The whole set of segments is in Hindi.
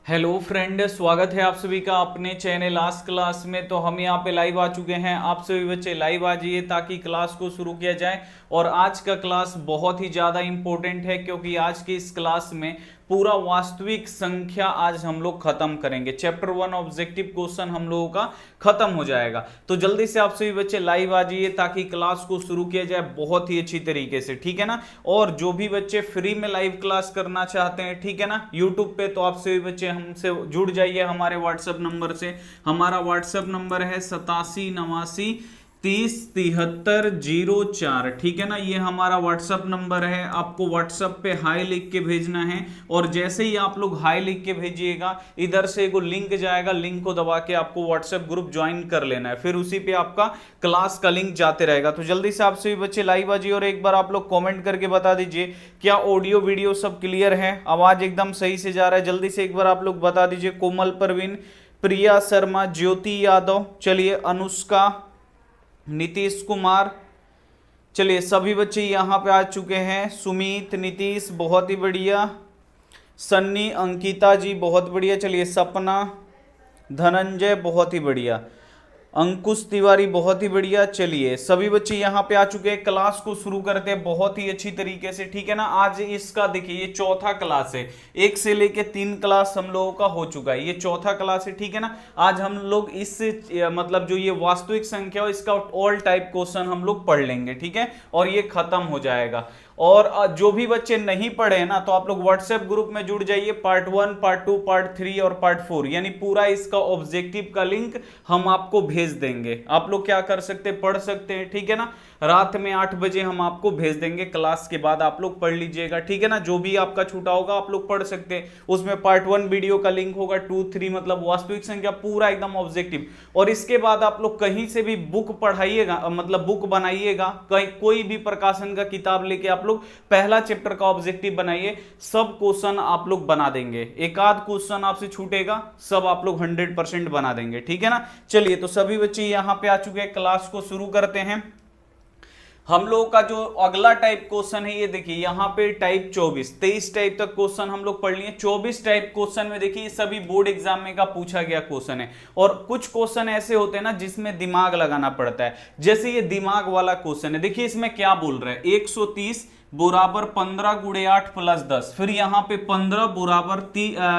हेलो फ्रेंड, स्वागत है आप सभी का अपने चैनल आज क्लास में। तो हम यहाँ पे लाइव आ चुके हैं। आप सभी बच्चे लाइव आ जाइए ताकि क्लास को शुरू किया जाए। और आज का क्लास बहुत ही ज़्यादा इम्पोर्टेंट है क्योंकि आज की इस क्लास में पूरा वास्तविक संख्या आज हम लोग खत्म करेंगे। चैप्टर 1 ऑब्जेक्टिव क्वेश्चन हम लोगों का खत्म हो जाएगा। तो जल्दी से आप सभी बच्चे लाइव आ जाइए ताकि क्लास को शुरू किया जाए बहुत ही अच्छी तरीके से, ठीक है ना। और जो भी बच्चे फ्री में लाइव क्लास करना चाहते हैं, ठीक है ना, यूट्यूब पे, तो आप सभी बच्चे हमसे जुड़ जाइए हमारे व्हाट्सएप नंबर से। हमारा व्हाट्सएप नंबर है 8789307304, ठीक है ना। ये हमारा व्हाट्सएप नंबर है। आपको व्हाट्सएप पे हाई लिख के भेजना है और जैसे ही आप लोग हाई लिख के भेजिएगा, इधर से एगो लिंक जाएगा, लिंक को दबा के आपको व्हाट्सएप ग्रुप ज्वाइन कर लेना है। फिर उसी पे आपका क्लास का लिंक जाते रहेगा। तो जल्दी से आप सभी बच्चे लाइव आ जाइए और एक बार आप लोग कमेंट करके बता दीजिए क्या ऑडियो वीडियो सब क्लियर है, आवाज एकदम सही से जा रहा है। जल्दी से एक बार आप लोग बता दीजिए। कोमल परवीन, प्रिया शर्मा, ज्योति यादव, चलिए अनुष्का, नीतीश कुमार, चलिए सभी बच्चे यहाँ पे आ चुके हैं। सुमित, नीतीश, बहुत ही बढ़िया। सन्नी, अंकिता जी, बहुत बढ़िया। चलिए सपना, धनंजय, बहुत ही बढ़िया। अंकुश तिवारी, बहुत ही बढ़िया। चलिए सभी बच्चे यहाँ पे आ चुके हैं। क्लास को शुरू करते हैं बहुत ही अच्छी तरीके से, ठीक है ना। आज इसका देखिए ये चौथा क्लास है। 1 से लेके 3 क्लास हम लोगों का हो चुका है, ये चौथा क्लास है, ठीक है ना। आज हम लोग इस मतलब जो ये वास्तविक संख्या हो इसका ऑल टाइप क्वेश्चन हम लोग पढ़ लेंगे, ठीक है, और ये खत्म हो जाएगा। और जो भी बच्चे नहीं पढ़े हैं ना, तो आप लोग व्हाट्सएप ग्रुप में जुड़ जाइए। पार्ट 1, पार्ट 2, पार्ट 3 और पार्ट 4, यानी पूरा इसका ऑब्जेक्टिव का लिंक हम आपको भेज देंगे। आप लोग क्या कर सकते हैं, पढ़ सकते हैं, ठीक है ना। रात में 8 बजे हम आपको भेज देंगे, क्लास के बाद आप लोग पढ़ लीजिएगा, ठीक है ना। जो भी आपका छूटा होगा आप लोग पढ़ सकते हैं। उसमें पार्ट 1 वीडियो का लिंक होगा, 2, 3 मतलब वास्तविक संख्या पूरा एकदम ऑब्जेक्टिव। और इसके बाद आप लोग कहीं से भी बुक पढ़ाइएगा, मतलब बुक बनाइएगा, कोई भी प्रकाशन का किताब लेके आप लोग पहला चैप्टर का ऑब्जेक्टिव बनाइए। सब क्वेश्चन आप लोग बना देंगे, एक आध क्वेश्चन आपसे छूटेगा, सब आप लोग 100% बना देंगे, ठीक है ना। चलिए तो सभी बच्चे यहां पे आ चुके हैं, क्लास को शुरू करते हैं। हम लोग का जो अगला टाइप क्वेश्चन है, ये देखिए यहाँ पे टाइप 24, 23 टाइप तक क्वेश्चन हम लोग पढ़ लिए। 24 टाइप क्वेश्चन में देखिए ये सभी बोर्ड एग्जाम में का पूछा गया क्वेश्चन है। और कुछ क्वेश्चन ऐसे होते हैं ना जिसमें दिमाग लगाना पड़ता है, जैसे ये दिमाग वाला क्वेश्चन है। देखिए इसमें क्या बोल रहा है, 130 बराबर 15 गुणे 8 प्लस 10, फिर यहाँ पे 15 बराबर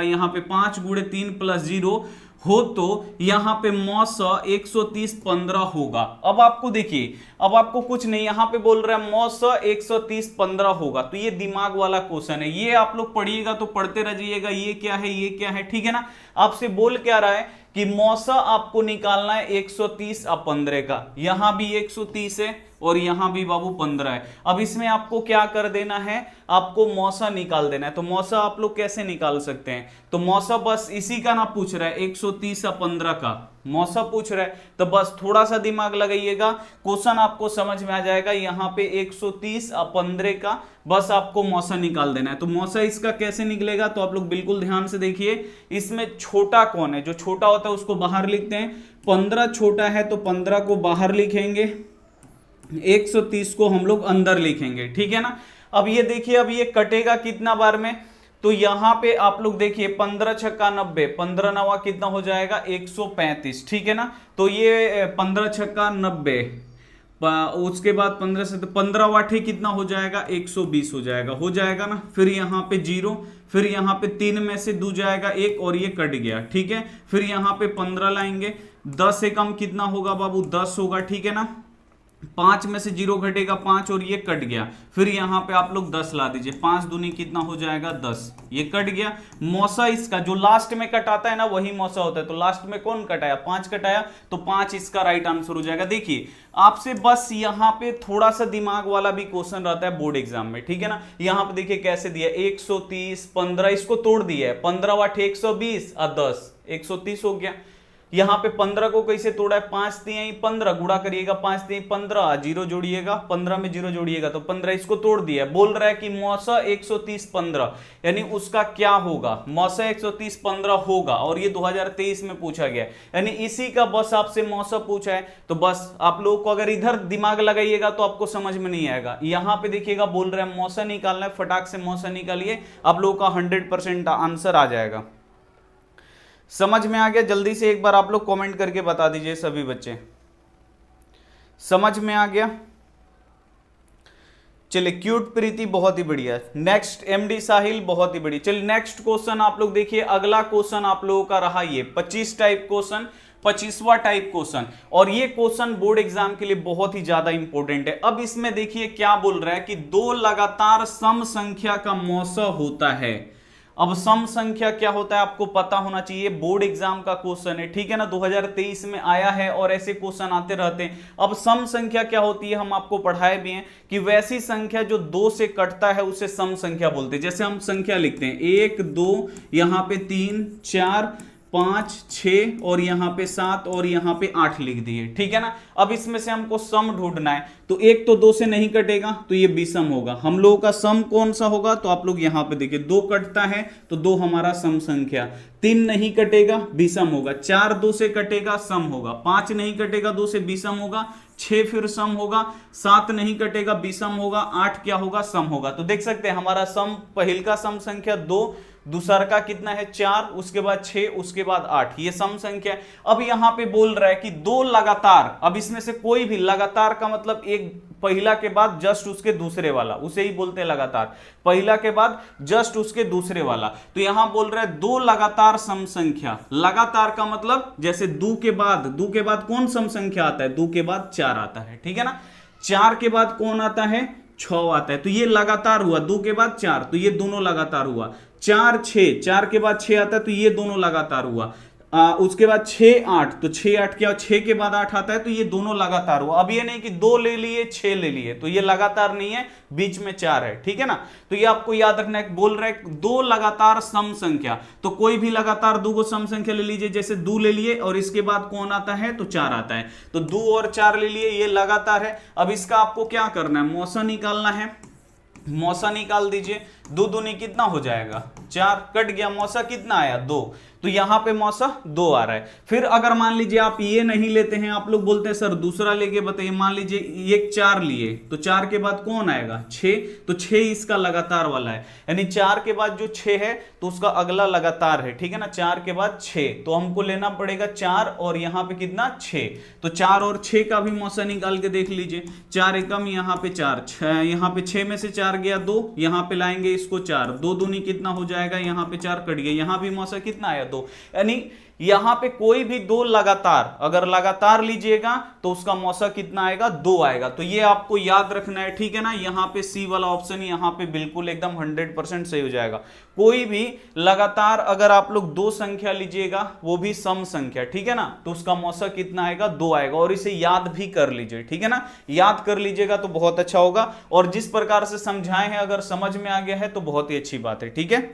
यहाँ पे 5 गुणे 3 प्लस 0 हो, तो यहां पे मौसा 130 15 होगा। अब आपको देखिए, अब आपको कुछ नहीं, यहां पे बोल रहा है मौसा 130 15 होगा। तो ये दिमाग वाला क्वेश्चन है, ये आप लोग पढ़िएगा तो पढ़ते रह जाइएगा, ये क्या है, ये क्या है, ठीक है ना। आपसे बोल क्या रहा है कि मौसा आपको निकालना है 130 और 15 का। यहां भी 130 है और यहां भी बाबू 15 है। अब इसमें आपको क्या कर देना है, आपको मौसा निकाल देना है। तो मौसा आप लोग कैसे निकाल सकते हैं, तो मौसा बस इसी का ना पूछ रहा है, 130 और 15 का मौसा पूछ रहा है। तो बस थोड़ा सा दिमाग लगाइएगा, क्वेश्चन आपको समझ में आ जाएगा। यहां पे 130 और 15 का बस आपको मौसा निकाल देना है। तो मौसा इसका कैसे निकलेगा, तो आप लोग बिल्कुल ध्यान से देखिए। इसमें छोटा कौन है, जो छोटा होता है उसको बाहर लिखते हैं। 15 छोटा है तो 15 को बाहर लिखेंगे, 130 को हम लोग अंदर लिखेंगे, ठीक है ना। अब ये देखिए, अब ये कटेगा कितना बार में, तो यहां पे आप लोग देखिए 15 छक्का 90, 15 नवा कितना हो जाएगा 135, ठीक है ना। तो ये 15 छक्का 90, उसके बाद 15 से, तो 15 वाठी कितना हो जाएगा 120 हो जाएगा ना। फिर यहाँ पे 0, फिर यहाँ पे 3 में से 2 जाएगा 1 और ये कट गया, ठीक है। फिर यहाँ पे 15 लाएंगे, 10 से कम कितना होगा बाबू 10 होगा, ठीक है ना। 5 में से 0 घटेगा 5 और ये कट गया। फिर यहाँ पे आप लोग 10 ला दीजिए, 5 दूनी कितना हो जाएगा 10, ये कट गया। मौसा इसका जो लास्ट में कटाता है ना वही मौसा होता है। तो लास्ट में कौन कटाया, 5 कटाया, तो 5 इसका राइट आंसर हो जाएगा। देखिए आपसे बस यहाँ पे थोड़ा सा दिमाग वाला भी क्वेश्चन रहता है बोर्ड एग्जाम में, ठीक है ना। यहाँ पे देखिए कैसे दिया, 130 15, इसको तोड़ दिया है, 15 वाटे 120 और 10 130 हो गया। यहां पे 15 को कैसे तोड़ा है, 5 3 15 गुणा करिएगा, 5 3 15, 0 जोड़िएगा, 15 में 0 जोड़िएगा तो 15, इसको तोड़ दिया। बोल रहा है कि मौसा 130 15, यानी उसका क्या होगा, मौसा 130 15 होगा। और ये 2023 में पूछा गया, यानी इसी का बस आपसे मौसा पूछा है। तो बस आप लोगों को अगर इधर दिमाग लगाइएगा तो आपको समझ में नहीं आएगा। यहां पे देखिएगा बोल रहा है मौसा निकालना है, फटाक से मौसा निकालिए, आप लोगों का 100% आंसर आ जाएगा। समझ में आ गया? जल्दी से एक बार आप लोग कमेंट करके बता दीजिए सभी बच्चे, समझ में आ गया? चलिए, क्यूट प्रीति बहुत ही बढ़िया। नेक्स्ट एमडी साहिल बहुत ही बढ़िया। चलिए नेक्स्ट क्वेश्चन आप लोग देखिए, अगला क्वेश्चन आप लोगों का रहा ये 25 टाइप क्वेश्चन, 25वां टाइप क्वेश्चन, और ये क्वेश्चन बोर्ड एग्जाम के लिए बहुत ही ज्यादा इंपॉर्टेंट है। अब इसमें देखिए क्या बोल रहा है कि दो लगातार सम संख्या का मौसा होता है। अब सम संख्या क्या होता है आपको पता होना चाहिए, बोर्ड एग्जाम का क्वेश्चन है, ठीक है ना, 2023 में आया है और ऐसे क्वेश्चन आते रहते हैं। अब सम संख्या क्या होती है, हम आपको पढ़ाए भी हैं कि वैसी संख्या जो 2 से कटता है उसे सम संख्या बोलते हैं। जैसे हम संख्या लिखते हैं 1 2, यहां पे 3 4 5 6 और यहाँ पे 7 और यहाँ पे 8 लिख दिए, ठीक है ना। अब इसमें से हमको सम ढूंढना है, तो 1 तो 2 से नहीं कटेगा तो ये विषम होगा। हम लोगों का सम कौन सा होगा, तो आप लोग यहाँ पे देखिए 2 कटता है तो 2 हमारा सम संख्या, 3 नहीं कटेगा विषम होगा, 4 2 से कटेगा सम होगा, 5 नहीं कटेगा 2 से विषम होगा, 6 फिर सम होगा, 7 नहीं कटेगा विषम होगा, 8 क्या होगा सम होगा। तो देख सकते हैं हमारा सम, पहल का सम संख्या 2, दूसरा का कितना है 4, उसके बाद 6, उसके बाद 8, ये सम संख्या है। अब यहां पे बोल रहा है कि 2 लगातार, अब इसमें से कोई भी लगातार का मतलब एक पहला के बाद जस्ट उसके दूसरे वाला, उसे ही बोलते हैं लगातार, पहला के बाद जस्ट उसके दूसरे वाला। तो यहां बोल रहा है 2 लगातार सम संख्या, लगातार का मतलब जैसे 2 के बाद कौन सम संख्या आता है, 2 के बाद 4 आता है, ठीक है ना, 4 के बाद कौन आता है 6 आता है, तो ये लगातार हुआ, 2 के बाद 4 तो ये दोनों लगातार हुआ, 4 6, 4 के बाद 6 आता है तो ये दोनों लगातार हुआ, उसके बाद 6 8, तो 6 8 क्या, 6 के बाद 8 आता है तो ये दोनों लगातार हुआ। अब ये नहीं कि 2 ले लिए 6 ले लिए, तो ये लगातार नहीं है, बीच में 4 है, ठीक है ना। तो ये आपको याद रखना है, बोल रहा है 2 लगातार सम संख्या, तो कोई भी लगातार 2 को सम संख्या ले लीजिए, जैसे 2 ले लिए और इसके बाद कौन आता है तो 4 आता है, तो 2 और 4 ले लिए, ये लगातार है। अब इसका आपको क्या करना है, मौसा निकालना है, मौसा निकाल दीजिए, 2 दूनी कितना हो जाएगा 4, कट गया, मौसा कितना आया 2, तो यहां पे मौसा 2 आ रहा है। फिर अगर मान लीजिए आप ये नहीं लेते हैं, आप लोग बोलते हैं सर दूसरा लेके बताइए, मान लीजिए एक 4 लिए तो 4 के बाद कौन आएगा 6, तो 6 इसका लगातार वाला है, यानी 4 के बाद जो 6 है तो उसका अगला लगातार है, ठीक है ना, 4 के बाद 6, तो हमको लेना पड़ेगा 4 और यहाँ पे कितना 6, तो 4 और 6 का भी मौसा निकाल के देख लीजिए, 4 एकम यहाँ पे 4, यहाँ पे 6 में से 4 गया 2, यहाँ पे लाएंगे इसको 4, 2 दूनी कितना हो जाएगा, यहाँ पे 4 कट गया, यहाँ भी मौसा कितना आया 2, यानी यहां पे कोई भी 2 लगातार अगर लगातार लीजिएगा तो उसका मौसा कितना आएगा 2 आएगा। तो ये आपको याद रखना है, ठीक है ना। यहां पे सी वाला ऑप्शन यहां पे बिल्कुल एकदम 100% सही हो जाएगा। कोई भी लगातार अगर आप लोग 2 संख्या लीजिएगा, वो भी सम संख्या, ठीक है ना, तो उसका मौसा कितना आएगा 2 आएगा, और इसे याद भी कर लीजिए, ठीक है ना, याद कर लीजिएगा तो बहुत अच्छा होगा। और जिस प्रकार से समझाए हैं अगर समझ में आ गया है तो बहुत ही अच्छी बात है, ठीक है।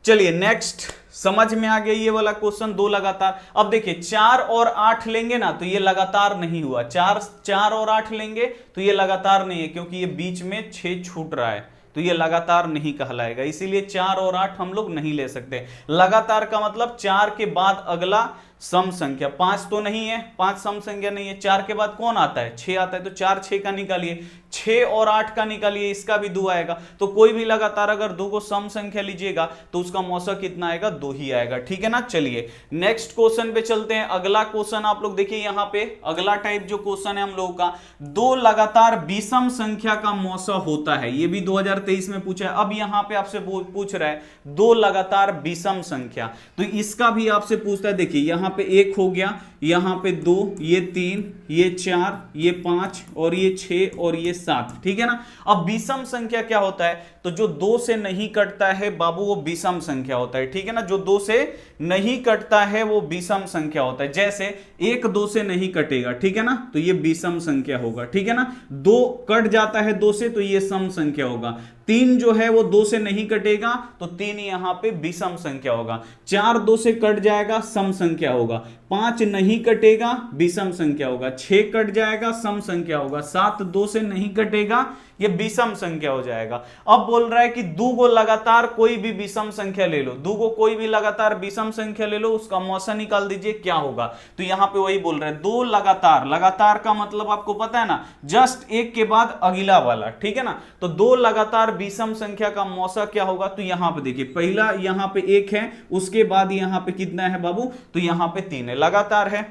चलिए नेक्स्ट, समझ में आ गया ये वाला क्वेश्चन, 2 लगातार। अब देखिए 4 और 8 लेंगे ना तो ये लगातार नहीं हुआ, 4 और 8 लेंगे तो ये लगातार नहीं है, क्योंकि ये बीच में 6 छूट रहा है, तो ये लगातार नहीं कहलाएगा, इसीलिए 4 और 8 हम लोग नहीं ले सकते। लगातार का मतलब 4 के बाद अगला सम संख्या, 5 तो नहीं है, 5 सम संख्या नहीं है, 4 के बाद कौन आता है 6 आता है, तो 4 6 का निकालिए, 6 और 8 का निकालिए, इसका भी 2 आएगा। तो कोई भी लगातार अगर 2 को सम संख्या लीजिएगा तो उसका मौसा कितना आएगा 2 ही आएगा, ठीक है ना। चलिए नेक्स्ट क्वेश्चन पे चलते हैं। अगला क्वेश्चन आप लोग देखिए, यहां पे अगला टाइप जो क्वेश्चन है हम लोगों का, 2 लगातार विषम संख्या का मौसा होता है, ये भी 2023 में पूछा है। अब यहां पे आपसे पूछ रहा है 2 लगातार विषम संख्या, तो इसका भी आपसे पूछता है। देखिए यहां पे 1 हो गया, यहां पे 2, ये 3, ये 4, ये 5 और ये 6 और ये 7, ठीक है ना। अब विषम संख्या क्या होता है, तो जो 2 से नहीं कटता है बाबू वो विषम संख्या होता है, ठीक है ना, जो 2 से नहीं कटता है वो विषम संख्या होता है। जैसे 1 2 से नहीं कटेगा, ठीक है ना, तो ये विषम संख्या होगा, ठीक है ना। 2 कट जाता है 2 से तो ये सम संख्या होगा। 3 जो है वो 2 से नहीं कटेगा तो 3 यहां पे विषम संख्या होगा। 4 2 से कट जाएगा सम संख्या होगा। 5 नहीं कटेगा, विषम संख्या होगा। 6 कट जाएगा, सम संख्या होगा। 7 2 से नहीं कटेगा, ये विषम संख्या हो जाएगा। अब बोल रहा है कि दूगो लगातार कोई भी विषम संख्या ले लो, दूगो कोई भी लगातार विषम संख्या ले लो, उसका मौसा निकाल दीजिए क्या होगा। तो यहां पे वही बोल रहा है, दो लगातार, लगातार का मतलब आपको पता है ना, जस्ट एक के बाद अगला वाला, ठीक है ना। तो दो लगातार विषम संख्या का मौसा क्या होगा, तो यहां पे देखिए, पहला यहां पे 1 है, उसके बाद यहां पे कितना है बाबू, तो यहां पे 3 है, लगातार है।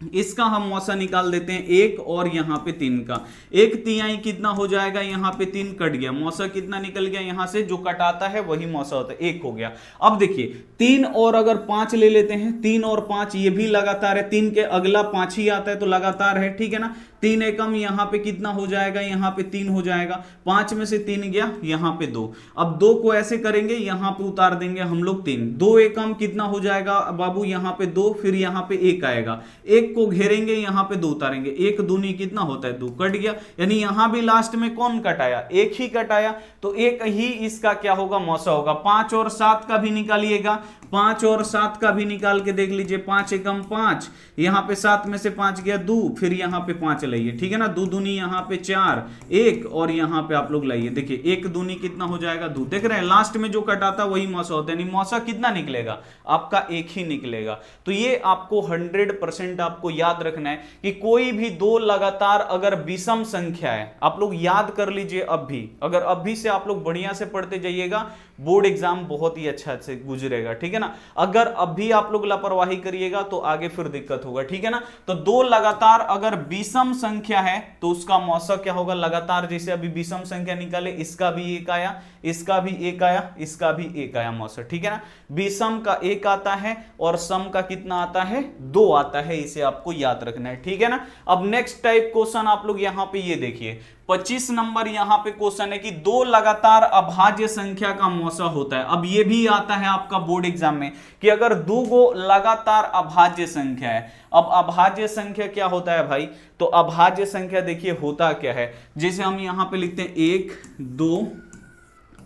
इसका हम मौसा निकाल देते हैं 1 और यहां पे 3 का। 1 तिहाई कितना हो जाएगा, यहां पे 3 कट गया, मौसा कितना निकल गया, यहां से जो कटाता है वही मौसा होता है, 1 हो गया। अब देखिए 3 और अगर 5 ले लेते हैं, 3 और 5 ये भी लगातार है, 3 के अगला 5 ही आता है तो लगातार है, ठीक है ना। 3 एकम यहां पे कितना हो जाएगा, यहां पे 3 हो जाएगा, 5 में से 3 गया, यहां पे 2। अब 2 को ऐसे करेंगे, यहां पे उतार देंगे हम लोग 3, 2 एकम कितना हो जाएगा बाबू, यहां पे 2, फिर यहां पे 1 आएगा, 1 को घेरेंगे, यहां पे 2 उतारेंगे, 1 दूनी कितना होता है 2, कट गया। यानी यहां भी लास्ट में कौन कटाया, 1 ही कटाया, तो 1 ही इसका क्या होगा, मौसा होगा। 5 और 7 का भी निकालिएगा, 5 और 7 का भी निकाल के देख लीजिए, 5 एकम 5, यहां पे 7 में से 5 गया 2, फिर यहां पे 5 लाइए, ठीक है ना, 2 दूनी यहां पे 4, 1 और यहां पे आप लोग लाइए, देखिए 1 दूनी कितना हो जाएगा 2, देख रहे हैं लास्ट में जो कटाता वही मौसा होता है, यानी मौसा कितना निकलेगा, आपका 1 ही निकलेगा। तो ये आपको 100% आपको याद रखना है कि कोई भी दो लगातार अगर विषम संख्या है, आप लोग याद कर लीजिए, अब भी अगर अभी से आप लोग बढ़िया से पढ़ते जाइएगा, बोर्ड एग्जाम बहुत ही अच्छा से गुजरेगा, ठीक है ना। अगर अभी आप लोग लापरवाही करिएगा तो आगे फिर दिक्कत होगा, ठीक है ना। तो दो लगातार अगर विषम संख्या है तो उसका मौसा क्या होगा, लगातार जैसे अभी विषम संख्या निकाले, इसका भी 1 आया, इसका भी 1 आया, इसका भी 1 आया मौसा, ठीक है ना। विषम का 1 आता है और सम का कितना आता है, 2 आता है, इसे आपको याद रखना है, ठीक है ना। अब नेक्स्ट टाइप क्वेश्चन आप लोग यहां पे ये देखिए, 25 नंबर यहां पे क्वेश्चन है कि दो लगातार अभाज्य संख्या का मौसा होता है। अब ये भी आता है आपका बोर्ड एग्जाम में कि अगर दो गो लगातार अभाज्य संख्या है। अब अभाज्य संख्या क्या होता है भाई, तो अभाज्य संख्या देखिए होता क्या है, जैसे हम यहां पे लिखते हैं 1 2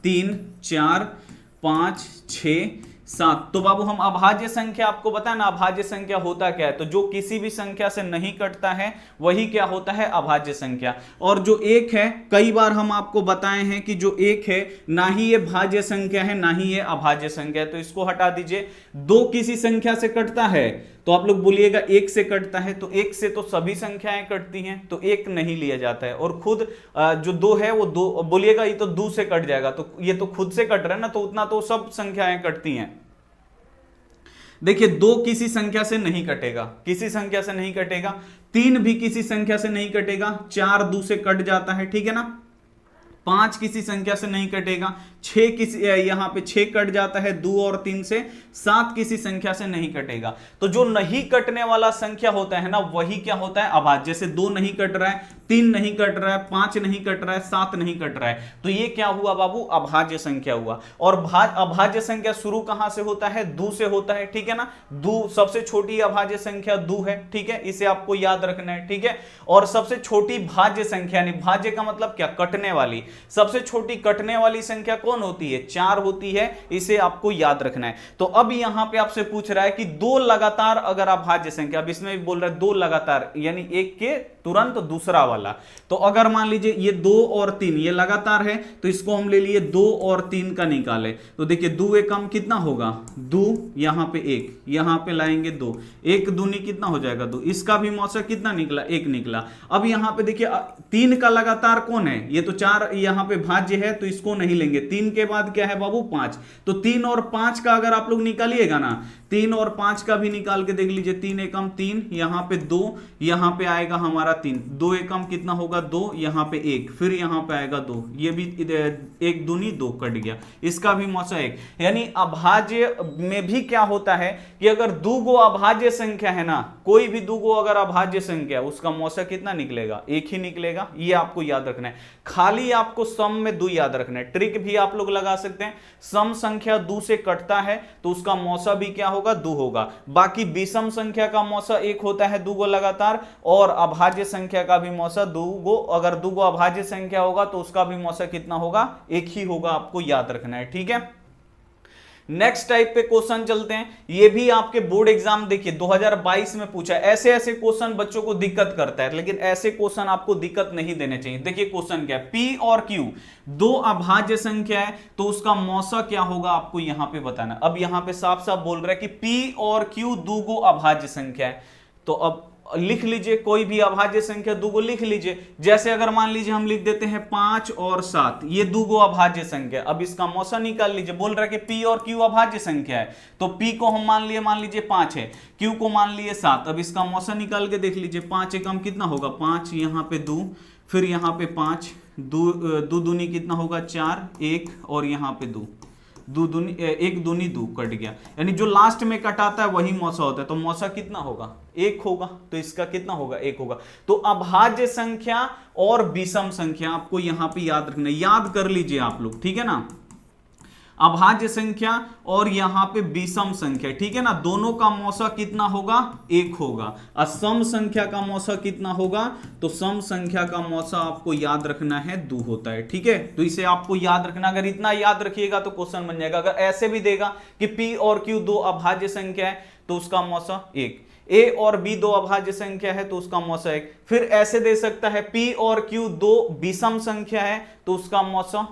3 4 5 6 7। तो बाबू हम अभाज्य संख्या, आपको पता है ना अभाज्य संख्या होता क्या है, तो जो किसी भी संख्या से नहीं कटता है वही क्या होता है, अभाज्य संख्या। और जो 1 है, कई बार हम आपको बताए हैं कि जो 1 है ना ही ये भाज्य संख्या है ना ही ये अभाज्य संख्या है, तो इसको हटा दीजिए। 2 किसी संख्या से कटता है तो आप लोग बोलिएगा 1 से कटता है, तो 1 से तो सभी संख्याएं कटती हैं, तो 1 नहीं लिया जाता है। और खुद जो 2 है वो 2 बोलिएगा, ये तो 2 से कट जाएगा, तो ये तो खुद से कट रहा है ना, तो उतना तो सब संख्याएं कटती हैं। देखिए 2 किसी संख्या से नहीं कटेगा, किसी संख्या से नहीं कटेगा। 3 भी किसी संख्या से नहीं कटेगा, 4 2 से कट जाता है, ठीक है ना। 5 किसी संख्या से नहीं कटेगा, 6 किसी, यहां पे 6 कट जाता है 2 और 3 से। 7 किसी संख्या से नहीं कटेगा। तो जो नहीं कटने वाला संख्या होता है ना, वही क्या होता है, अभाज्य। जैसे 2 नहीं कट रहा है, 3 नहीं कट रहा है, 5 नहीं कट रहा है, 7 नहीं कट रहा है, तो ये क्या हुआ बाबू, अभाज्य संख्या हुआ। और अभाज्य संख्या शुरू कहां से होता है, 2 से होता है, ठीक है ना। 2 सबसे छोटी अभाज्य संख्या 2 है, ठीक है, इसे आपको याद रखना है, ठीक है। और सबसे छोटी भाज्य संख्या, यानी भाज्य का मतलब क्या, कटने वाली, सबसे छोटी कटने वाली संख्या कौन होती है, 4 होती है, इसे आपको याद रखना है। तो अब यहां पे आपसे पूछ रहा है कि दो लगातार अगर अभाज्य संख्या, अब इसमें भी बोल रहा है दो लगातार, यानी एक के तुरंत दूसरा वाला। तो अगर मान लीजिए ये 2 और 3 ये लगातार है, तो इसको हम ले लिए 2 और 3 का निकाले, तो देखिए 2 एकम कितना होगा, 2, यहां पे 1, यहां पे लाएंगे 2, 1 दूनी कितना हो जाएगा 2, इसका भी मौसा कितना निकला, 1 निकला। अब यहां पे देखिए 3 का लगातार कौन है, ये तो 4 यहां पे भाज्य है, तो इसको नहीं लेंगे। 3 के बाद क्या है बाबू, 5, तो 3 और 5 का अगर आप लोग निकालिएगा ना, 3 और 5 का भी निकाल के देख लीजिए, 3 एकम 3, यहां पे 2, यहां पे आएगा हमारा 3, 2 एकम कितना होगा 2, यहां पे 1, फिर यहां पे आएगा 2, ये भी 1 दूनी 2 कट गया, इसका भी मौसा 1। यानी अभाज्य में भी क्या होता है कि अगर दो गो अभाज्य संख्या है ना, कोई भी दो गो अगर अभाज्य संख्या, उसका मौसा कितना निकलेगा, 1 ही निकलेगा, ये आपको याद रखना है। खाली आपको सम में 2 याद रखना है। ट्रिक भी आप लोग लगा सकते हैं, सम संख्या 2 से कटता है तो उसका मौसा भी क्या होगा, 2 होगा। बाकी विषम संख्या का मौसा 1 होता है 2 गो लगातार, और अभाज्य संख्या का भी मौसा 2 गो, अगर 2 गो अभाज्य संख्या होगा तो उसका भी मौसा कितना होगा, 1 ही होगा, आपको याद रखना है, ठीक है। नेक्स्ट टाइप पे क्वेश्चन चलते हैं। ये भी आपके बोर्ड एग्जाम देखिए 2022 में पूछा है। ऐसे ऐसे क्वेश्चन बच्चों को दिक्कत करता है, लेकिन ऐसे क्वेश्चन आपको दिक्कत नहीं देने चाहिए। देखिए क्वेश्चन क्या है, P और Q दो अभाज्य संख्या है तो उसका मौसा क्या होगा आपको यहां पे बताना। अब यहां पे साफ साफ बोल रहा है कि P और Q दो गो अभाज्य संख्या है, तो अब लिख लीजिए कोई भी अभाज्य संख्या दूगो लिख लीजिए। जैसे अगर मान लीजिए हम लिख देते हैं 5 और 7, ये दूगो अभाज्य संख्या। अब इसका मौसा निकाल लीजिए। बोल रहा है कि P और Q अभाज्य संख्या है, तो P को हम मान लीजिए 5 है, Q को मान लिए 7। अब इसका मौसा निकाल के देख लीजिए, 5 एकम कितना होगा 5, यहाँ पे 2, फिर यहाँ पे 5, 2 दूनी कितना होगा 4, 1 और यहाँ पे 2, 2 दूनी 1 दूनी 2 कट गया, यानी जो लास्ट में कटाता है वही मौसा होता है। तो मौसा कितना होगा 1 होगा, तो इसका कितना होगा 1 होगा। तो अभाज्य संख्या और विषम संख्या आपको यहां पे याद रखना, याद कर लीजिए आप लोग, ठीक है ना। अभाज्य संख्या और यहां पे विषम संख्या, ठीक है ना, दोनों का मौसा कितना होगा 1 होगा। और सम संख्या का मौसा कितना होगा, तो सम संख्या का मौसा आपको याद रखना है 2 होता है, ठीक है। तो इसे आपको याद रखना, अगर इतना याद रखिएगा तो क्वेश्चन बन जाएगा। अगर ऐसे भी देगा कि P और Q दो अभाज्य संख्या है तो उसका मौसा 1, A और B दो अभाज्य संख्या है तो उसका मौसा 1। फिर ऐसे दे सकता है P और Q दो विषम संख्या है तो उसका मौसा,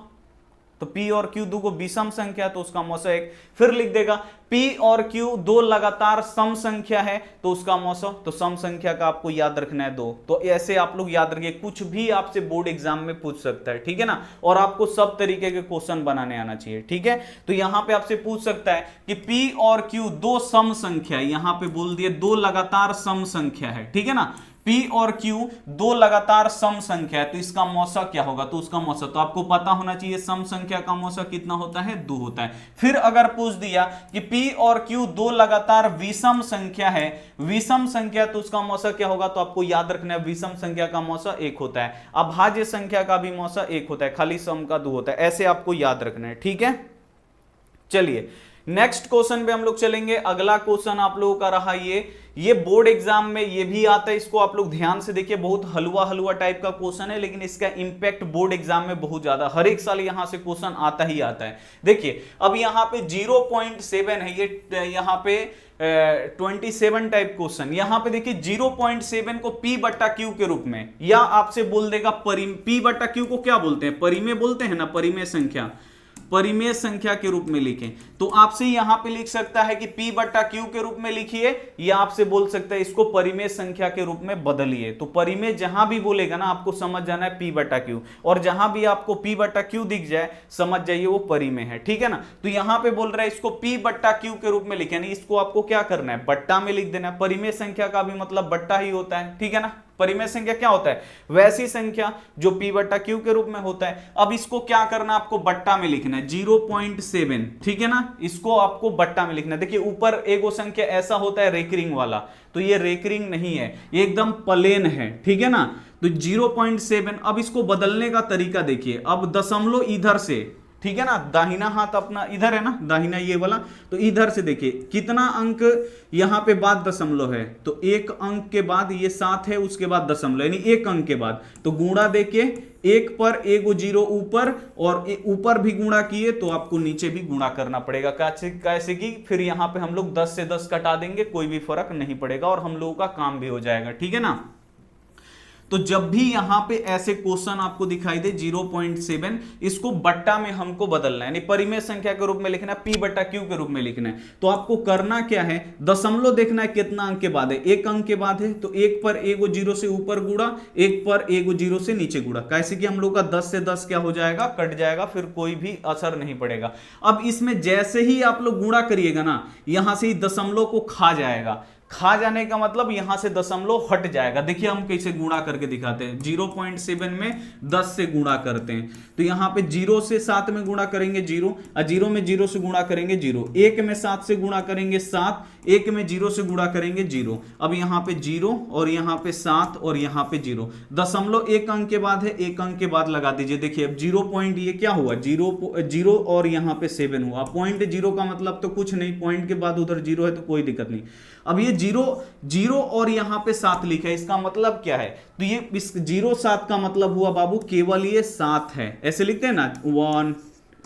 तो P और Q दो को विषम संख्या तो उसका मौसा 1। फिर लिख देगा P और Q दो लगातार सम संख्या है तो उसका मौसा, तो सम संख्या का आपको याद रखना है 2। तो ऐसे आप लोग याद रखिए, कुछ भी आपसे बोर्ड एग्जाम में पूछ सकता है, ठीक है ना। और आपको सब तरीके के क्वेश्चन बनाने आना चाहिए, ठीक है। तो यहां पे आपसे पूछ सकता है कि P और Q दो सम संख्या, यहां पे बोल दिए दो लगातार सम संख्या है, ठीक है ना। P और Q दो लगातार सम संख्या है तो इसका मौसा क्या होगा, तो उसका मौसा तो आपको पता होना चाहिए, सम संख्या का मौसा कितना होता है 2 होता है। फिर अगर पूछ दिया कि P और Q दो लगातार विषम संख्या है, विषम संख्या, तो उसका मौसा क्या होगा, तो आपको याद रखना है विषम संख्या का मौसा 1 होता है। अभाज्य संख्या का भी मौसा 1 होता है, खाली सम का 2 होता है। ऐसे आपको याद रखना है, ठीक है। चलिए नेक्स्ट क्वेश्चन पे हम लोग चलेंगे। अगला क्वेश्चन आप लोगों का रहा ये बोर्ड एग्जाम में ये भी आता है, इसको आप लोग ध्यान से देखिए। बहुत हलवा टाइप का क्वेश्चन है, लेकिन इसका इंपैक्ट बोर्ड एग्जाम में बहुत ज्यादा, हर एक साल यहां से क्वेश्चन आता ही आता है। देखिए अब यहां पे 0.7 है, ये यहां पे 27 टाइप क्वेश्चन। यहां पे देखिए 0.7 को P बट्टा Q के रूप में, या आपसे बोल देगा P बट्टा Q को क्या बोलते हैं, परिमेय बोलते हैं ना, परिमेय संख्या, परिमेय संख्या के रूप में लिखें। तो आपसे यहां पे लिख सकता है कि P बट्टा Q के रूप में लिखिए, या आपसे बोल सकता है इसको परिमेय संख्या के रूप में बदलिए। तो परिमेय जहां भी बोलेगा ना आपको समझ जाना है P बट्टा Q, और जहां भी आपको P बट्टा Q दिख जाए समझ जाइए वो परिमेय है, ठीक है ना। तो यहां पे बोल रहा है इसको P बट्टा Q के रूप में लिखे, यानी इसको आपको क्या करना है, बट्टा में लिख देना है। परिमेय संख्या का भी मतलब बट्टा ही होता है, ठीक है ना। परिमेय संख्या क्या होता है, वैसी संख्या जो P बट्टा Q के रूप में होता है। अब इसको क्या करना है, आपको बट्टा में लिखना है 0.7, ठीक है ना, इसको आपको बट्टा में लिखना है। देखिए ऊपर एगो संख्या ऐसा होता है रेकरिंग वाला, तो ये रेकरिंग नहीं है, ये एकदम प्लेन है, ठीक है ना। तो 0.7, अब इसको बदलने का तरीका देखिए। अब दशमलव इधर से, ठीक है ना, दाहिना हाथ अपना इधर है ना, दाहिना ये वाला, तो इधर से देखिए कितना अंक यहां पे बाद दशमलव है, तो एक अंक के बाद ये 7 है, उसके बाद दशमलव, यानी एक अंक के बाद, तो गुणा देके एक पर एगो 0 ऊपर, और ऊपर भी गुणा किए तो आपको नीचे भी गुणा करना पड़ेगा। कैसे कि फिर यहां पे हम लोग 10 से 10 कटा देंगे, कोई भी फर्क नहीं पड़ेगा और हम लोगों का काम भी हो जाएगा, ठीक है ना। तो जब भी यहां पे ऐसे क्वेश्चन आपको दिखाई दे 0.7, इसको बट्टा में हमको बदलना है, यानी परिमेय संख्या के रूप में लिखना है, P बट्टा Q के रूप में लिखना है। तो आपको करना क्या है, दशमलव देखना है कितना अंक के बाद है, एक अंक के बाद है, तो एक पर एगो 0 से ऊपर गुणा, एक पर एगो 0 से नीचे गुणा। कैसे कि हम लोग का 10 से 10 क्या हो जाएगा, कट जाएगा, फिर कोई भी असर नहीं पड़ेगा। अब इसमें जैसे ही आप लोग गुणा करिएगा ना, यहां से ही दशमलव को खा जाएगा। खा जाने का मतलब यहां से दशमलव हट जाएगा। देखिए हम कैसे गुणा करके दिखाते हैं, 0.7 में 10 से गुणा करते हैं, तो यहां पे 0 से 7 में गुणा करेंगे 0, और 0 में 0 से गुणा करेंगे 0, 1 में 7 से गुणा करेंगे 7, 1 में 0 से गुणा करेंगे 0। अब यहां पे 0 और यहां पे 7 और यहां पे 0, दशमलव एक अंक के बाद है, एक अंक के बाद लगा दीजिए। देखिए अब 0 पॉइंट ये क्या हुआ, 0 और यहां पे 7 हुआ। पॉइंट 0 का मतलब तो कुछ नहीं, पॉइंट के बाद उधर 0 है तो कोई दिक्कत नहीं। अब ये 0 और यहां पे 7 लिखा है, इसका मतलब क्या है, तो ये इस 0 7 का मतलब हुआ बाबू केवल ये 7 है। ऐसे लिखते हैं ना 1,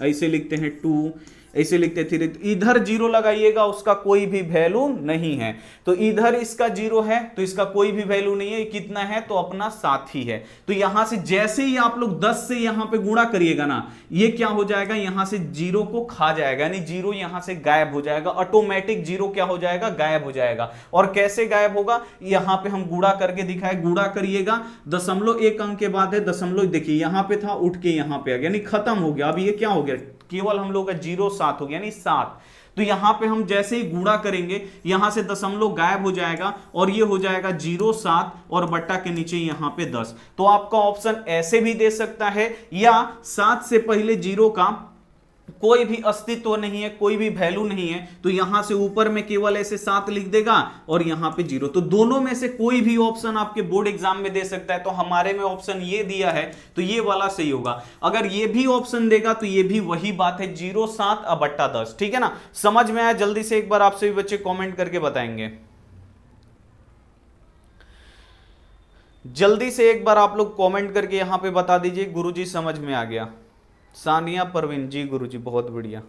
ऐसे लिखते हैं 2, ऐसे लिखते थे। तो इधर जीरो लगाइएगा, उसका कोई भी वैल्यू नहीं है। तो इधर इसका जीरो है तो इसका कोई भी वैल्यू नहीं है। कितना है तो अपना 7 ही है। तो यहां से जैसे ही आप लोग 10 से यहां पे गुणा करिएगा ना, ये क्या हो जाएगा, यहां से जीरो को खा जाएगा, यानी जीरो यहां से गायब हो जाएगा। ऑटोमेटिक जीरो क्या हो जाएगा, गायब हो जाएगा। और कैसे गायब होगा, यहां पे हम गुणा करके दिखाए। गुणा करिएगा, दशमलव एक अंक के बाद है, दशमलव देखिए यहां पे था, उठ के यहां पे आ गया, यानी खत्म हो गया। अब ये क्या हो गया, केवल हम लोग का 0 7 हो गया, यानी 7। तो यहां पे हम जैसे ही गुणा करेंगे, यहां से दशमलव गायब हो जाएगा और ये हो जाएगा 0 7 और बट्टा के नीचे यहां पे 10। तो आपका ऑप्शन ऐसे भी दे सकता है, या 7 से पहले 0 का कोई भी अस्तित्व नहीं है, कोई भी वैल्यू नहीं है, तो यहां से ऊपर में केवल ऐसे 7 लिख देगा और यहां पे 0। तो दोनों में से कोई भी ऑप्शन आपके बोर्ड एग्जाम में दे सकता है। तो हमारे में ऑप्शन ये दिया है तो ये वाला सही होगा। अगर ये भी ऑप्शन देगा तो ये भी वही बात है, 0 7 बट्टा 10। ठीक है ना, समझ में आया? जल्दी से एक बार आप सभी बच्चे कॉमेंट करके बताएंगे। जल्दी से एक बार आप लोग कमेंट करके यहां पे बता दीजिए, गुरुजी समझ में आ गया। सानिया परवीन जी, गुरुजी बहुत बढ़िया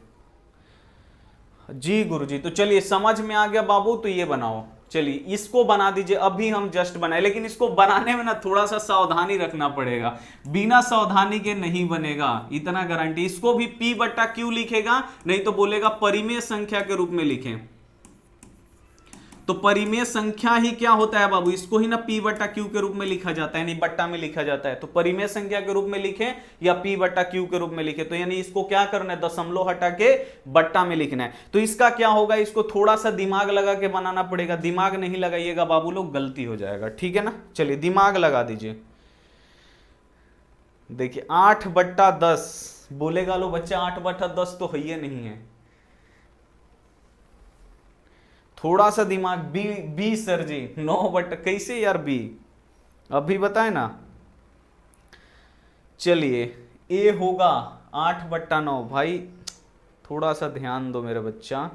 जी गुरुजी। तो चलिए समझ में आ गया बाबू, तो ये बनाओ। चलिए इसको बना दीजिए, अभी हम जस्ट बनाए, लेकिन इसको बनाने में ना थोड़ा सा सावधानी रखना पड़ेगा, बिना सावधानी के नहीं बनेगा, इतना गारंटी। इसको भी P बट्टा Q लिखेगा, नहीं तो बोलेगा परिमेय संख्या के रूप में लिखें। तो परिमेय संख्या ही क्या होता है बाबू, इसको ही ना P बट्टा Q के रूप में लिखा जाता है, नहीं बट्टा में लिखा जाता है। तो परिमेय संख्या के रूप में लिखे या P बट्टा Q के रूप में लिखे, तो यानी इसको क्या करना है, दशमलव हटा के बट्टा में लिखना है। तो इसका क्या होगा, इसको थोड़ा सा दिमाग लगा के बनाना पड़ेगा। दिमाग नहीं लगाइएगा बाबू लोग, गलती हो जाएगा। ठीक है ना, चलिए दिमाग लगा दीजिए। देखिए 8 बट्टा 10 बोलेगा लो बच्चा, 8 बट्टा 10 तो है नहीं है, थोड़ा सा दिमाग। बी सर जी 9 बट्टा, कैसे यार बी, अभी बताए ना। चलिए ए होगा 8 बट्टा 9। भाई थोड़ा सा ध्यान दो मेरे बच्चा,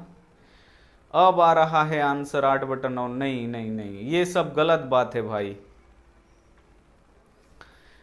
अब आ रहा है आंसर 8 बट्टा 9। नहीं नहीं नहीं, ये सब गलत बात है भाई।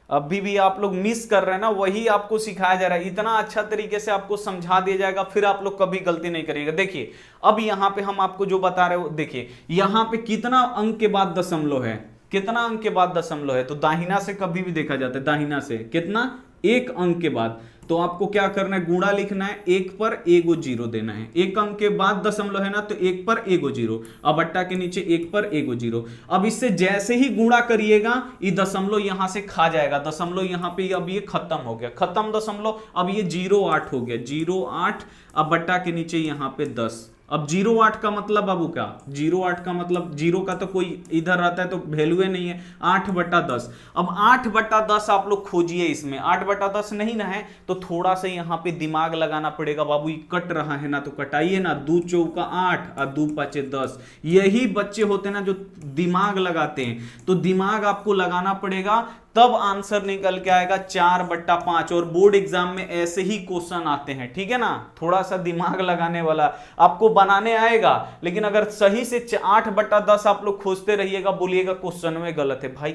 अभी भी आप लोग मिस कर रहे हैं ना, वही आपको सिखाया जा रहा है। इतना अच्छा तरीके से आपको समझा दिया जाएगा, फिर आप लोग कभी गलती नहीं करिएगा। देखिए अब यहां पे हम आपको जो बता रहे हो, देखिए यहां पे कितना अंक के बाद दशमलव है, कितना अंक के बाद दशमलव है, तो दाहिना से कभी भी देखा जाता है, दाहिना से कितना, 1 अंक के बाद। तो आपको क्या करना है, गुणा लिखना है, 1 पर एगो 0 देना है। 1 अंक के बाद दशमलव है ना, तो 1 पर एगो 0, अब बट्टा के नीचे 1 पर एगो 0। अब इससे जैसे ही गुणा करिएगा, ये दशमलव यहां से खा जाएगा, दशमलव यहां पे अब ये खत्म हो गया, खत्म दशमलव। अब ये 0,8 हो गया, 0,8, अब बट्टा के नीचे यहां पे 10। अब 0,8 का मतलब बाबू क्या, 0,8 का मतलब 0 का तो कोई इधर रहता है तो वैल्यू नहीं है, 8 बट्टा 10। अब 8 बट्टा 10 आप लोग खोजिए, इसमें 8 बट्टा 10 नहीं ना है, तो थोड़ा सा यहाँ पे दिमाग लगाना पड़ेगा बाबू। ये कट रहा है ना, तो कटाइए ना, 2 चौका 8 और 2 पाँचे 10। यही बच्चे होते हैं ना जो दिमाग लगाते हैं, तो दिमाग आपको लगाना पड़ेगा, तब आंसर निकल के आएगा 4 बट्टा 5। और बोर्ड एग्जाम में ऐसे ही क्वेश्चन आते हैं, ठीक है ना, थोड़ा सा दिमाग लगाने वाला आपको बनाने आएगा। लेकिन अगर सही से 8 बट्टा 10 आप लोग खोजते रहिएगा, बोलिएगा क्वेश्चन में गलत है, भाई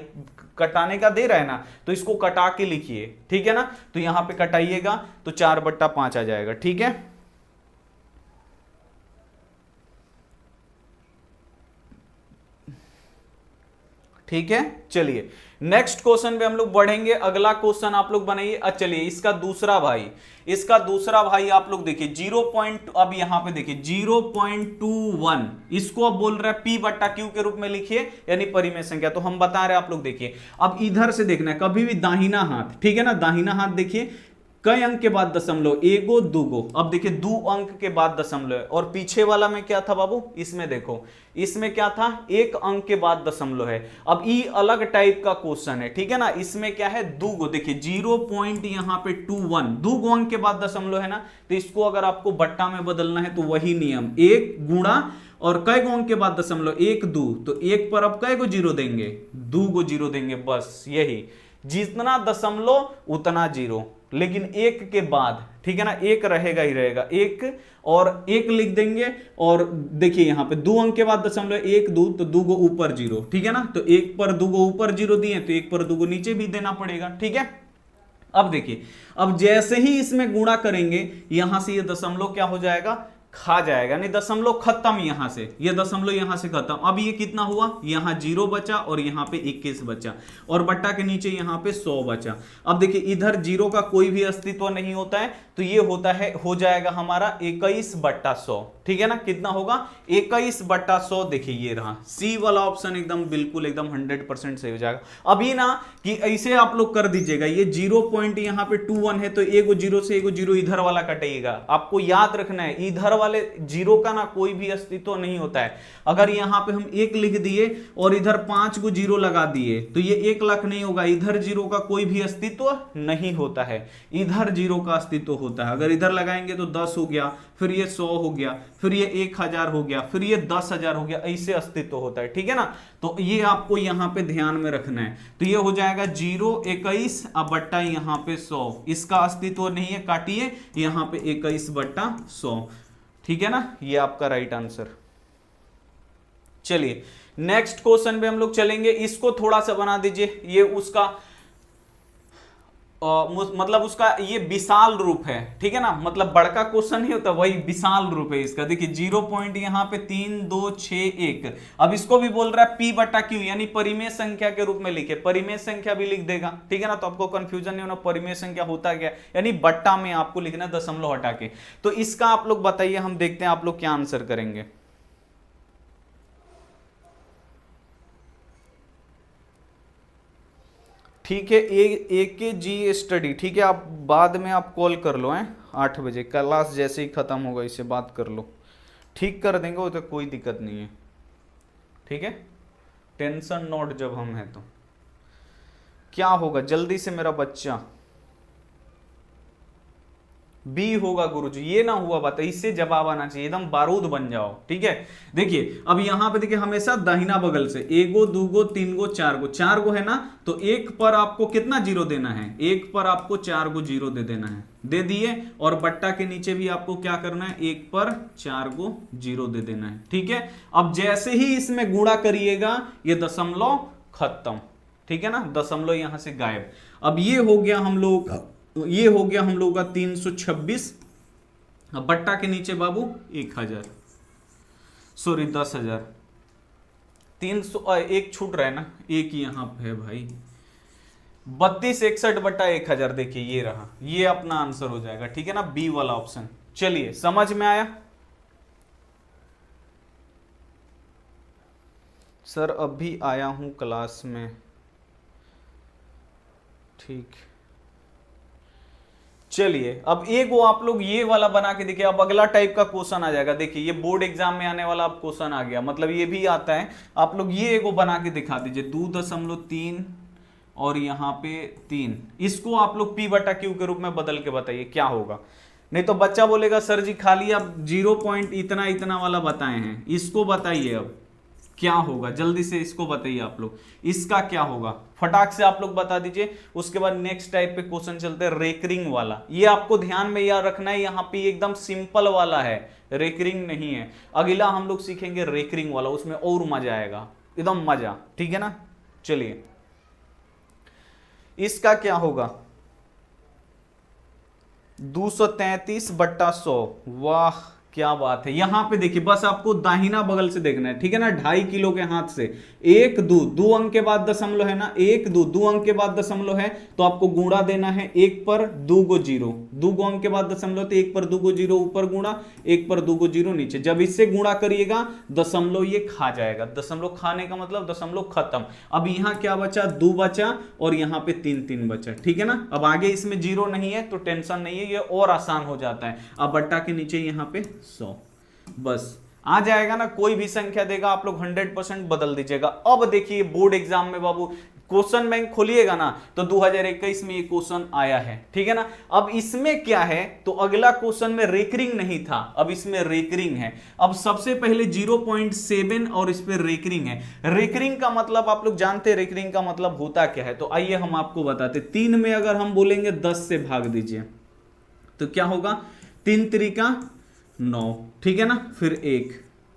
कटाने का दे रहा है ना, तो इसको कटा के लिखिए, ठीक है ना। तो यहां पे कटाइएगा तो 4 बट्टा 5 आ जाएगा, ठीक है। ठीक है, चलिए नेक्स्ट क्वेश्चन पे हम लोग बढ़ेंगे। अगला क्वेश्चन आप लोग बनाइए। चलिए इसका दूसरा भाई, इसका दूसरा भाई आप लोग देखिए 0. अब यहां पे देखिए 0.21, इसको अब बोल रहा है P बट्टा Q के रूप में लिखिए, यानी परिमेय संख्या। तो हम बता रहे हैं, आप लोग देखिए अब इधर से देखना है, कभी भी दाहिना हाथ, ठीक है ना, दाहिना हाथ देखिए कई अंक के बाद दशमलव, एगो दूगो। अब देखिए 2 अंक के बाद दशमलव है, और पीछे वाला में क्या था बाबू, इसमें देखो, इसमें क्या था, 1 अंक के बाद दशमलव है। अब ये अलग टाइप का क्वेश्चन है, ठीक है ना। इसमें क्या है, दूगो, देखिए 0.21, 2 अंक के बाद दशमलव है ना, तो इसको अगर आपको बट्टा में बदलना है तो वही नियम, 1 गुणा और कई अंक के बाद दशमलव, 1 2, तो 1 पर अब कई गो 0 देंगे, 2 गो 0 देंगे, बस यही, जितना दशमलव उतना 0, लेकिन 1 के बाद, ठीक है ना, 1 रहेगा ही रहेगा, 1 और 1 लिख देंगे। और देखिए यहां पे 2 अंक के बाद दशमलव, 1 2, तो 2 गो ऊपर 0, ठीक है ना। तो 1 पर 2 गो ऊपर 0 दिए, तो 1 पर 2 गो नीचे भी देना पड़ेगा, ठीक है। अब देखिए, अब जैसे ही इसमें गुणा करेंगे यहां से ये दशमलव क्या हो जाएगा, खा जाएगा, नहीं दशमलव खत्म, यहां से ये दशमलव यहां से खत्म। अब ये कितना हुआ, यहां 0 बचा और यहां पे 21 बचा और बट्टा के नीचे यहां पे 100 बचा। अब देखिए इधर 0 का कोई भी अस्तित्व नहीं होता है, तो ये होता है, हो जाएगा हमारा 21/100। ठीक है ना, कितना होगा 21/100। देखिए ये रहा सी वाला ऑप्शन, एकदम बिल्कुल एकदम 100% सही हो जाएगा। अभी ना कि ऐसे आप लोग कर दीजिएगा, ये 0 पॉइंट यहाँ पे 21 है तो एगो 0 से एगो 0 इधर वाला कटेगा। आपको याद रखना है इधर वाले 0 का ना कोई भी अस्तित्व नहीं होता है। अगर यहाँ पे हम 1 लिख दिए और इधर 5 को 0 लगा दिए तो ये 1 लाख नहीं होगा, इधर 0 का कोई भी अस्तित्व नहीं होता है, इधर 0 का अस्तित्व होता है। अगर इधर लगाएंगे तो 10 हो गया, फिर ये 100 हो गया, फिर ये 1000 हो गया, फिर ये 10,000 हो गया, ऐसे अस्तित्व होता है। ठीक है ना, तो ये आपको यहां पे ध्यान में रखना है। तो ये हो जाएगा 0 21 अब बट्टा यहां पे 100, इसका अस्तित्व नहीं है, काटिए यहां पे 21/100। ठीक है ना, ये आपका राइट आंसर। चलिए नेक्स्ट क्वेश्चन पे हम लोग चलेंगे, इसको थोड़ा सा बना दीजिए। ये उसका मतलब उसका ये विशाल रूप है। ठीक है ना, मतलब बड़का क्वेश्चन नहीं होता, वही विशाल रूप है इसका। देखिए 0 पॉइंट यहाँ पे 3 2 6 1। अब इसको भी बोल रहा है p/q, यानी परिमेय संख्या के रूप में लिखे, परिमेय संख्या भी लिख देगा। ठीक है ना, तो आपको कंफ्यूजन नहीं होना परिमेय संख्या होता क्या, यानी बट्टा में आपको लिखना दशमलव हटा के। तो इसका आप लोग बताइए, हम देखते हैं आप लोग क्या आंसर करेंगे। ठीक है, एक के जी स्टडी। ठीक है, आप बाद में आप कॉल कर लो हैं 8 बजे, क्लास जैसे ही खत्म होगा इससे बात कर लो, ठीक कर देंगे, वो तो कोई दिक्कत नहीं है। ठीक है, टेंशन नोट जब हम हैं तो क्या होगा, जल्दी से मेरा बच्चा। बी होगा गुरुजी, ये ना हुआ बात, इससे जवाब आना चाहिए, एकदम बारूद बन जाओ। ठीक है, देखिए अब यहां पे देखिए हमेशा दाहिना बगल से एगो दूगो तीनगो चारगो, 4 गो है ना, तो 1 पर आपको कितना 0 देना है, 1 पर आपको 4 गो 0 दे देना है, दे दिए। और बट्टा के नीचे भी आपको क्या करना है, 1 पर 4 गो 0 दे देना है। ठीक है, अब जैसे ही इसमें गुणा करिएगा ये दशमलव खत्म। ठीक है ना, दशमलव यहां से गायब। अब ये हो गया हम लोग, ये हो गया हम लोग का 326। अब बट्टा के नीचे बाबू 1000, सॉरी 10,000, 300 एक छूट रहा है ना, एक यहां पे है भाई, 3261/1000। देखिए ये रहा, ये अपना आंसर हो जाएगा। ठीक है ना, बी वाला ऑप्शन। चलिए समझ में आया सर, अभी आया हूं क्लास में। ठीक, चलिए अब एक वो आप लोग ये वाला बना के देखिए। अब अगला टाइप का क्वेश्चन आ जाएगा, देखिए ये बोर्ड एग्जाम में आने वाला अब क्वेश्चन आ गया, मतलब ये भी आता है। आप लोग ये एक बना के दिखा दीजिए, 2.3 और यहाँ पे 3, इसको आप लोग p/q के रूप में बदल के बताइए क्या होगा। नहीं तो बच्चा बोलेगा सर जी खाली आप 0 पॉइंट इतना इतना वाला बताए हैं, इसको बताइए अब क्या होगा, जल्दी से इसको बताइए आप लोग, इसका क्या होगा, फटाक से आप लोग बता दीजिए। उसके बाद नेक्स्ट टाइप पे क्वेश्चन चलते हैं, रेकरिंग वाला। ये आपको ध्यान में याद रखना है, यहाँ पे एकदम सिंपल वाला है, रेकरिंग नहीं है। अगला हम लोग सीखेंगे रेकरिंग वाला, उसमें और मजा आएगा, एकदम मजा। ठीक है ना, चलिए इसका क्या होगा, 233/100। वाह क्या बात है, यहां पे देखिए बस आपको दाहिना बगल से देखना है। ठीक है ना, 2.5 किलो के हाथ से 1 2 अंक के बाद दशमलव है ना, 1 2 अंक के बाद दशमलव है, तो आपको गुणा देना है 1 पर 2 गो 0, 2 अंक के बाद दशमलव, तो 1 पर 2 गो 0 ऊपर गुणा, 1 पर 2 गो 0 नीचे। जब इससे गुणा करिएगा दशमलव ये खा जाएगा, दशमलव खाने का मतलब दशमलव खत्म। अब यहाँ क्या बचा, 2 बचा और यहाँ पे 3 बचा। ठीक है ना, अब आगे इसमें 0 नहीं है तो टेंशन नहीं है, ये और आसान हो जाता है। अब बट्टा के नीचे यहाँ पे 100, बस आ जाएगा ना, कोई भी संख्या देगा आप लोग 100% बदल दीजिएगा। अब देखिए बोर्ड एग्जाम में बाबू क्वेश्चन बैंक खोलिएगा ना, तो 2021 में ये क्वेश्चन आया है। ठीक है ना, अब इसमें क्या है, तो अगला क्वेश्चन में रेकरिंग नहीं था, अब इसमें रेकरिंग है। अब सबसे पहले 0.7 और इस पे रेकरिंग है। रेकरिंग का मतलब आप लोग जानते हैं, रेकरिंग का मतलब होता क्या है, तो आइए हम आपको बताते। 3 में अगर हम बोलेंगे 10 से भाग दीजिए तो क्या होगा, 3 3 9, ठीक है ना, फिर 1,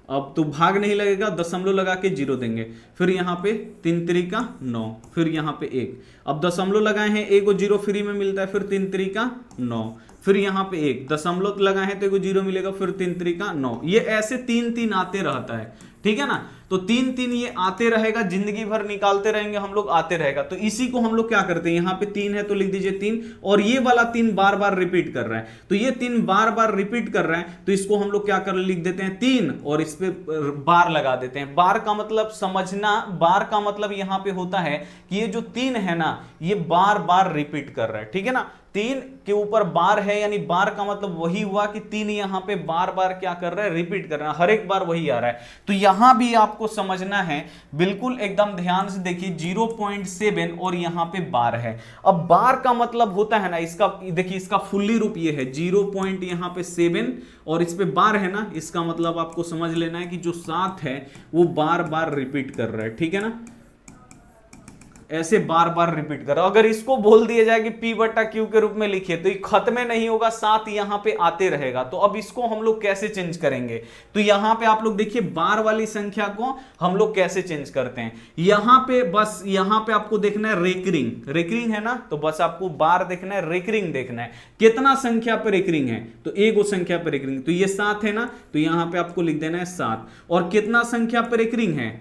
अब तो भाग नहीं लगेगा, दशमलव लगा के 0 देंगे, फिर यहाँ पे 3 त्रिका 9, फिर यहाँ पे 1, अब दशमलव लगाए हैं, 1 को 0 फ्री में मिलता है, फिर 3 त्रिका 9, फिर यहाँ पे 1 दशमलव लगाए हैं तो 1 को 0 मिलेगा, फिर 3 त्रिका 9, ये ऐसे 3 आते रहता है, ठीक है ना। तो 3 ये आते रहेगा, जिंदगी भर निकालते रहेंगे हम लोग, आते रहेगा। तो इसी को हम लोग क्या करते हैं, यहाँ पे 3 है तो लिख दीजिए 3, और ये वाला 3 बार बार रिपीट कर रहा है, तो ये 3 बार बार रिपीट कर रहा है, तो इसको हम लोग क्या कर लिख देते हैं 3, और इस पे बार लगा देते हैं। बार का मतलब समझना, बार का मतलब यहाँ पे होता है कि ये जो 3 है ना, ये बार बार रिपीट कर रहा है, ठीक है ना। 3 के ऊपर बार है, यानी बार का मतलब वही हुआ कि 3 यहां पे बार बार क्या कर रहा है, रिपीट कर रहा है, हर एक बार वही आ रहा है। तो यहां भी आपको समझना है, बिल्कुल एकदम ध्यान से देखिए, 0.7 और यहां पे बार है। अब बार का मतलब होता है ना, इसका देखिए, इसका फुल्ली रूप ये है 0. यहां पे 7 और इस पे बार है ना, इसका मतलब आपको समझ लेना है कि जो 7 है वो बार बार रिपीट कर रहा है, ठीक है ना, ऐसे बार बार रिपीट करो। अगर इसको बोल दिया जाए कि P/Q के रूप में लिखिए, तो ये खत्म नहीं होगा, 7 यहां पे आते रहेगा। तो अब इसको हम लोग कैसे चेंज करेंगे, तो यहां पे आप लोग देखिए, बार वाली संख्या को हम लोग कैसे चेंज करते हैं। यहां पे बस, यहां पे आपको देखना है रेकरिंग, रेकरिंग है ना, तो बस आपको बार देखना है, रेकरिंग देखना है, कितना संख्या पे रेकरिंग है, तो एगो संख्या पे रेकरिंग, तो ये 7 है ना, तो यहां पे आपको लिख देना है 7। और कितना संख्या पे रेकरिंग है,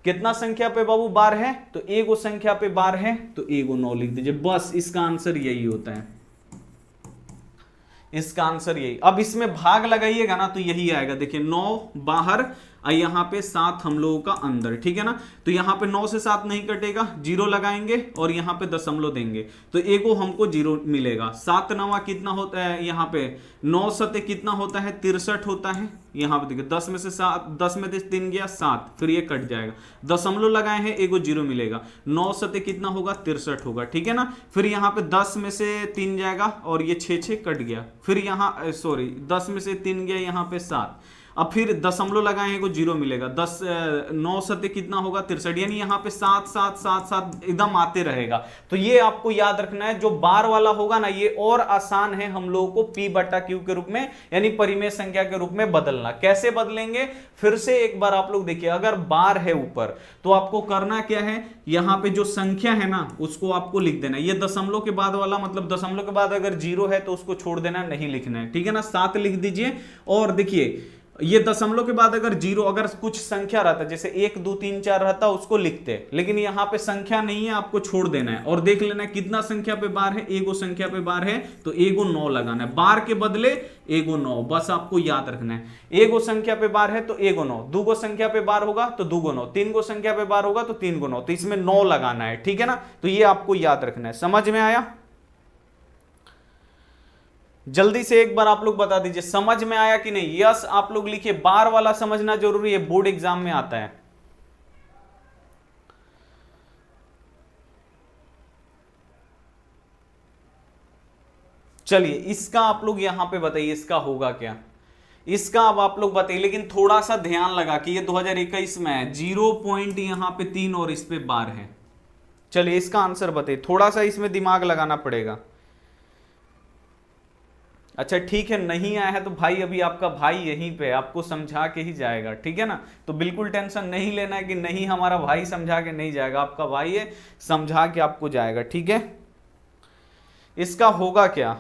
कितना संख्या पे बाबू बार है, तो एगो संख्या पे बार है, तो एगो 9 लिख दीजिए। बस इसका आंसर यही होता है, इसका आंसर यही। अब इसमें भाग लगाइएगा ना, तो यही आएगा, देखिए 9 बाहर और यहाँ पे 7 हम लोगों का अंदर, ठीक है ना। तो यहाँ पे 9 से 7 नहीं कटेगा, 0 लगाएंगे और यहाँ पे दशमलव देंगे, तो एगो हमको 0 मिलेगा। 7 9 कितना होता है, यहाँ पे 9 7 कितना होता है, 63 होता है। यहाँ पे देखिए 10 में से 7, 10 में से 3 गया 7, फिर ये कट जाएगा, दशमलव लगाए हैं, एगो 0 मिलेगा, 9 7 कितना होगा, 63 होगा, ठीक है ना। फिर यहाँ पे 10 में से 3 जाएगा और ये 6 6 कट गया, फिर यहाँ सॉरी 10 में से 3 गया, यहाँ पे 7, अब फिर दशमलव लगाए हैं को 0 मिलेगा, 9 7 कितना होगा, 63, यानी यहाँ पे 7 7 7 7 एकदम आते रहेगा। तो ये आपको याद रखना है, जो बार वाला होगा ना, ये और आसान है हम लोगों को P/Q के रूप में, यानी परिमेय संख्या के रूप में बदलना। कैसे बदलेंगे, फिर से एक बार आप लोग देखिए, अगर बार है ऊपर तो आपको करना क्या है, यहाँ पे जो संख्या है ना उसको आपको लिख देना है। ये दशमलव के बाद वाला, मतलब दशमलव के बाद अगर 0 है तो उसको छोड़ देना, नहीं लिखना है, ठीक है ना। 7 लिख दीजिए। और देखिए ये दशमलव के बाद अगर 0, अगर कुछ संख्या रहता, जैसे 1 2 3 4 रहता, उसको लिखते, लेकिन यहाँ पे संख्या नहीं है, आपको छोड़ देना है और देख लेना है कितना संख्या पे बार है, एगो संख्या पे बार है, तो एगो 9 लगाना है, बार के बदले एगो 9, बस आपको याद रखना है। एगो संख्या पे बार है तो एगो 9, दूगो संख्या पे बार होगा तो दूगो 9, तीन गो संख्या पे बार होगा तो 3 गो 9, तो इसमें 9 लगाना है, ठीक है ना। तो ये आपको याद रखना है। समझ में आया? जल्दी से एक बार आप लोग बता दीजिए समझ में आया कि नहीं। यस आप लोग लिखिए, बार वाला समझना जरूरी है, बोर्ड एग्जाम में आता है। चलिए इसका आप लोग यहां पे बताइए, इसका होगा क्या, इसका अब आप लोग बताइए, लेकिन थोड़ा सा ध्यान लगा कि ये 2021 में है, 0 यहां पे 3 और इस पे बार है। चलिए इसका आंसर बताइए, थोड़ा सा इसमें दिमाग लगाना पड़ेगा। अच्छा ठीक है, नहीं आया है तो भाई अभी आपका भाई यहीं पे आपको समझा के ही जाएगा, ठीक है ना। तो बिल्कुल टेंशन नहीं लेना है कि नहीं हमारा भाई समझा के नहीं जाएगा, आपका भाई है समझा के आपको जाएगा, ठीक है। इसका होगा क्या,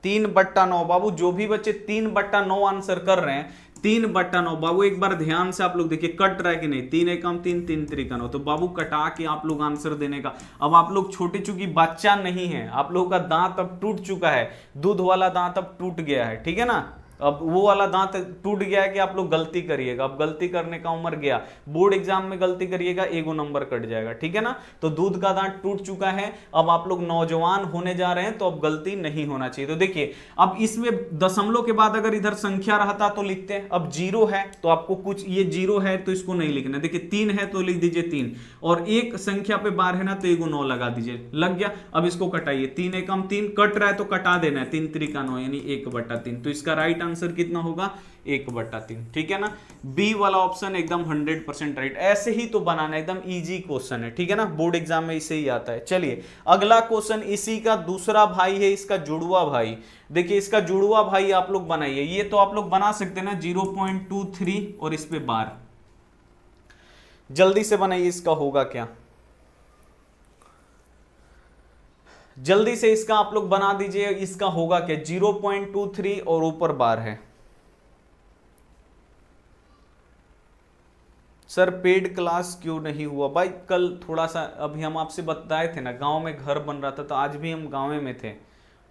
3/9। बाबू जो भी बच्चे 3/9 आंसर कर रहे हैं, 3/9 बाबू एक बार ध्यान से आप लोग देखिए, कट रहा है कि नहीं, 3 एकम 3 3 त्रिका 9, तो बाबू कटा के आप लोग आंसर देने का। अब आप लोग छोटे, चूंकि बच्चा नहीं है, आप लोगों का दांत अब टूट चुका है, दूध वाला दांत अब टूट गया है, ठीक है ना। अब वो वाला दांत टूट गया है कि आप लोग गलती करिएगा, अब गलती करने का उम्र गया, बोर्ड एग्जाम में गलती करिएगा, एगो नंबर कट जाएगा, ठीक है ना। तो दूध का दांत टूट चुका है, अब आप लोग नौजवान होने जा रहे हैं, तो अब गलती नहीं होना चाहिए। तो देखिए अब इसमें दशमलव के बाद अगर इधर संख्या रहता तो लिखते हैं, अब 0 है तो आपको कुछ, ये 0 है तो इसको नहीं लिखना, देखिए 3 है तो लिख दीजिए 3, और एक संख्या पे बार है ना तो एगो 9 लगा दीजिए, लग गया। अब इसको कटाइए, 3 एकम 3 कट रहा है तो कटा देना है, 3 त्रिका 9 यानी 1/3, तो इसका राइट आंसर कितना होगा 1/3, ठीक है ना। बी वाला ऑप्शन एकदम 100% राइट। ऐसे ही तो बनाना, एकदम इजी क्वेश्चन है, ठीक है ना, बोर्ड एग्जाम में इसे ही आता है। चलिए अगला क्वेश्चन, इसी का दूसरा भाई है, इसका जुड़वा भाई। देखिए इसका जुड़वा भाई आप लोग बनाइए, ये तो आप लोग बना सकते हैं ना 0.23 और इस पे बार, जल्दी से बनाइए, इसका होगा क्या, जल्दी से इसका आप लोग बना दीजिए, इसका होगा क्या, 0.23 और ऊपर बार है। सर पेड क्लास क्यों नहीं हुआ भाई, कल थोड़ा सा अभी हम आपसे बताए थे ना, गांव में घर बन रहा था, तो आज भी हम गांव में थे,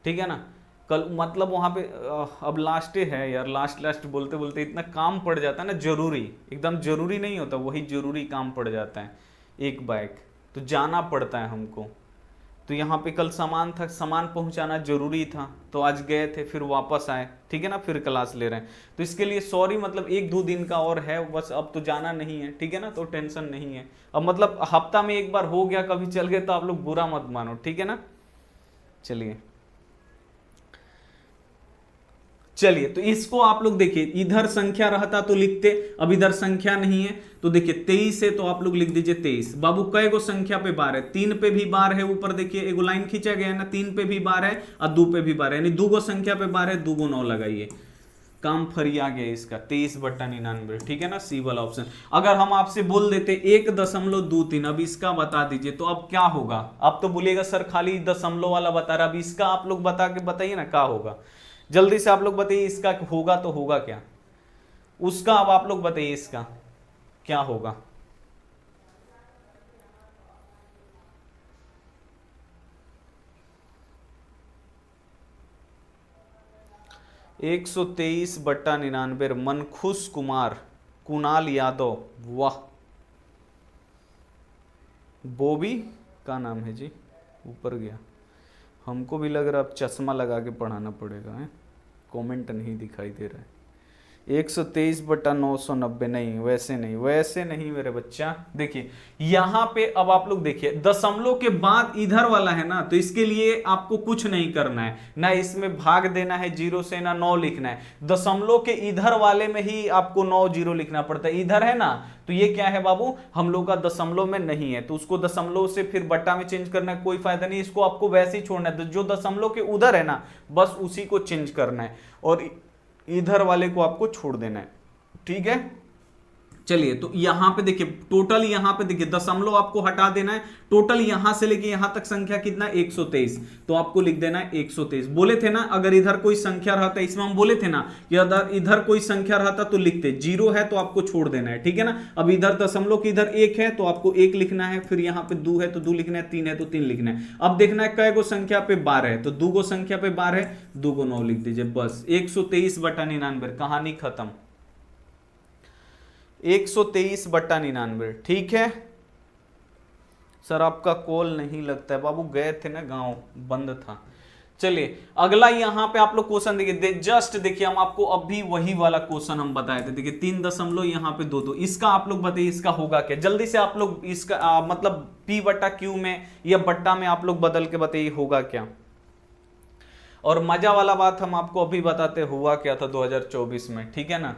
ठीक है ना। कल मतलब वहां पे अब लास्ट है यार, लास्ट बोलते बोलते इतना काम पड़ जाता है ना, जरूरी, एकदम जरूरी नहीं होता, वही जरूरी काम पड़ जाता है एक बाइक, तो जाना पड़ता है हमको। तो यहाँ पे कल सामान था, सामान पहुंचाना जरूरी था, तो आज गए थे, फिर वापस आए, ठीक है ना, फिर क्लास ले रहे हैं, तो इसके लिए सॉरी, मतलब 1-2 दिन का और है बस, अब तो जाना नहीं है, ठीक है ना, तो टेंशन नहीं है। अब मतलब हफ्ता में एक बार हो गया, कभी चल गए तो आप लोग बुरा मत मानो, ठीक है ना। चलिए तो इसको आप लोग देखिए, इधर संख्या रहता तो लिखते, अब इधर संख्या नहीं है, तो देखिए 23 है तो आप लोग लिख दीजिए 23। बाबू कई गो संख्या पे बार है, 3 पे भी बार है, ऊपर देखिए एगो लाइन खींचा गया है ना, 3 पे भी बार है और 2 पे भी बार है, यानी 2 गो संख्या पे बार है, 2 गो 9 लगाइए, काम फरिया गया इसका 23/99, ठीक है ना, सी वाला ऑप्शन। अगर हम आपसे बोल देते 1.23, अब इसका बता दीजिए, तो अब क्या होगा, आप तो बोलिएगा सर खाली दशमलव वाला बता रहा, अब इसका आप लोग बता के बताइए ना क्या होगा, जल्दी से आप लोग बताइए, इसका होगा तो होगा क्या, उसका अब आप लोग बताइए इसका क्या होगा। एक 123/99, मनखुश कुमार, कुणाल यादव, वाह, बॉबी का नाम है जी, ऊपर गया, हमको भी लग रहा अब चश्मा लगा के पढ़ाना पड़ेगा है, कमेंट नहीं दिखाई दे रहा है। 123/990, नहीं वैसे नहीं, वैसे नहीं मेरे बच्चा। देखिए यहाँ पे अब आप लोग देखिए, दशमलव के बाद इधर वाला है ना, तो इसके लिए आपको कुछ नहीं करना है, ना इसमें भाग देना है 0 से, ना 9 लिखना है, दशमलव के इधर वाले में ही आपको 9 0 लिखना पड़ता है, इधर है ना, तो ये क्या है बाबू, हम लोग का दशमलव में नहीं है, तो उसको दशमलव से फिर बट्टा में चेंज करना है, कोई फायदा नहीं, इसको आपको वैसे ही छोड़ना है, जो दशमलव के उधर है ना, बस उसी को चेंज करना है, और इधर वाले को आपको छोड़ देना है, ठीक है। चलिए तो यहां पे देखिए, टोटल यहां पे देखिए दशमलव आपको हटा देना है, टोटल यहां से लेके यहां तक संख्या कितना 123, तो आपको लिख देना है 123। बोले थे ना अगर इधर कोई संख्या रहता, इसमें हम बोले थे ना कि अगर इधर कोई संख्या रहता तो लिखते, 0 है तो आपको छोड़ देना है, ठीक है ना। अब इधर दशमलव की इधर 1 है तो आपको 1 लिखना है, फिर यहाँ पे 2 है तो 2 लिखना है, 3 है तो 3 लिखना है। अब देखना है कई गो संख्या पे 12 है, तो 2 गो संख्या पे 12 है, 2 गो 9 लिख दीजिए, बस 123/99, कहानी खत्म, 123/99, ठीक है। सर आपका कॉल नहीं लगता है बाबू, गए थे ना गांव, बंद था। चलिए अगला यहां पे आप लोग क्वेश्चन देखिए, जस्ट देखिए हम आपको अभी वही वाला क्वेश्चन हम बताए थे, देखिए 3 दशमलव यहाँ पे 2, इसका आप लोग बताइए इसका होगा क्या, जल्दी से आप लोग इसका मतलब P/Q में या बट्टा में आप लोग बदल के बताइए होगा क्या। और मजा वाला बात हम आपको अभी बताते हुआ क्या था 2024 में, ठीक है ना।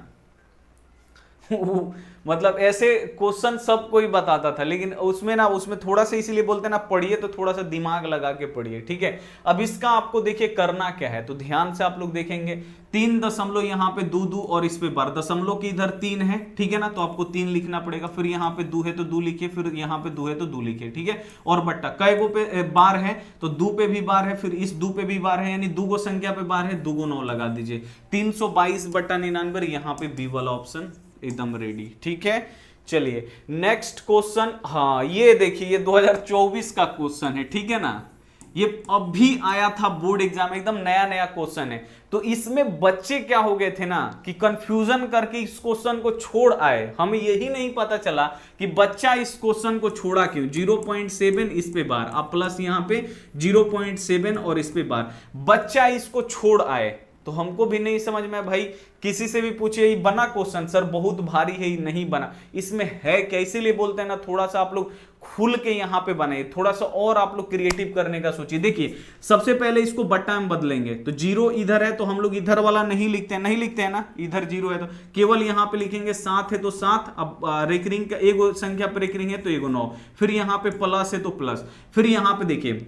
मतलब ऐसे क्वेश्चन सब कोई बताता था, लेकिन उसमें थोड़ा सा इसीलिए बोलते ना पढ़िए, तो थोड़ा सा दिमाग लगा के पढ़िए, ठीक है। अब इसका आपको देखिए करना क्या है, तो ध्यान से आप लोग देखेंगे, 3 दशमलव यहाँ पे 2 और इस पे बार, दशमलव की इधर 3 है, ठीक है ना, तो आपको 3 लिखना पड़ेगा, फिर यहाँ पे 2 है तो 2 लिखिए, फिर यहाँ पे 2 है तो 2 लिखिए, ठीक है। और बट्टा कई गो पे बार है, तो 2 पे भी बार है, फिर इस 2 पे भी बार है, यानी 2 गो संख्या पे बार है, 2 गो 9 लगा दीजिए, 322/99, यहाँ पे बी वाला ऑप्शन एकदम रेडी, ठीक है। चलिए नेक्स्ट क्वेश्चन, हाँ ये देखिए, ये 2024 का क्वेश्चन है, ठीक है ना, ये अभी आया था बोर्ड एग्जाम, एकदम नया क्वेश्चन है। तो इसमें बच्चे क्या हो गए थे ना कि कंफ्यूजन करके इस क्वेश्चन को छोड़ आए, हमें यही नहीं पता चला कि बच्चा इस क्वेश्चन को छोड़ा क्यों। 0.7 इस पे बार, आप प्लस यहाँ पे 0.7 और इस पे बार, बच्चा इसको छोड़ आए, तो हमको भी नहीं समझ में भाई, किसी से भी पूछिए ये बना क्वेश्चन सर बहुत भारी है, ये नहीं बना, इसमें है क्या, इसीलिए बोलते हैं ना थोड़ा सा आप लोग खुल के यहाँ पे बनाइए, थोड़ा सा और आप लोग क्रिएटिव करने का सोचिए। देखिए सबसे पहले इसको बट्टा में बदलेंगे, तो जीरो इधर है तो हम लोग इधर वाला नहीं लिखते हैं, नहीं लिखते हैं ना, इधर जीरो है तो केवल यहाँ पे लिखेंगे 7 है तो 7, अब रेकरिंग का एगो संख्या पर रेकरिंग है तो एगो 9, फिर यहाँ पे प्लस है तो प्लस, फिर यहाँ पे देखिए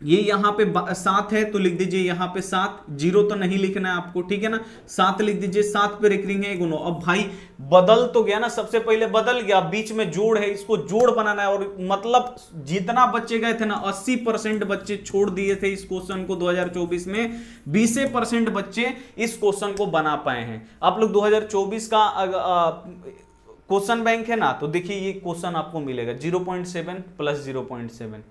ये यहाँ पे 7 है तो लिख दीजिए यहाँ पे 7, जीरो तो नहीं लिखना है आपको, ठीक है ना, 7 लिख दीजिए, 7 पे रेकरिंग है गुनो। अब भाई बदल तो गया ना, सबसे पहले बदल गया, बीच में जोड़ है, इसको जोड़ बनाना है, और मतलब जितना बच्चे गए थे ना 80% बच्चे छोड़ दिए थे इस क्वेश्चन को 2024 में, 20% बच्चे इस क्वेश्चन को बना पाए हैं। आप लोग 2024 का क्वेश्चन बैंक है ना, तो देखिए ये क्वेश्चन आपको मिलेगा 0.7 प्लस 0.7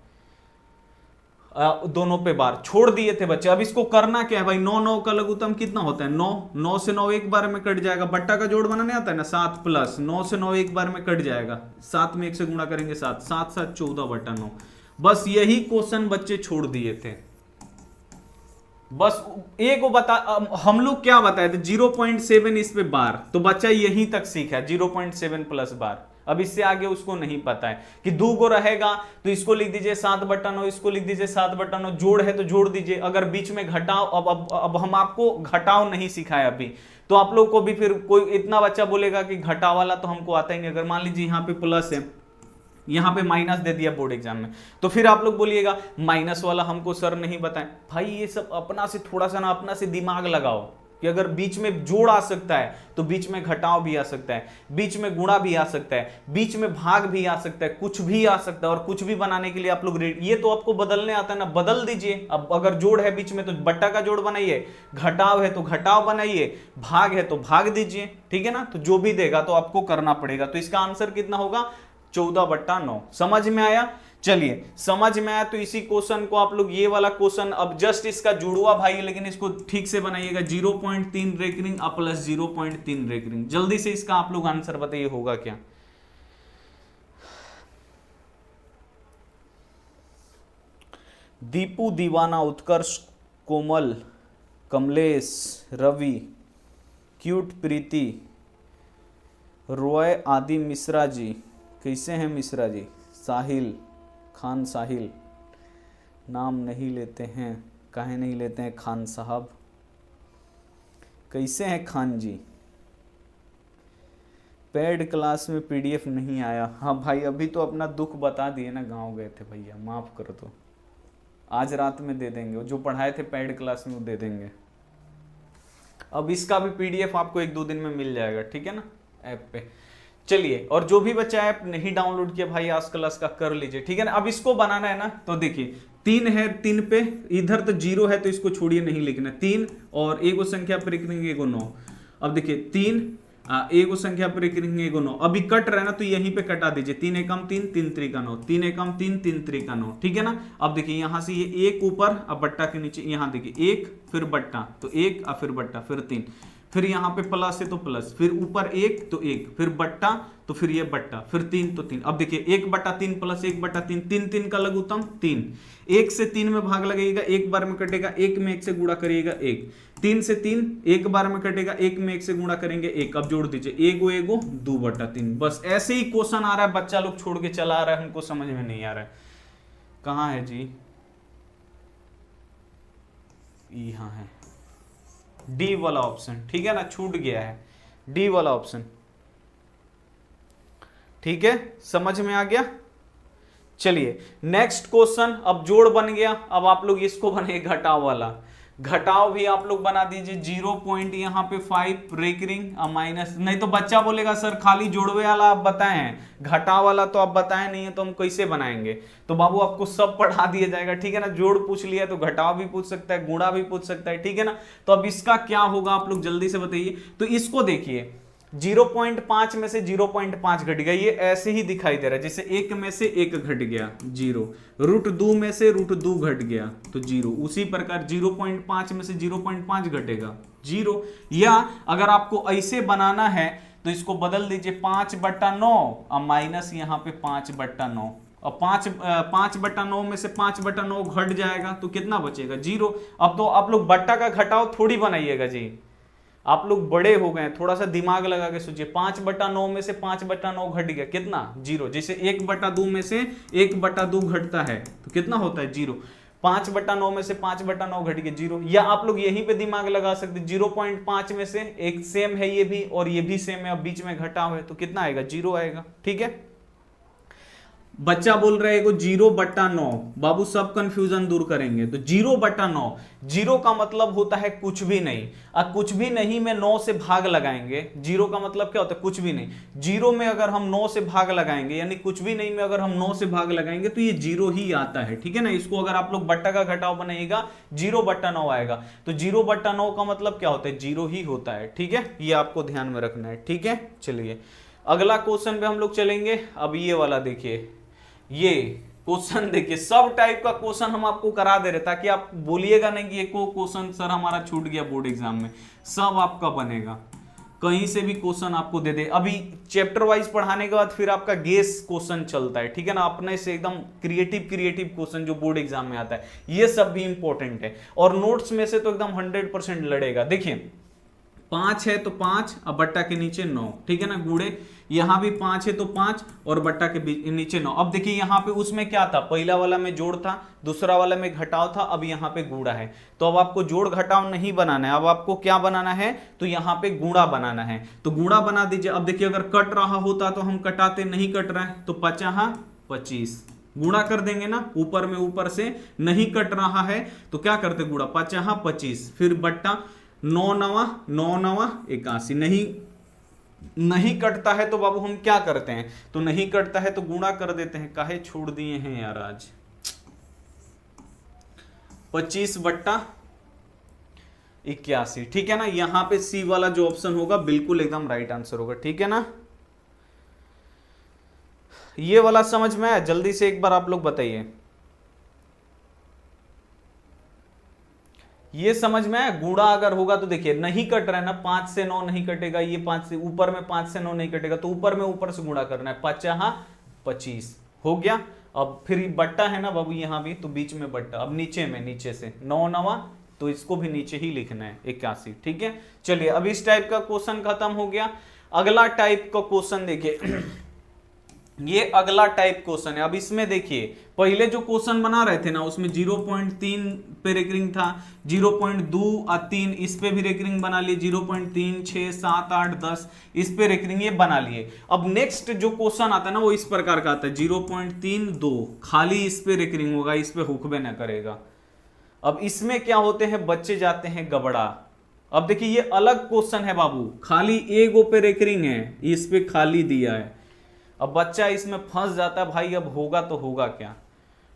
दोनों पे बार छोड़ दिए थे बच्चे। अब इसको करना क्या है भाई, 9 9 का लघुत्तम कितना होता है 9, 9 से 9 एक बार में कट जाएगा, बट्टा का जोड़ बनाने आता है ना 7 प्लस 9 से 9 एक बार में कट जाएगा, 7 में 1 से गुणा करेंगे 7, 7 7 14 बट्टा 9। बस यही क्वेश्चन बच्चे छोड़ दिए थे। बस एक बता, हम लोग क्या बताए थे 0.7 इस पे बार, तो बच्चा यहीं तक सीखा 0.7 प्लस बार। अब इससे आगे उसको नहीं पता है कि 2 को रहेगा तो इसको लिख दीजिए 7/9, इसको लिख दीजिए 7/9, जोड़ है तो जोड़ दीजिए, अगर बीच में घटाओ, अब हम आपको घटाओ नहीं सिखाया अभी, तो आप लोग को भी फिर कोई इतना बच्चा बोलेगा कि घटाव वाला तो हमको आता ही नहीं। अगर मान लीजिए यहाँ पे प्लस है, यहाँ पे माइनस दे दिया बोर्ड एग्जाम में, तो फिर आप लोग बोलिएगा माइनस वाला हमको सर नहीं बताएं। भाई ये सब अपना से थोड़ा सा ना अपना से दिमाग लगाओ कि अगर बीच में जोड़ आ सकता है तो बीच में घटाव भी आ सकता है, बीच में गुणा भी आ सकता है, बीच में भाग भी आ सकता है, कुछ भी आ सकता है, और कुछ भी बनाने के लिए आप लोग ये तो आपको बदलने आता है ना, बदल दीजिए। अब अगर जोड़ है बीच में तो बट्टा का जोड़ बनाइए, घटाव है तो घटाव बनाइए, भाग है तो भाग दीजिए, ठीक है ना। तो जो भी देगा तो आपको करना पड़ेगा। तो इसका आंसर कितना होगा 14/9। समझ में आया? चलिए समझ में आया तो इसी क्वेश्चन को आप लोग ये वाला क्वेश्चन, अब जस्ट इसका जुड़वा भाई, लेकिन इसको ठीक से बनाइएगा, 0.3 रेकरिंग प्लस 0.3 रेकरिंग। जल्दी से इसका आप लोग आंसर बताइए होगा क्या। दीपू, दीवाना, उत्कर्ष, कोमल, कमलेश, रवि, क्यूट, प्रीति, रॉय, आदि, मिश्रा जी, कैसे हैं मिश्रा जी, साहिल खान, साहिल नाम नहीं लेते हैं, काहे नहीं लेते हैं खान साहब, कैसे हैं खान जी। पेड क्लास में पीडीएफ नहीं आया, हाँ भाई अभी तो अपना दुख बता दिए ना, गांव गए थे भैया, माफ करो, तो आज रात में दे देंगे, जो पढ़ाए थे पेड क्लास में वो दे देंगे। अब इसका भी पीडीएफ आपको 1-2 दिन में मिल जाएगा, ठीक है ना, ऐप पे। चलिए, और जो भी बच्चा ऐप नहीं डाउनलोड किया भाई आज क्लास का कर लीजिए, ठीक है ना। अब इसको बनाना है ना, तो देखिए 3 है, 3 पे इधर तो 0 है तो इसको छोड़िए, नहीं लिखना, 3 और एगो संख्या पर रेकरिंग एगो 9। अब देखिए 3 एगो संख्या पर रेकरिंग एगो 9, अभी कट रहा है ना तो यहीं पे कटा दीजिए, 3 एकम 3, 3 त्रिका 9, 3 एकम 3, 3 त्रिका 9, ठीक है ना। अब देखिए यहां से ये 1 ऊपर, अब बट्टा के नीचे, यहाँ देखिए 1 फिर बट्टा तो 1 फिर बट्टा फिर 3, फिर यहाँ पे प्लस है तो प्लस, फिर ऊपर 1 तो 1, फिर बट्टा तो फिर ये बट्टा, फिर 3 तो 3। अब देखिए 1/3 प्लस 1/3, 3 3 का लघुत्तम 3, 1 से 3 में भाग लगेगा, एक बार में कटेगा, 1 में 1 से गुणा करिएगा 1, 3 से 3 एक बार में कटेगा, 1 में 1 से गुणा करेंगे 1। अब जोड़ दीजिए, एगो एगो 2/3। बस ऐसे ही क्वेश्चन आ रहा है, बच्चा लोग छोड़ के चला आ रहा है, हमको समझ में नहीं आ रहा है। कहाँ है जी, यहाँ है डी वाला ऑप्शन, ठीक है ना, छूट गया है डी वाला ऑप्शन, ठीक है, समझ में आ गया। चलिए नेक्स्ट क्वेश्चन, अब जोड़ बन गया, अब आप लोग इसको बने घटाव वाला, घटाव भी आप लोग बना दीजिए 0. यहाँ पे 5 रेकरिंग माइनस, नहीं तो बच्चा बोलेगा सर खाली जोड़वे वाला आप बताए हैं, घटाव वाला तो आप बताए नहीं है, तो हम कैसे बनाएंगे। तो बाबू आपको सब पढ़ा दिया जाएगा, ठीक है ना। जोड़ पूछ लिया तो घटाव भी पूछ सकता है, गुणा भी पूछ सकता है, ठीक है ना। तो अब इसका क्या होगा आप लोग जल्दी से बताइए। तो इसको देखिए 0.5 में से 0.5 घट गया, ये ऐसे ही दिखाई दे रहा है, जैसे 1 में से 1 घट गया 0, √2 में से √2 घट गया तो 0, उसी प्रकार 0.5 में से 0.5 घटेगा 0। या अगर आपको ऐसे बनाना है तो इसको बदल दीजिए 5/9 और माइनस यहाँ पे 5/9, अब 5/9 में से 5/9 घट जाएगा तो कितना बचेगा? 0। अब तो आप लोग बट्टा का घटाव थोड़ी बनाइएगा जी, आप लोग बड़े हो गए, थोड़ा सा दिमाग लगा के सोचिए। 5/9 में से 5/9 घट गया, कितना? 0। जैसे 1/2 में से 1/2 घटता है तो कितना होता है? 0। 5/9 में से 5/9 घट गया, 0। या आप लोग यहीं पे दिमाग लगा सकते, 0.5 में से एक सेम है ये भी और ये भी सेम है, अब बीच में घटाव है तो कितना आएगा? 0 आएगा। ठीक है, बच्चा बोल रहे हैं 0/9। बाबू सब कंफ्यूजन दूर करेंगे तो 0/9, 0 का मतलब होता है कुछ भी नहीं। अब कुछ भी नहीं में 9 से भाग लगाएंगे, 0 का मतलब क्या होता है? कुछ भी नहीं। 0 में अगर हम 9 से भाग लगाएंगे, यानी कुछ भी नहीं में अगर हम 9 से भाग लगाएंगे तो ये 0 ही आता है। ठीक है ना, इसको अगर आप लोग बट्टा का घटाव बनाइएगा 0/9 आएगा। तो 0/9 का मतलब क्या होता है? 0 ही होता है। ठीक है, ये आपको ध्यान में रखना है। ठीक है, चलिए अगला क्वेश्चन पे हम लोग चलेंगे। अब ये वाला देखिए, ये क्वेश्चन देखिए, सब टाइप का क्वेश्चन हम आपको करा दे रहे ताकि आप बोलिएगा नहीं कि एक क्वेश्चन सर हमारा छूट गया बोर्ड एग्जाम में। सब आपका बनेगा, कहीं से भी क्वेश्चन आपको दे दे। अभी चैप्टर वाइज पढ़ाने के बाद फिर आपका गेस क्वेश्चन चलता है। ठीक है ना, अपने से एकदम क्रिएटिव क्वेश्चन जो बोर्ड एग्जाम में आता है, ये सब भी इंपॉर्टेंट है। और नोट्स में से तो एकदम 100% लड़ेगा। देखिए 5 है तो 5, अब बट्टा के नीचे 9। ठीक है ना, गुड़े यहां भी 5 है तो 5 और बट्टा के नीचे 9। अब देखिए यहां पे उसमें क्या था? पहला वाला में जोड़ था, दूसरा वाला में घटाव था, अब यहां पे गुणा है। तो अब आपको जोड़ घटाव नहीं बनाना है, अब आपको क्या बनाना है? तो यहां पे गुणा बनाना है, तो गुणा बना दीजिए। अब देखिए अगर कट रहा होता तो हम कटाते, नहीं कट रहा है तो 5 25 गुणा कर देंगे ना, ऊपर में ऊपर से नहीं कट रहा है तो क्या करते? गुणा, 5 25, फिर बट्टा 9 9 9 9 81। नहीं कटता है तो बाबू हम क्या करते हैं? तो नहीं कटता है तो गुणा कर देते हैं। काहे छोड़ दिए हैं यार आज? 25/81। ठीक है ना, यहां पे सी वाला जो ऑप्शन होगा बिल्कुल एकदम राइट आंसर होगा। ठीक है ना, ये वाला समझ में आया? जल्दी से एक बार आप लोग बताइए, ये समझ में आया? गुणा अगर होगा तो देखिए नहीं कट रहा है ना, 5 से 9 नहीं कटेगा, ये 5 से ऊपर में 5 से 9 नहीं कटेगा, तो ऊपर में ऊपर से गुणा करना है। 5 25 हो गया। अब फिर बट्टा है ना बाबू यहां भी, तो बीच में बट्टा। अब नीचे में, नीचे से 9 9 तो इसको भी नीचे ही लिखना है 81। ठीक है, चलिए अब इस टाइप का क्वेश्चन खत्म हो गया। अगला टाइप का क्वेश्चन देखिए ये अगला टाइप क्वेश्चन है। अब इसमें देखिए पहले जो क्वेश्चन बना रहे थे ना, उसमें 0.3 पे रेकरिंग था, 0.2 और 3 इस पे भी रेकरिंग बना लिए, 0.3 6 7 8 10 इस पे रेकरिंग ये बना लिए। अब नेक्स्ट जो क्वेश्चन आता है ना वो इस प्रकार का आता है, 0.3 2 खाली इस पे रेकरिंग होगा, इस पे हुक्बे ना करेगा। अब इसमें क्या होते हैं? बच्चे जाते हैं गबड़ा। अब देखिए ये अलग क्वेश्चन है बाबू, खाली एगो पे रेकरिंग है, इस पे खाली दिया है। अब बच्चा इसमें फंस जाता है, भाई अब होगा तो होगा क्या?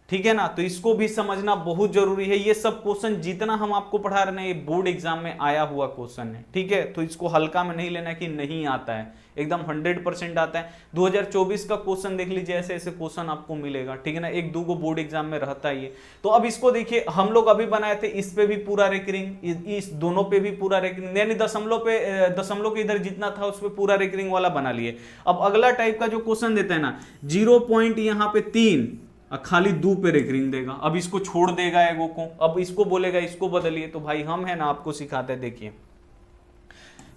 ठीक है ना, तो इसको भी समझना बहुत जरूरी है। ये सब क्वेश्चन जितना हम आपको पढ़ा रहे हैं ये बोर्ड एग्जाम में आया हुआ क्वेश्चन है। ठीक है, तो इसको हल्का में नहीं लेना कि नहीं आता है, एकदम 100% आता है। 2024 का क्वेश्चन देख लीजिए, ऐसे ऐसे क्वेश्चन आपको मिलेगा। ठीक है ना, एक दो बोर्ड एग्जाम में रहता है ये। तो अब इसको देखिए, हम लोग अभी बनाए थे, इस पे भी पूरा रेकरिंग, इस दोनों पे भी पूरा रेकरिंग, यानी दशमलव के इधर जितना था उस पे पूरा रेकरिंग वाला बना लिए। अब अगला टाइप का जो क्वेश्चन देता है ना, 0. यहाँ पे 3 खाली 2 पे रेकरिंग देगा। अब इसको छोड़ देगा एगो को, अब इसको बोलेगा इसको बदलिए, तो भाई हम है ना आपको सिखाते हैं। देखिए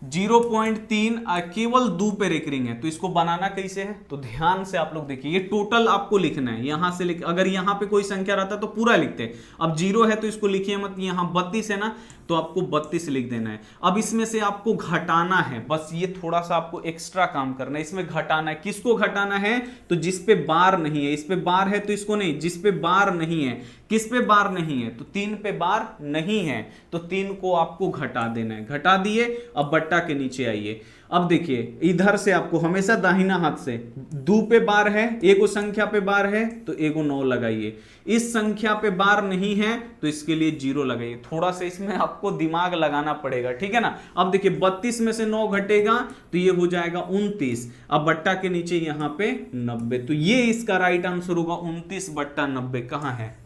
0.3 केवल 2 पे रेकरिंग है, तो इसको बनाना कैसे है? तो ध्यान से आप लोग देखिए, ये टोटल आपको लिखना है, यहां से लिख, अगर यहां पे कोई संख्या रहता तो पूरा लिखते। अब 0 है तो इसको लिखिए मत, यहां 32 है ना तो आपको 32 लिख देना है। अब इसमें से आपको घटाना है, बस ये थोड़ा सा आपको एक्स्ट्रा काम करना है। इसमें घटाना है, किसको घटाना है? तो जिस पे बार नहीं है, इस पे बार है तो इसको नहीं, जिस पे बार नहीं है। किस पे बार नहीं है? तो 3 पे बार नहीं है, तो 3 को आपको घटा देना है। घटा दिए, अब बट्टा के नीचे आइए। अब देखिए इधर से आपको हमेशा दाहिना हाथ से 2 पे बार है, एगो संख्या पे बार है तो एगो 9 लगाइए। इस संख्या पे बार नहीं है तो इसके लिए 0 लगाइए। थोड़ा सा इसमें आपको दिमाग लगाना पड़ेगा। ठीक है ना, अब देखिए 32 में से 9 घटेगा तो ये हो जाएगा 29। अब बट्टा के नीचे यहां पे 90, तो ये इसका राइट आंसर होगा 29/90। कहां है?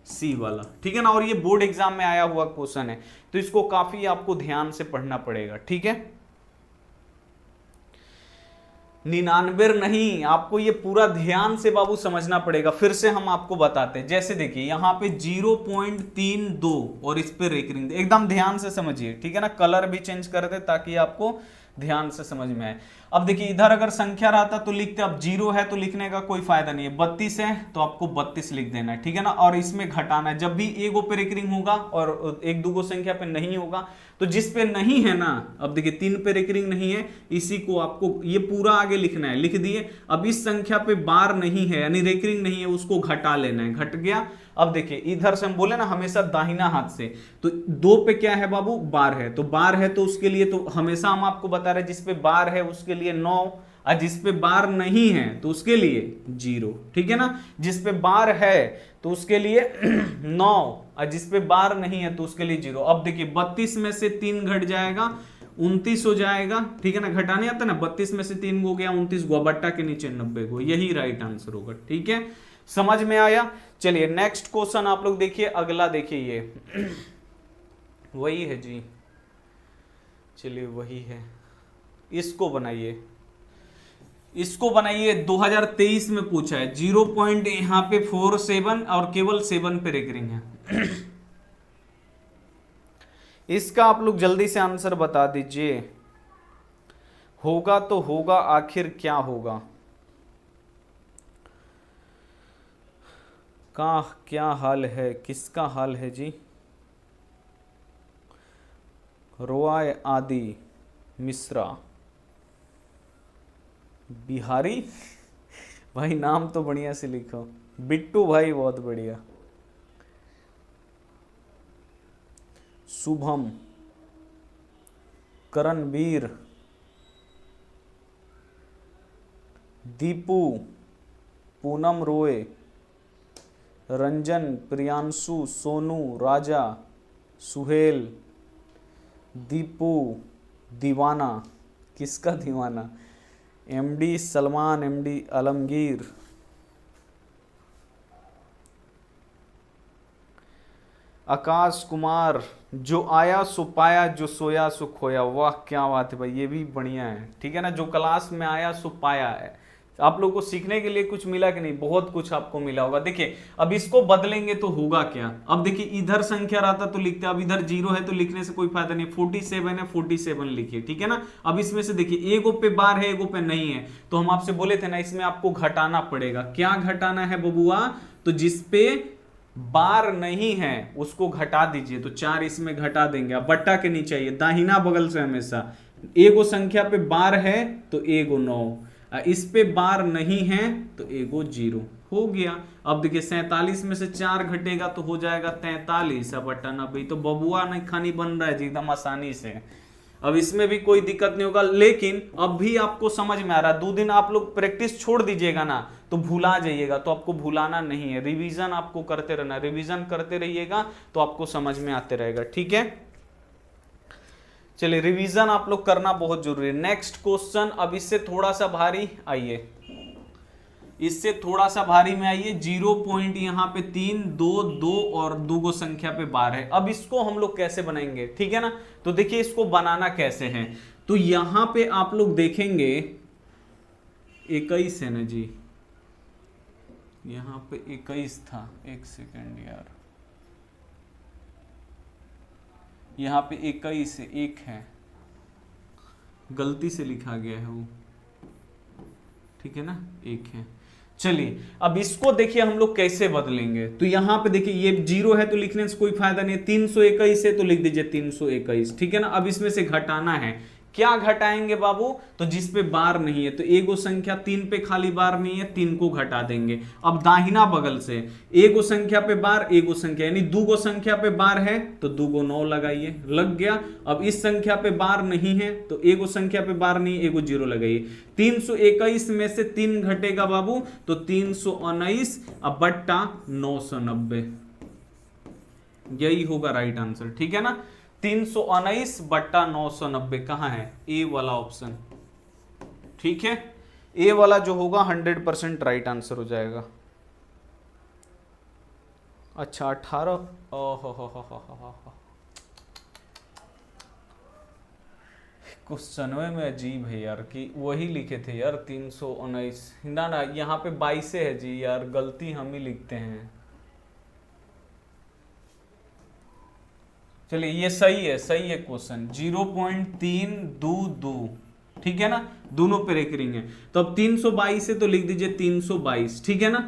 सी वाला। ठीक है ना, और ये बोर्ड एग्जाम में आया हुआ क्वेश्चन है, तो इसको काफी आपको ध्यान से पढ़ना पड़ेगा। ठीक है, 99 नहीं, आपको ये पूरा ध्यान से बाबू समझना पड़ेगा। फिर से हम आपको बताते हैं, जैसे देखिए यहाँ पे 0.32 और इस पे रेकरिंग, एकदम ध्यान से समझिए, ठीक है ना। कलर भी चेंज कर दे ताकि आपको ध्यान से समझ में आए। अब देखिए इधर अगर संख्या रहता तो लिखते, अब 0 है तो लिखने का कोई फायदा नहीं है, 32 है तो आपको 32 लिख देना है, ठीक है ना। और इसमें घटाना है, जब भी एगो पे रेकरिंग होगा और एक दूगो संख्या पे नहीं होगा, तो जिस पे नहीं है ना, अब देखिए 3 पे रेकरिंग नहीं है, इसी को आपको ये पूरा आगे लिखना है, लिख दिए। अब इस संख्या पे बार नहीं है यानी रेकरिंग नहीं है, उसको घटा लेना है, घट गया। अब देखिए इधर से हम बोले ना हमेशा दाहिना हाथ से, तो 2 पे क्या है बाबू, बार है, तो बार है तो उसके लिए तो हमेशा हम आपको बता रहे हैं जिस पे बार है उसके लिए 9, और जिस पे बार नहीं है तो उसके लिए 0, ठीक है ना। जिस पे बार है तो उसके लिए 9, और जिस पे बार नहीं है तो उसके लिए 0। अब देखिए 32 में से 3 घट जाएगा, 29 हो जाएगा, ठीक है ना। घटाने आता ना, 32 में से 3 हो गया 29 गो, बट्टा के नीचे 90 गो, यही राइट आंसर होगा, ठीक है। समझ में आया। चलिए नेक्स्ट क्वेश्चन आप लोग देखिए, अगला देखिए, ये वही है जी, चलिए वही है, इसको बनाइए, इसको बनाइए। 2023 में पूछा है, 0 पॉइंट यहां पे 47 और केवल 7 पे रेकरिंग है। इसका आप लोग जल्दी से आंसर बता दीजिए, होगा तो होगा, आखिर क्या होगा, का क्या हाल है, किसका हाल है जी। रोआय आदि मिश्रा बिहारी भाई, नाम तो बढ़िया से लिखो। बिट्टू भाई बहुत बढ़िया। शुभम, करणवीर, दीपू, पूनम रोय, रंजन, प्रियांशु, सोनू, राजा, सुहेल, दीपू, दीवाना, किसका दीवाना, एमडी सलमान, एमडी आलमगीर, आकाश कुमार, जो आया सो पाया, जो सोया सो खोया। वाह क्या बात है भाई, ये भी बढ़िया है, ठीक है ना। जो क्लास में आया सो पाया है। आप लोगों को सीखने के लिए कुछ मिला कि नहीं, बहुत कुछ आपको मिला होगा। देखिए अब इसको बदलेंगे तो होगा क्या, अब देखिए इधर संख्या रहता तो लिखते, अब इधर 0 है तो लिखने से कोई फायदा नहीं, 47 है 47 लिखिए, ठीक है ना। अब इसमें से देखिए एगो पे बार है एगो पे नहीं है, तो हम आपसे बोले थे ना इसमें आपको घटाना पड़ेगा। क्या घटाना है बबुआ, तो जिसपे बार नहीं है उसको घटा दीजिए, तो 4 इसमें घटा देंगे। अब बट्टा के नीचे आइए, दाहिना बगल से हमेशा एगो संख्या पे बार है तो एगो 9, इस पे बार नहीं है तो एगो 0 हो गया। अब देखिए 47 में से 4 घटेगा तो हो जाएगा 43, अब बट्टा 90। तो बबुआ नहीं खानी बन रहा है जी एकदम आसानी से। अब इसमें भी कोई दिक्कत नहीं होगा, लेकिन अब भी आपको समझ में आ रहा है। 2 दिन आप लोग प्रैक्टिस छोड़ दीजिएगा ना तो भुला जाइएगा, तो आपको भुलाना नहीं है, रिवीजन आपको करते रहना, रिवीजन करते रहिएगा तो आपको समझ में आते रहेगा, ठीक है। चलिए रिवीजन आप लोग करना बहुत जरूरी है। नेक्स्ट क्वेश्चन, अब इससे थोड़ा सा भारी आइए, इससे थोड़ा सा भारी में आइए। 0 पॉइंट यहाँ पे 3, 2, 2 और 2 गो संख्या पे बार है। अब इसको हम लोग कैसे बनाएंगे, ठीक है ना। तो देखिए इसको बनाना कैसे है, तो यहां पे आप लोग देखेंगे 21 है ना जी, यहां पे 21 था, एक सेकेंड यार, यहां पे 21 है, एक है, गलती से लिखा गया है वो, ठीक है ना, एक है। चलिए अब इसको देखिए हम लोग कैसे बदलेंगे, तो यहां पे देखिए ये 0 है तो लिखने से कोई फायदा नहीं है, 321 है तो लिख दीजिए 321, ठीक है ना। अब इसमें से घटाना है, क्या घटाएंगे बाबू, तो जिस पे बार नहीं है, तो एगो संख्या 3 पे खाली बार नहीं है, 3 को घटा देंगे। अब दाहिना बगल से एगो संख्या पे बार एगो संख्या, यानी 2 गो संख्या पे बार है तो 2 गो 9 लगाइए, लग गया। अब इस संख्या पे बार नहीं है तो एगो संख्या पे बार नहीं, एगो 0 लगाइए। 321 में से 3 घटेगा बाबू तो 319, अब बट्टा 990, यही होगा राइट आंसर, ठीक है ना। 319 बट्टा 990 कहां है, ए वाला ऑप्शन, ठीक है। ए वाला जो होगा 100% राइट आंसर हो जाएगा। अच्छा 18, क्वेश्चन में अजीब है यार कि वही लिखे थे यार 319, ना ना यहाँ पे 22 है जी यार, गलती हम ही लिखते हैं। चलिए ये सही है, सही है क्वेश्चन 0.322, ठीक है ना, दोनों पे रेकरिंग है। तो अब 322 है तो लिख दीजिए 322, ठीक है ना।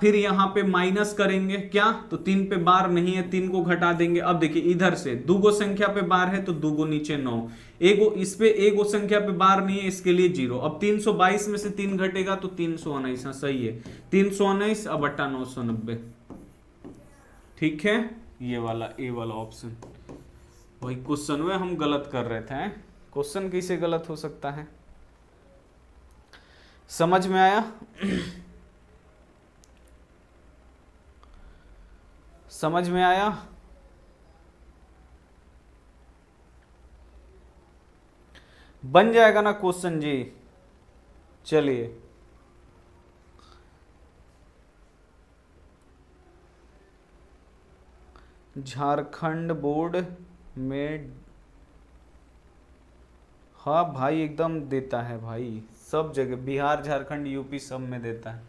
फिर यहाँ पे माइनस करेंगे क्या, तो 3 पे बार नहीं है, 3 को घटा देंगे। अब देखिए इधर से दूगो संख्या पे बार है तो दूगो नीचे 9, एगो इस पे एगो संख्या पे बार नहीं है, इसके लिए 0। अब 322 में से 3 घटेगा तो 319, हाँ सही है 319 अब बट्टा 990, ठीक है। ये वाला ए वाला ऑप्शन। वही क्वेश्चन में हम गलत कर रहे थे, क्वेश्चन कैसे गलत हो सकता है, समझ में आया? समझ में आया? बन जाएगा ना क्वेश्चन जी। चलिए झारखंड बोर्ड में, हाँ भाई एकदम देता है भाई, सब जगह, बिहार झारखंड यूपी सब में देता है।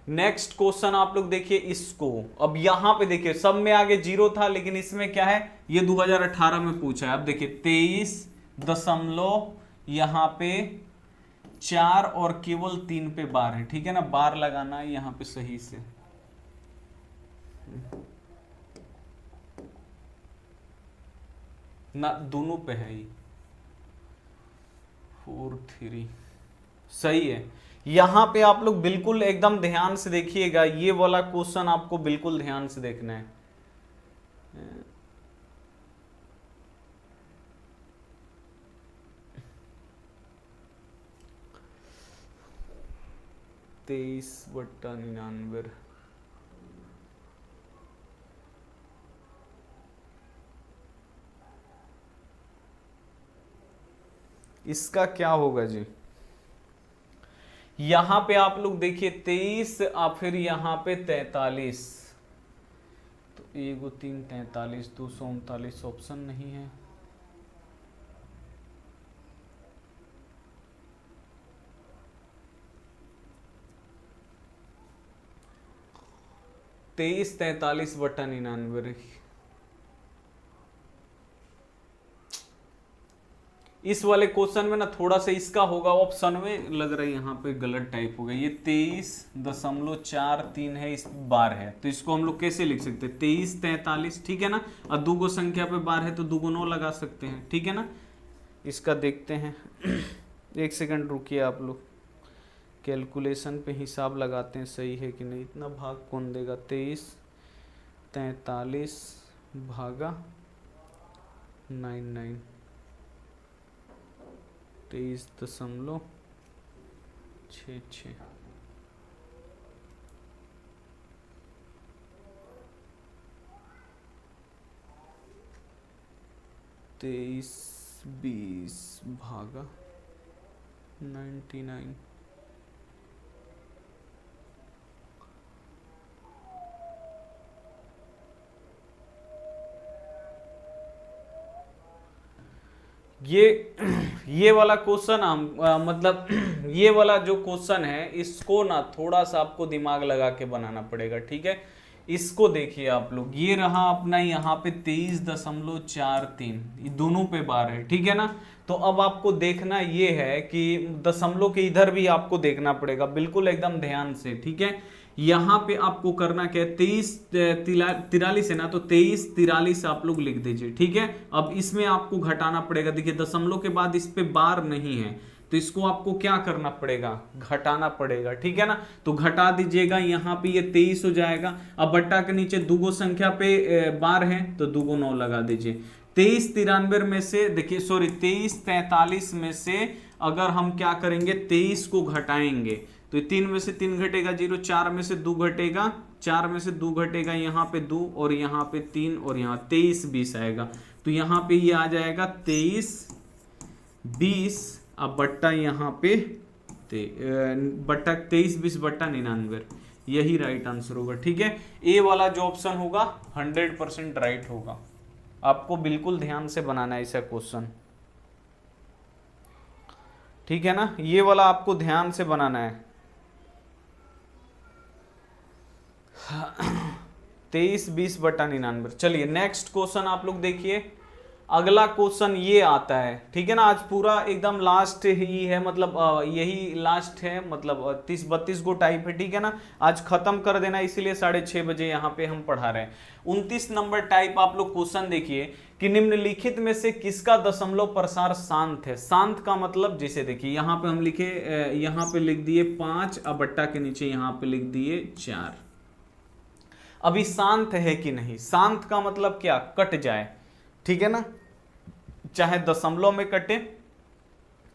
नेक्स्ट क्वेश्चन आप लोग देखिए इसको। अब यहां पे देखिए सब में आगे 0 था, लेकिन इसमें क्या है, ये 2018 में पूछा है। अब देखिए 23 दशमलव यहां पे 4 और केवल 3 पे बार है, ठीक है ना, बार लगाना है यहां पे सही से। ना दोनों पे है ये 4 3, सही है। यहां पे आप लोग बिल्कुल एकदम ध्यान से देखिएगा, ये वाला क्वेश्चन आपको बिल्कुल ध्यान से देखना है। 23/99, इसका क्या होगा जी? यहां पे आप लोग देखिए 23 और फिर यहां पे 43, तो 1 3 43 239 ऑप्शन नहीं है। तेईस 43/99, इस वाले क्वेश्चन में ना थोड़ा सा इसका होगा ऑप्शन में, लग रहा है यहाँ पे गलत टाइप हो गया। ये 23.43 है, इस बार है, तो इसको हम लोग कैसे लिख सकते हैं 23 43, ठीक है ना। और दूगो संख्या पे बार है तो दूगो 9 लगा सकते हैं, ठीक है ना। इसका देखते हैं 1 सेकंड रुकिए, आप लोग कैलकुलेशन पे हिसाब लगाते हैं सही है कि नहीं। इतना भाग कौन देगा, 23 43 भागा 99, 23.66, 23 भागा 99, ये वाला क्वेश्चन मतलब ये वाला जो क्वेश्चन है इसको ना थोड़ा सा आपको दिमाग लगा के बनाना पड़ेगा, ठीक है। इसको देखिए आप लोग, ये रहा अपना यहाँ पे 23.43, ये दोनों पे बार है, ठीक है ना। तो अब आपको देखना ये है कि दशमलव के इधर भी आपको देखना पड़ेगा, बिल्कुल एकदम ध्यान से, ठीक है। यहाँ पे आपको करना क्या है, 23 है ना, तो 23 आप लोग लिख दीजिए, ठीक है। अब इसमें आपको घटाना पड़ेगा, देखिए दशमलव के बाद इस पे बार नहीं है तो इसको आपको क्या करना पड़ेगा, घटाना पड़ेगा, ठीक है ना। तो घटा दीजिएगा, यहाँ पे ये 23 हो जाएगा। अब बट्टा के नीचे दूगो संख्या पे बार है तो दूगो 9 लगा दीजिए। 2393 में से देखिए, सॉरी 2343 में से अगर हम क्या करेंगे 23 को घटाएंगे तो 3 में से 3 घटेगा 0, 4 में से 2 घटेगा, 4 में से 2 घटेगा, यहाँ पे 2 और यहाँ पे 3 और यहाँ 23 20 आएगा। तो यहाँ पे ये आ जाएगा 23 20, अब बट्टा यहाँ पे बट्टा 23 20 बट्टा 99, यही राइट आंसर होगा, ठीक है। ए वाला जो ऑप्शन होगा 100% राइट होगा। आपको बिल्कुल ध्यान से बनाना है ऐसा क्वेश्चन। ठीक है ना, ये वाला आपको ध्यान से बनाना है। 23 20 बटा 99। चलिए नेक्स्ट क्वेश्चन आप लोग देखिए। अगला क्वेश्चन ये आता है, ठीक है ना। आज पूरा एकदम लास्ट ही है, मतलब यही लास्ट है, मतलब 30 32 गो टाइप है, ठीक है ना। आज खत्म कर देना, इसीलिए 6:30 बजे यहाँ पे हम पढ़ा रहे हैं। 29 नंबर टाइप आप लोग क्वेश्चन देखिए कि निम्नलिखित में से किसका दशमलव प्रसार शांत है। शांत का मतलब जैसे देखिए यहाँ पे हम लिखे, यहाँ पे लिख दिए 5, अब बट्टा के नीचे यहाँ पे लिख दिए 4। अभी शांत है कि नहीं, शांत का मतलब क्या, कट जाए, ठीक है ना, चाहे दशमलव में कटे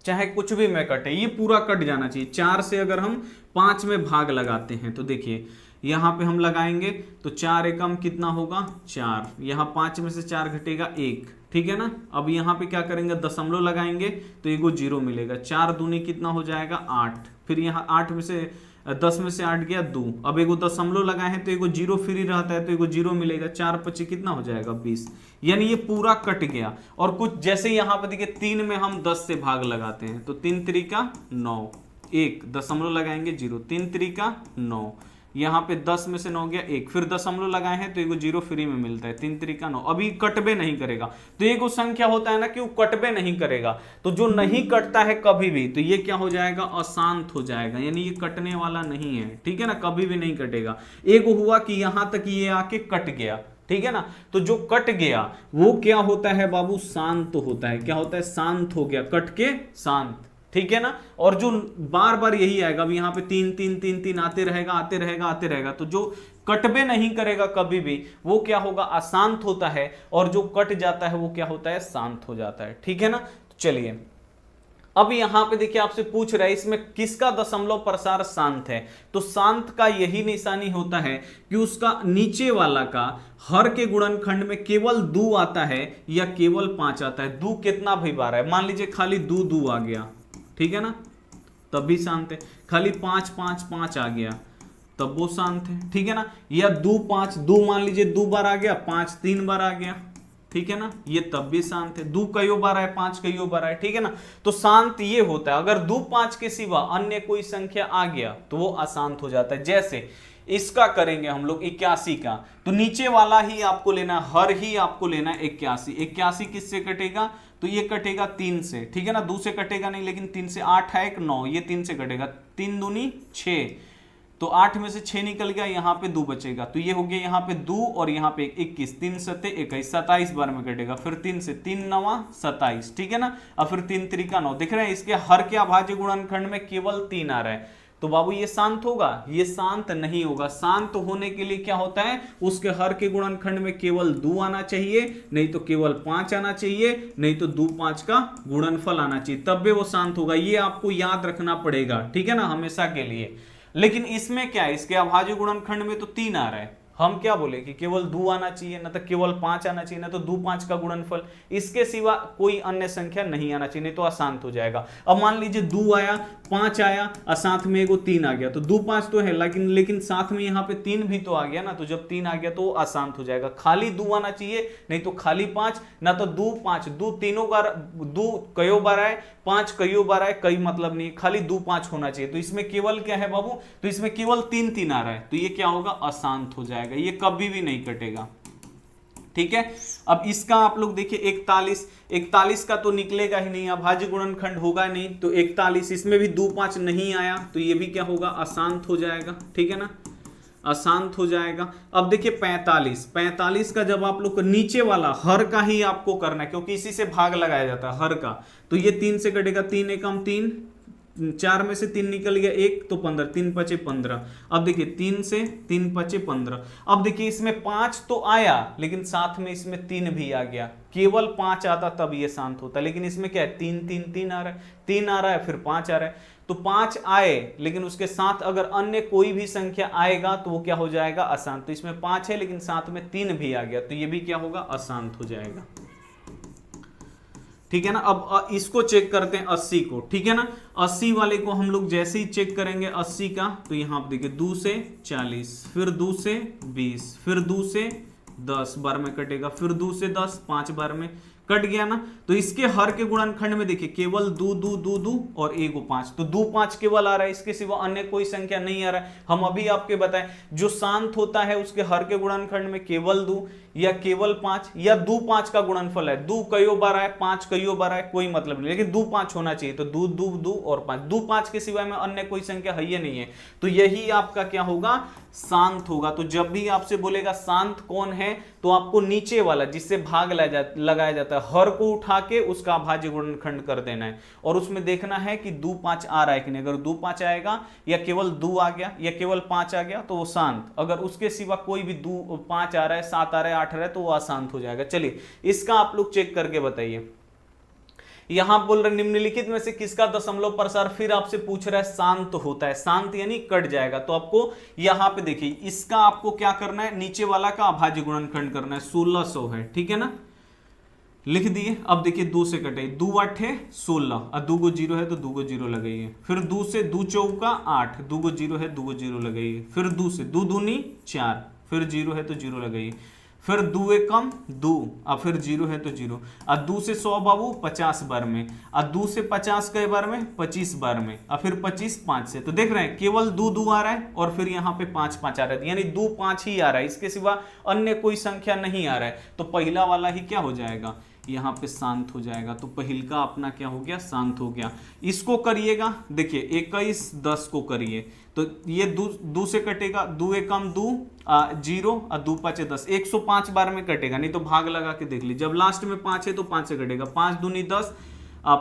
चाहे कुछ भी में कटे, ये पूरा कट जाना चाहिए। 4 से अगर हम 5 में भाग लगाते हैं तो देखिए यहां पे हम लगाएंगे तो 4 एकम कितना होगा 4, यहां 5 में से 4 घटेगा 1, ठीक है ना। अब यहां पे क्या करेंगे, दशमलव लगाएंगे तो एगो 0 मिलेगा, 4 दूनी कितना हो जाएगा 8, फिर यहाँ 8 में से 10 में से 8 गया 2, अब एगो दशमलव लगाए हैं तो एगो 0 फ्री रहता है तो एगो 0 मिलेगा, 4 25 कितना हो जाएगा 20, यानी ये पूरा कट गया। और कुछ जैसे यहाँ पे देखिए 3 में हम 10 से भाग लगाते हैं तो 3 त्रिका 9, 1 दशमलव लगाएंगे 0, 3 त्रिका 9, यहाँ पे 10 में से 9 गया 1, फिर दशमलव लगाए हैं तो एगो 0 फ्री में मिलता है, 3 त्रिका 9। अभी कटबे नहीं करेगा, तो एगो संख्या होता है ना कि वो कटबे नहीं करेगा, तो जो नहीं कटता है कभी भी तो ये क्या हो जाएगा, अशांत हो जाएगा, यानी ये कटने वाला नहीं है, ठीक है ना, कभी भी नहीं कटेगा। एगो हुआ कि यहां तक ये आके कट गया, ठीक है ना, तो जो कट गया वो क्या होता है बाबू, शांत होता है। क्या होता है, शांत हो गया, कट के शांत, ठीक है ना। और जो बार बार यही आएगा, अब यहाँ पे 3 3 3 3 आते रहेगा आते रहेगा आते रहेगा, तो जो कटबे नहीं करेगा कभी भी वो क्या होगा, अशांत होता है, और जो कट जाता है वो क्या होता है, शांत हो जाता है, ठीक है ना। तो चलिए अब यहां पे देखिए आपसे पूछ रहा है इसमें किसका दशमलव प्रसार शांत है, तो शांत का यही निशानी होता है कि उसका नीचे वाला का हर के गुणनखंड में केवल 2 आता है या केवल 5 आता है। 2 कितना भी बार है, मान लीजिए खाली 2 2 आ गया, ठीक है ना, तब भी शांत है। खाली 5 5 5 आ गया तब वो शांत है, ठीक है ना। या 2 5 2 मान लीजिए 2 बार आ गया, 5 3 बार आ गया, ठीक है ना, ये तब भी शांत है। 2 कईयों बार आए, 5 कईयों बार आए, ठीक है ना। तो शांत ये होता है, अगर 2 5 के सिवा अन्य कोई संख्या आ गया तो वो अशांत हो जाता है। जैसे इसका करेंगे हम लोग 81 का, तो नीचे वाला ही आपको लेना, हर ही आपको लेना 81। 81 किससे कटेगा, तो ये कटेगा 3 से, ठीक है ना, 2 से कटेगा नहीं, लेकिन 3 से 8 है 1 9, ये 3 से कटेगा, 3 दूनी 6, तो 8 में से 6 निकल गया, यहाँ पे 2 बचेगा, तो ये हो गया यहाँ पे 2 और यहाँ पे 21, 3 सत्ते 21, 27 बार में कटेगा, फिर 3 से 3 9 27, ठीक है ना। अब फिर 3 त्रिका 9, दिख रहे हैं, इसके हर के अभाज्य गुणनखंड में केवल 3 आ रहा है, तो बाबू ये शांत होगा, ये शांत नहीं होगा। शांत होने के लिए क्या होता है, उसके हर के गुणनखंड में केवल 2 आना चाहिए, नहीं तो केवल 5 आना चाहिए, नहीं तो 2 5 का गुणनफल आना चाहिए, तब भी वो शांत होगा। ये आपको याद रखना पड़ेगा, ठीक है ना, हमेशा के लिए। लेकिन इसमें क्या है, इसके अभाज्य गुणनखंड में तो 3 आ रहा है, हम क्या बोले कि केवल 2 आना चाहिए, ना तो केवल 5 आना चाहिए, ना तो 2 5 का गुणनफल, इसके सिवा कोई अन्य संख्या नहीं आना चाहिए, नहीं तो अशांत हो जाएगा। अब मान लीजिए 2 आया, 5 आया और साथ में एगो 3 आ गया, तो 2 5 तो है, लेकिन साथ में यहाँ पे 3 भी तो आ गया ना, तो जब 3 आ गया तो वो अशांत हो जाएगा। खाली 2 आना चाहिए, नहीं तो खाली 5, ना तो 2 5, 2 तीनों बार, 2 कईयों बार आए, 5 कईयों बार आए, कई मतलब नहीं, खाली 2 5 होना चाहिए। तो इसमें केवल क्या है बाबू, तो इसमें केवल 3 3 आ रहा है, तो ये क्या होगा, अशांत हो जाएगा, ये कभी भी नहीं कटेगा, ठीक है। अब इसका आप लोग देखिए 41 का तो निकलेगा ही नहीं, अभाज्य गुणनखंड होगा नहीं, तो 41, इसमें भी 2 5 नहीं आया, तो ये भी क्या होगा, अशांत हो जाएगा, ठीक है ना, अशांत हो जाएगा। अब देखिए 45 का जब आप लोग को नीचे वाला हर का ही आपको करना है, क्योंकि इसी से भाग लगाया जाता है हर का, तो ये 3 से कटेगा, 3 एकम 3, 4 में से 3 निकल गया 1, तो 15, 3 5 15। अब देखिए 3 से 3 5 15। अब देखिए इसमें 5 तो आया, लेकिन साथ में इसमें 3 भी आ गया, केवल 5 आता तब ये शांत होता, लेकिन इसमें क्या है, 3 3 3 आ रहा है, 3 आ रहा है, फिर 5 आ रहा है, तो 5 आए, लेकिन उसके साथ अगर अन्य कोई भी संख्या आएगा तो वो क्या हो जाएगा, अशांत। तो इसमें 5 है लेकिन साथ में 3 भी आ गया, तो ये भी क्या होगा, अशांत हो जाएगा, ठीक है ना। अब इसको चेक करते हैं 80 को, ठीक है ना। 80 वाले को हम लोग जैसे ही चेक करेंगे 80 का, तो यहां पर देखिए 2 से 40, फिर 2 से 20, फिर 2 से 10 बार में कटेगा, फिर 2 से 10 5 बार में कट गया ना। तो इसके हर के गुणनखंड में देखिए केवल दो दो दो दो और एक को 5, तो 2 5 केवल आ रहा है, इसके सिवा अन्य कोई संख्या नहीं आ रहा है। हम अभी आपके बताएं जो शांत होता है उसके हर के गुणनखंड में केवल 2 या केवल 5 या 2 5 का गुणनफल है, 2 कईयों बार है 5 कईयों बार है कोई मतलब नहीं, लेकिन 2 5 होना चाहिए। तो 2 2 2 और 5, 2 5 के सिवाय में अन्य कोई संख्या है ही नहीं है, तो यही आपका क्या होगा, शांत होगा। तो जब भी आपसे बोलेगा शांत कौन है, तो आपको नीचे वाला जिससे भाग लगाया जाता है हर को उठा के उसका अभाज्य गुणनखंड कर देना है और उसमें देखना है कि 2 5 आ रहा है कि नहीं। अगर 2 5 आएगा या केवल 2 आ गया या केवल 5 आ गया तो वो शांत, अगर उसके सिवा कोई भी 2 5 आ रहा है 7 आ रहा है 8 आ रहा है तो वो अशांत हो जाएगा। चलिए इसका आप लोग चेक करके बताइए। यहां बोल रहे निम्नलिखित में से किसका दशमलव प्रसार, फिर आपसे पूछ रहा है शांत होता है, शांत यानी कट जाएगा। तो आपको यहां पे देखिए इसका आपको क्या करना है, नीचे वाला का अभाज्य गुणनखंड करना है, 1600 है, ठीक है ना, लिख दिए। अब देखिए 2 से कटे, 2 8 है 16 और 2 को 0 है तो 2 को 0 लगाइए, फिर 2 से 2 चौका 8, 2 को 0 है 2 को 0 लगाइए, फिर 2 से 2 दूनी 4, फिर 0 है तो 0 लगाइए, फिर 2 एकम 2 और फिर 0 है तो 0, और 2 से 100 बाबू 50 बार में, और 2 से 50 कई बार में 25 बार में, और फिर 25 5 से। तो देख रहे हैं केवल 2 2 आ रहा है और फिर यहाँ पे 5 5 आ रहा है, यानी 2 5 ही आ रहा है, इसके सिवा अन्य कोई संख्या नहीं आ रहा है। तो पहला वाला ही क्या हो जाएगा, यहाँ पे शांत हो जाएगा। तो पहिल का अपना क्या हो गया, शांत हो गया। इसको करिएगा, देखिए 21 10 को करिए तो ये 2 से कटेगा, 2 एकम 2 0 और 2 5 10, 105 बार में कटेगा, नहीं तो भाग लगा के देख लीजिए। जब लास्ट में 5 है तो 5 से कटेगा, 5 दूनी 10,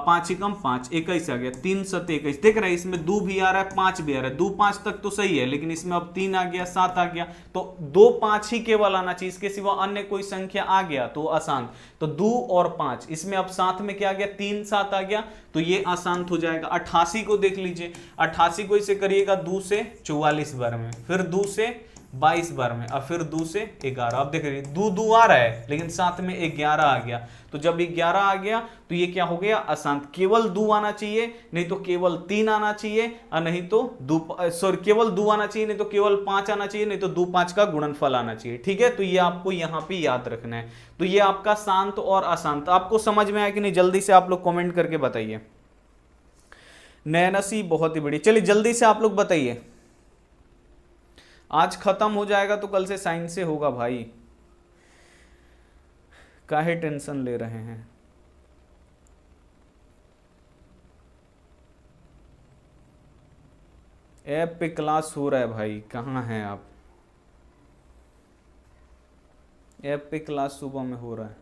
5 एकम 5, 21 आ गया, 3 7 21। देख रहे हैं इसमें 2 भी आ रहा है 5 भी आ रहा है, 2 5 तक तो सही है, लेकिन इसमें अब 3 आ गया 7 आ गया, तो 2 5 ही केवल आना चाहिए, इसके सिवा अन्य कोई संख्या आ गया तो अशांत। तो 2 और 5 इसमें अब साथ में क्या आ गया, 3 7 आ गया, तो ये अशांत हो जाएगा। 88 को देख लीजिए, 88 को इसे करिएगा 2 से 44 बार में, फिर 2 से 22 बार में, और फिर 2 से 11। अब देख रहिए 2 2 आ रहा है लेकिन साथ में 11 आ गया, तो जब 11 आ गया तो ये क्या हो गया, अशांत। केवल 2 आना चाहिए, नहीं तो केवल 3 आना चाहिए, और नहीं तो केवल 2 आना चाहिए, नहीं तो केवल 5 आना चाहिए, नहीं तो 2 5 का गुणनफल आना चाहिए, ठीक है। तो ये आपको यहाँ पे याद रखना है। तो ये आपका शांत और अशांत आपको समझ में आया कि नहीं, जल्दी से आप लोग कमेंट करके बताइए। नैनसी बहुत ही बढ़िया, चलिए जल्दी से आप लोग बताइए। आज खत्म हो जाएगा तो कल से साइंस से होगा भाई, काहे टेंशन ले रहे हैं। ऐप पे क्लास हो रहा है भाई, कहाँ हैं आप, ऐप पे क्लास सुबह में हो रहा है।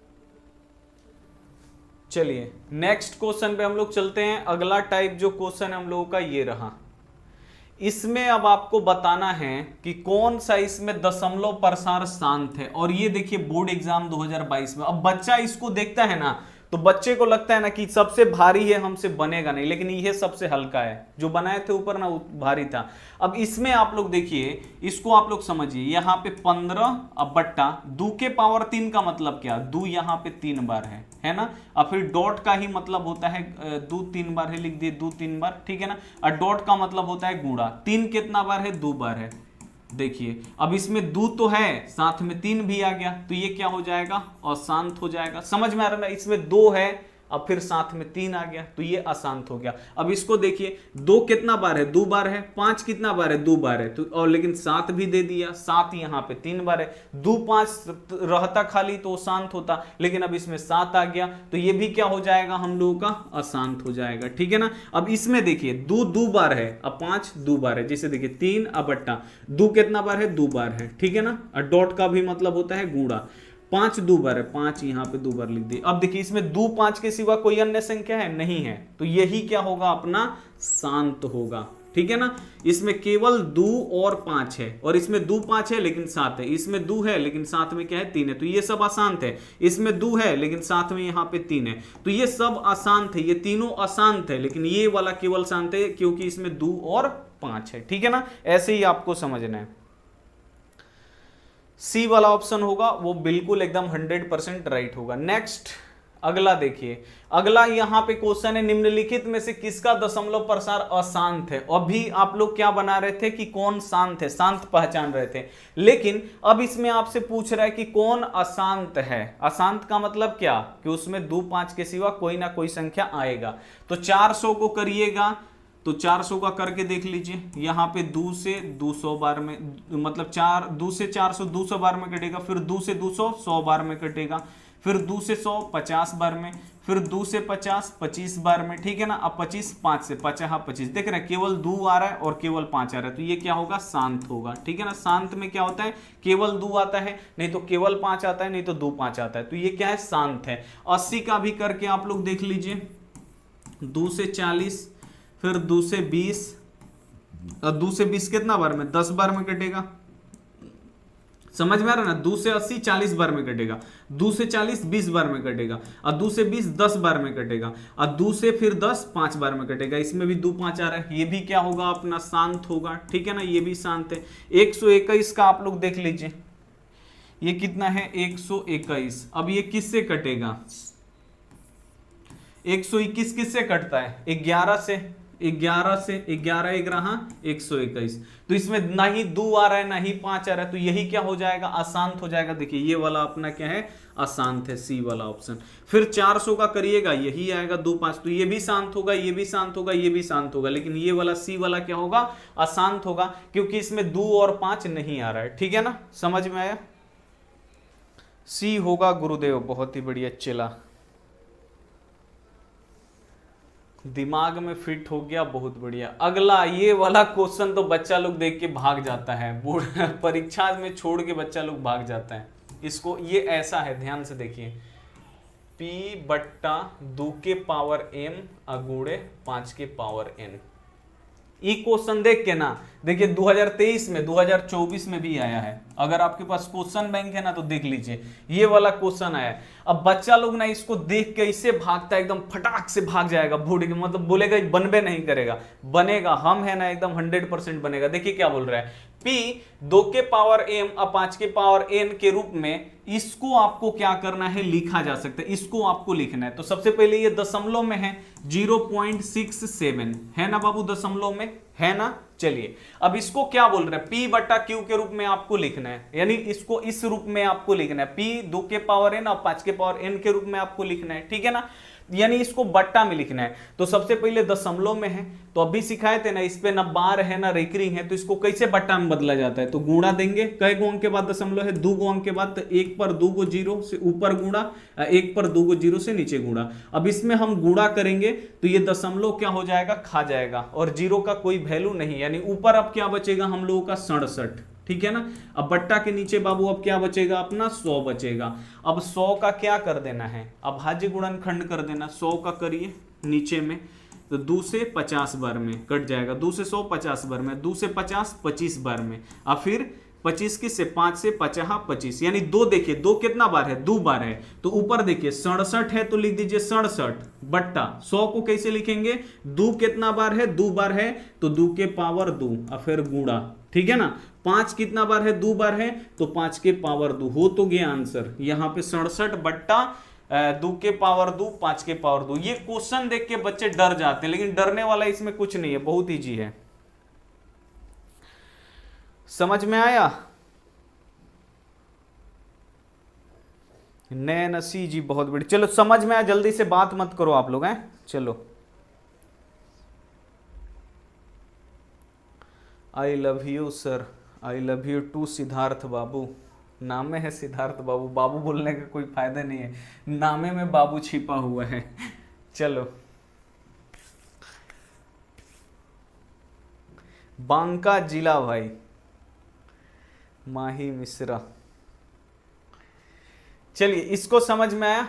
चलिए नेक्स्ट क्वेश्चन पे हम लोग चलते हैं। अगला टाइप जो क्वेश्चन है हम लोगों का ये रहा, इसमें अब आपको बताना है कि कौन सा इसमें दशमलव प्रसार शांत है। और ये देखिए बोर्ड एग्जाम 2022 में, अब बच्चा इसको देखता है ना तो बच्चे को लगता है ना कि सबसे भारी है, हमसे बनेगा नहीं, लेकिन ये सबसे हल्का है, जो बनाए थे ऊपर ना भारी था। अब इसमें आप लोग देखिए, इसको आप लोग समझिए, यहाँ पे 15 अब बट्टा 2 के पावर 3 का मतलब क्या, 2 यहाँ पे 3 बार है ना। और फिर डॉट का ही मतलब होता है 2 3 बार है, लिख दिए 2 3 बार, ठीक है ना। और डॉट का मतलब होता है गुणा, 3 कितना बार है, 2 बार है। देखिए अब इसमें 2 तो है, साथ में 3 भी आ गया, तो ये क्या हो जाएगा, अशांत हो जाएगा। समझ में आ रहा है, इसमें 2 है अब फिर साथ में 3 आ गया, तो ये अशांत हो गया। अब इसको देखिए 2 कितना बार है, 2 बार है, 5 कितना बार है, 2 बार है, तो और लेकिन 7 भी दे दिया, 7 यहाँ पे 3 बार है। 2 5 रहता खाली तो शांत होता, लेकिन अब इसमें 7 आ गया, तो ये भी क्या हो जाएगा हम लोगों का, अशांत हो जाएगा, ठीक है ना। अब इसमें देखिए 2 बार है, अब 5 2 बार है, जैसे देखिए 3 अब बट्टा 2 कितना बार है, 2 बार है, ठीक है ना। और डॉट का भी मतलब होता है गुणा, 5 2 बार है, 5 यहाँ पे 2 बार लिख दिए। अब देखिए इसमें 2 5 के सिवा कोई अन्य संख्या है नहीं है, तो यही क्या होगा, अपना शांत होगा, ठीक है ना। इसमें केवल 2 और 5 है, और इसमें 2 5 है लेकिन 7 है, इसमें 2 है लेकिन साथ में क्या है, 3 है, तो ये सब अशांत है। इसमें 2 है लेकिन साथ में यहाँ पे 3 है, तो ये सब अशांत है, ये तीनों अशांत है, लेकिन ये वाला केवल शांत है क्योंकि इसमें 2 और 5 है, ठीक है ना। ऐसे ही आपको समझना है। सी वाला ऑप्शन होगा वो बिल्कुल एकदम 100% राइट होगा। नेक्स्ट अगला देखिए, अगला यहाँ पे क्वेश्चन है, निम्नलिखित में से किसका दशमलव प्रसार अशांत है। अभी आप लोग क्या बना रहे थे कि कौन शांत है, शांत पहचान रहे थे, लेकिन अब इसमें आपसे पूछ रहा है कि कौन अशांत है। अशांत का मतलब क्या, कि उसमें 2 5 के सिवा कोई ना कोई संख्या आएगा। तो 400 को करिएगा, तो 400 का करके देख लीजिए, यहाँ पे 2 से 200 बार में, मतलब 2 से 400 200 बार में कटेगा, फिर 2 से 200 100 बार में कटेगा, फिर 2 से 100 50 बार में, फिर 2 से 50 25 बार में, ठीक है ना। अब 25 5 से 50 25, देख रहे हैं केवल 2 आ रहा है और केवल 5 आ रहा है, तो ये क्या होगा, शांत होगा, ठीक है ना। शांत में क्या होता है, केवल 2 आता है, नहीं तो केवल 5 आता है, नहीं तो 2 5 आता है, तो ये क्या है, शांत है। 80 का भी करके आप लोग देख लीजिए, 2 से 40, फिर 2 से 20, और 2 से 20 कितना बार में, 10 बार में कटेगा, समझ में आ रहा है ना। 2 से 80 40 बार में कटेगा, 2 से 40 20 बार में कटेगा, और 2 से 20 10 बार में कटेगा, और 2 से फिर 10 5 बार में कटेगा। इसमें भी 2 5 आ रहा है, ये भी क्या होगा, अपना शांत होगा, ठीक है ना, ये भी शांत है। 121 का आप लोग देख लीजिए, ये कितना है, 121। अब ये किससे कटेगा, 121 किससे कटता है, 11 से, 11 से 11 1 रहा 121, तो इसमें ना ही 2 आ रहा है ना ही 5 आ रहा है, तो यही क्या हो जाएगा, अशांत हो जाएगा। देखिए ये वाला अपना क्या है, अशांत है, सी वाला ऑप्शन। फिर 400 का करिएगा, यही आएगा 2 5, तो ये भी शांत होगा, ये भी शांत होगा, ये भी शांत होगा, लेकिन ये वाला सी वाला क्या होगा, अशांत होगा, क्योंकि इसमें 2 और 5 नहीं आ रहा है, ठीक है ना, समझ में आया। सी होगा गुरुदेव, बहुत ही बढ़िया, चला दिमाग में फिट हो गया, बहुत बढ़िया। अगला ये वाला क्वेश्चन तो बच्चा लोग देख के भाग जाता है, बोर्ड परीक्षा में छोड़ के बच्चा लोग भाग जाता है इसको। ये ऐसा है, ध्यान से देखिए, P बट्टा 2 के पावर m अगुड़े 5 के पावर n। ये क्वेश्चन देख के ना, देखिए 2023 में 2024 में भी आया है, अगर आपके पास क्वेश्चन बैंक है ना तो देख लीजिए, ये वाला क्वेश्चन आया है। अब बच्चा लोग ना इसको देख के इससे भागता है, एकदम फटाक से भाग जाएगा भूड के, मतलब बोलेगा बनबे नहीं करेगा, बनेगा, हम है ना एकदम 100% बनेगा। देखिए क्या बोल रहा है, P 2 के पावर m और 5 के पावर n के रूप में इसको आपको क्या करना है, लिखा जा सकता है, इसको आपको लिखना है। तो सबसे पहले ये दशमलव में है, 0.67 है ना बाबू, दशमलव में है ना। चलिए अब इसको क्या बोल रहे हैं, P बटा Q के रूप में आपको लिखना है, यानी इसको इस रूप में आपको लिखना है, P 2 के पावर n और 5 के पावर n के रूप में आपको लिखना है, ठीक है ना, यानी इसको बट्टा में लिखना है। तो सबसे पहले दशमलव में है, तो अभी सिखाए थे ना, इस पे ना बार है ना रेकरिंग है, तो इसको कैसे बट्टा में बदला जाता है, तो गुणा देंगे, कई गो अंक के बाद दशमलव है, 2 गो अंक के बाद, तो 1 पर 2 गो 0 से ऊपर गुणा, 1 पर 2 गो 0 से नीचे गुणा। अब इसमें हम गुणा करेंगे तो ये दशमलव क्या हो जाएगा, खा जाएगा, और 0 का कोई वैल्यू नहीं, यानी ऊपर अब क्या बचेगा हम लोगों का 67, ठीक है ना। अब बट्टा के नीचे बाबू अब क्या बचेगा, अपना 100 बचेगा। अब 100 का क्या कर देना है, अभाज्य गुणनखंड कर देना, 100 का करिए नीचे में, तो 2 से 50 बार में कट जाएगा, 2 से 100 50 बार में, 2 से 50 25 बार में, अब फिर 25 की से 5 से 50 25, यानी 2, देखिए 2 कितना बार है, 2 बार है, तो ऊपर देखिए 67 है तो लिख दीजिए 67 बट्टा 100 को कैसे लिखेंगे, 2 कितना बार है, 2 बार है, तो 2 के पावर 2 और फिर गुणा, ठीक है ना। 5 कितना बार है, 2 बार है, तो 5 के पावर 2, हो तो गया आंसर यहाँ पे 67 बट्टा 2 के पावर 2 5 के पावर 2। ये क्वेश्चन देख के बच्चे डर जाते हैं, लेकिन डरने वाला इसमें कुछ नहीं है, बहुत इजी है, समझ में आया। नैनसी जी बहुत बड़ी, चलो समझ में आया, जल्दी से बात मत करो आप लोग हैं, चलो। I love you sir, I love you too Siddharth Babu, नामे है सिद्धार्थ बाबू, बाबू बोलने का कोई फायदा नहीं है, नामे में बाबू छिपा हुआ है। चलो बांका जिला भाई, माही मिश्रा, चलिए इसको समझ में आया।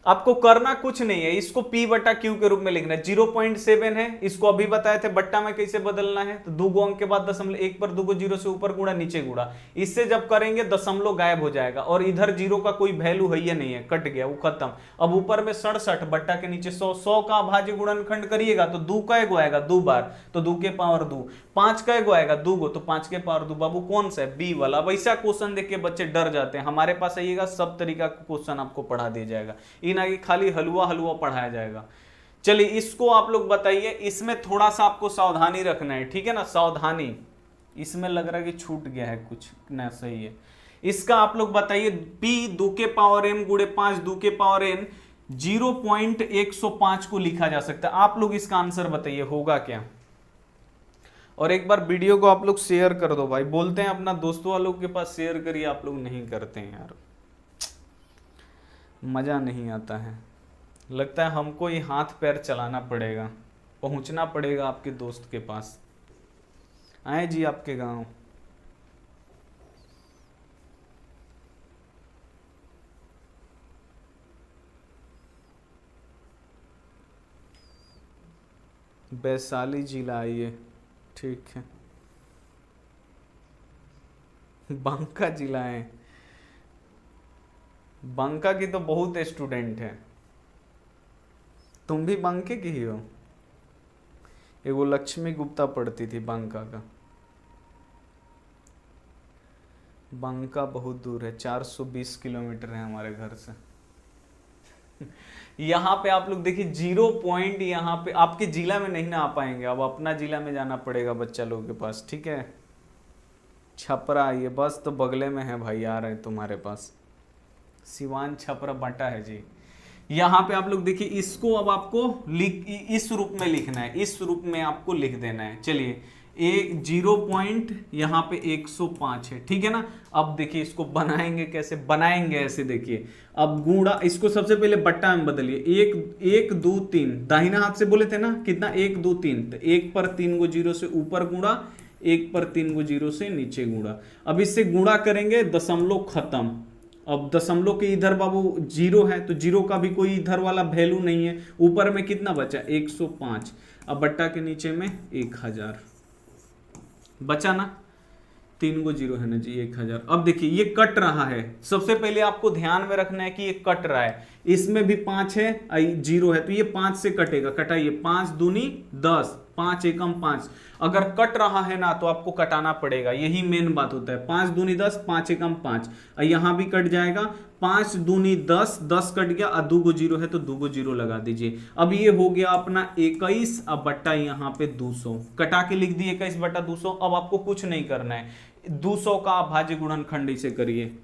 आपको करना कुछ नहीं है, इसको P बटा Q के रूप में लिखना है, 0.7 है, इसको अभी बताए थे बट्टा में कैसे बदलना है, तो 2 गो अंक के बाद दशमलव, 1 पर 2 गो 0 से ऊपर गुणा नीचे गुणा, इससे जब करेंगे दशमलव गायब हो जाएगा, और इधर 0 का कोई वैल्यू है या नहीं है, कट गया वो खत्म। अब ऊपर में 67 बट्टा के नीचे 100, 100 का अभाज्य गुणनखंड करिएगा तो 2 का एगो आएगा 2 बार, तो 2 के पावर 2, 5 का एगो आएगा 2 गो, तो 5 के पावर 2, बाबू कौन सा है, बी वाला। वैसा क्वेश्चन देख के बच्चे डर जाते हैं, हमारे पास आइएगा सब तरीका का क्वेश्चन आपको पढ़ा दिया जाएगा, इन ना कि खाली हलवा हलवा पढ़ाया जाएगा। चलिए इसको आप लोग बताइए, इसमें थोड़ा सा आपको सावधानी रखना है, ठीक है ना, सावधानी। इसमें लग रहा है कि छूट गया है कुछ ना, सही है। इसका आप लोग बताइए, p 2 के पावर m गुणे 5 2 के पावर n 0.105 को लिखा जा सकता है। आप लोग इसका आंसर बताइए होगा क्या। और एक बार वीडियो को आप लोग शेयर कर दो भाई, बोलते हैं अपना दोस्तों वालों के पास शेयर करिए, आप लोग नहीं करते हैं यार, मजा नहीं आता है। लगता है हमको ही हाथ पैर चलाना पड़ेगा, पहुंचना पड़ेगा आपके दोस्त के पास। आए जी आपके गांव। वैशाली जिला आइए, ठीक है। बांका जिला है, बांका की तो बहुत स्टूडेंट है। तुम भी बांके की ही हो? एगो लक्ष्मी गुप्ता पढ़ती थी बांका का। बांका बहुत दूर है, 420 किलोमीटर है हमारे घर से। यहाँ पे आप लोग देखिए 0 पॉइंट, यहाँ पे आपके जिला में नहीं ना आ पाएंगे, अब अपना जिला में जाना पड़ेगा बच्चा लोगों के पास, ठीक है। छपरा, ये बस तो बगले में है भाई, आ रहे हैं तुम्हारे पास। सिवान छपरा बांटा है जी। यहाँ पे आप लोग देखिए, इसको अब आपको इस रूप में लिखना है, इस रूप में आपको लिख देना है। चलिए 0 पॉइंट यहाँ पे 105 है, ठीक है ना। अब देखिए इसको बनाएंगे कैसे, बनाएंगे ऐसे, देखिए अब गुणा, इसको सबसे पहले बट्टा में बदलिए। 1 2 3, दाहिना हाथ से बोले थे ना कितना, 1 2 3, तो 1 पर 3 को 0 से ऊपर गुणा, 1 पर 3 को 0 से नीचे गुणा। अब इससे गुणा करेंगे, दशमलव खत्म। अब दशमलव के इधर बाबू 0 है, तो 0 का भी कोई इधर वाला वैल्यू नहीं है। ऊपर में कितना बचा, 105। अब बट्टा के नीचे में 1000 बचा ना, 3 को 0 है ना जी, 1000। अब देखिए ये कट रहा है, सबसे पहले आपको ध्यान में रखना है कि ये कट रहा है। इसमें भी 5 है, 0 है, तो ये 5 से कटेगा। कटाइए, 5 दूनी 10, 5 एकम 5। अगर कट रहा है ना तो आपको कटाना पड़ेगा, यही मेन बात होता है। 5 दूनी 10, 5 एकम 5, यहां भी कट जाएगा। 5 दूनी 10, 10 कट गया, और 2 को 0 है तो 2 को 0 लगा दीजिए। अब ये हो गया अपना 21, अब बट्टा यहाँ पे 200, कटा के लिख दिए 21 बट्टा 200। अब आपको कुछ नहीं करना है, 200 का भाज्य गुणनखंड इसे करिए।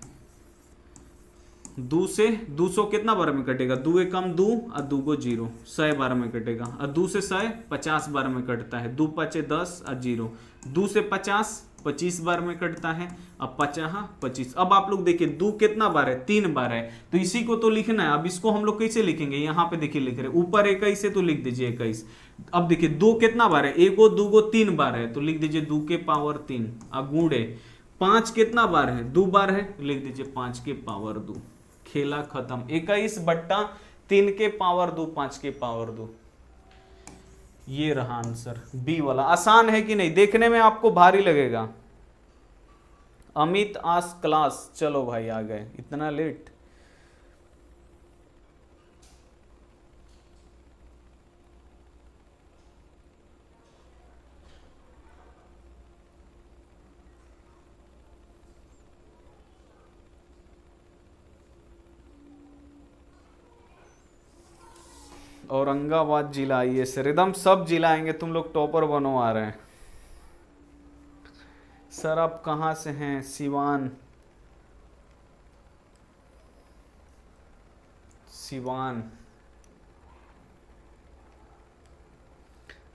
2 से 200 कितना बार में कटेगा, 2 एकम 2 और 2 को 0, 100 बार में कटेगा। और 2 से 100 50 बार में कटता है। 2 5 10 और 0, 2 से 50 25 बार में कटता है। अब 50 25। अब आप लोग देखिए 2 कितना बार है, 3 बार है, तो इसी को तो लिखना है। अब इसको हम लोग कैसे लिखेंगे, यहाँ पे देखिए लिख रहे ऊपर 21 है तो लिख दीजिए 21। अब देखिए 2 कितना बार है, 1 2 को 3 बार है, तो लिख दीजिए 2 के पावर 3। अब गुणे 5 कितना बार है, 2 बार है, लिख दीजिए 5 के पावर 2। खेला खत्म। 21 बट्टा 3 के पावर 2, 5 के पावर 2। ये रहा आंसर बी वाला। आसान है कि नहीं, देखने में आपको भारी लगेगा। अमित आस क्लास, चलो भाई आ गए, इतना लेट। औरंगाबाद जिला आइए सर, एकदम सब जिला आएंगे, तुम लोग टॉपर बनो आ रहे हैं। सर आप कहाँ से हैं, सिवान, सिवान।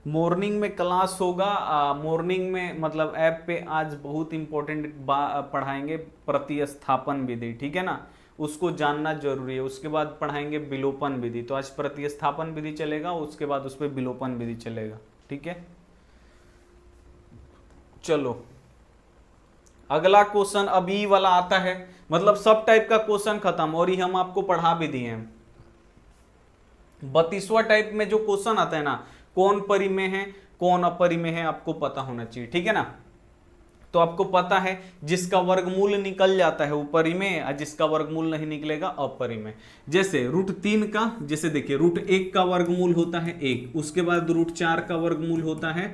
मॉर्निंग में क्लास होगा, मॉर्निंग में मतलब ऐप पे आज बहुत इंपॉर्टेंट पढ़ाएंगे, प्रतिस्थापन विधि, ठीक है ना, उसको जानना जरूरी है। उसके बाद पढ़ाएंगे विलोपन विधि। तो आज प्रतिस्थापन विधि चलेगा, उसके बाद उस पर विलोपन विधि चलेगा, ठीक है। चलो अगला क्वेश्चन अब ई वाला आता है, मतलब सब टाइप का क्वेश्चन खत्म, और ये हम आपको पढ़ा भी दिए हैं। 32वां टाइप में जो क्वेश्चन आता है ना, कौन परिमेय है कौन अपरिमेय है, आपको पता होना चाहिए, ठीक है ना। तो आपको पता है जिसका वर्गमूल निकल जाता है वो परिमेय, और जिसका वर्गमूल नहीं निकलेगा अपरिमेय। जैसे √3 का, जैसे देखिए √1 का वर्गमूल होता है 1, उसके बाद √4 का वर्गमूल होता है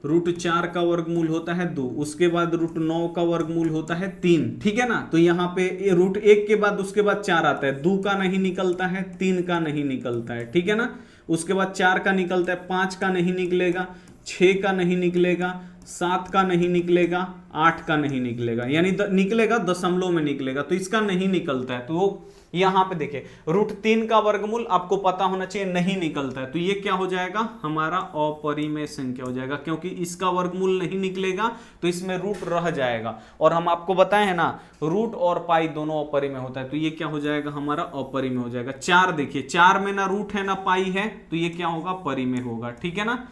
√4 का वर्गमूल होता है 2, उसके बाद √9 का वर्गमूल होता है 3, ठीक है ना। तो यहाँ पे √1 के बाद उसके बाद 4 आता है, 2 का नहीं निकलता है, 3 का नहीं निकलता है, ठीक है ना। उसके बाद 4 का निकलता है, 5 का नहीं निकलेगा, 6 का नहीं निकलेगा, 7 का नहीं निकलेगा, 8 का नहीं निकलेगा, यानी निकलेगा दशमलव में निकलेगा, तो इसका नहीं निकलता है। तो वो यहां पे देखिए √3 का वर्गमूल आपको पता होना चाहिए नहीं निकलता है, तो ये क्या हो जाएगा, हमारा अपरिमेय संख्या हो जाएगा, क्योंकि इसका वर्गमूल नहीं निकलेगा तो इसमें रूट रह जाएगा। और हम आपको बताए हैं ना, रूट और पाई दोनों अपरिमेय होता है, तो ये क्या हो जाएगा, हमारा अपरिमेय हो जाएगा। 4 देखिए, 4 में ना रूट है ना पाई है, तो ये क्या होगा, परिमेय होगा, ठीक है ना।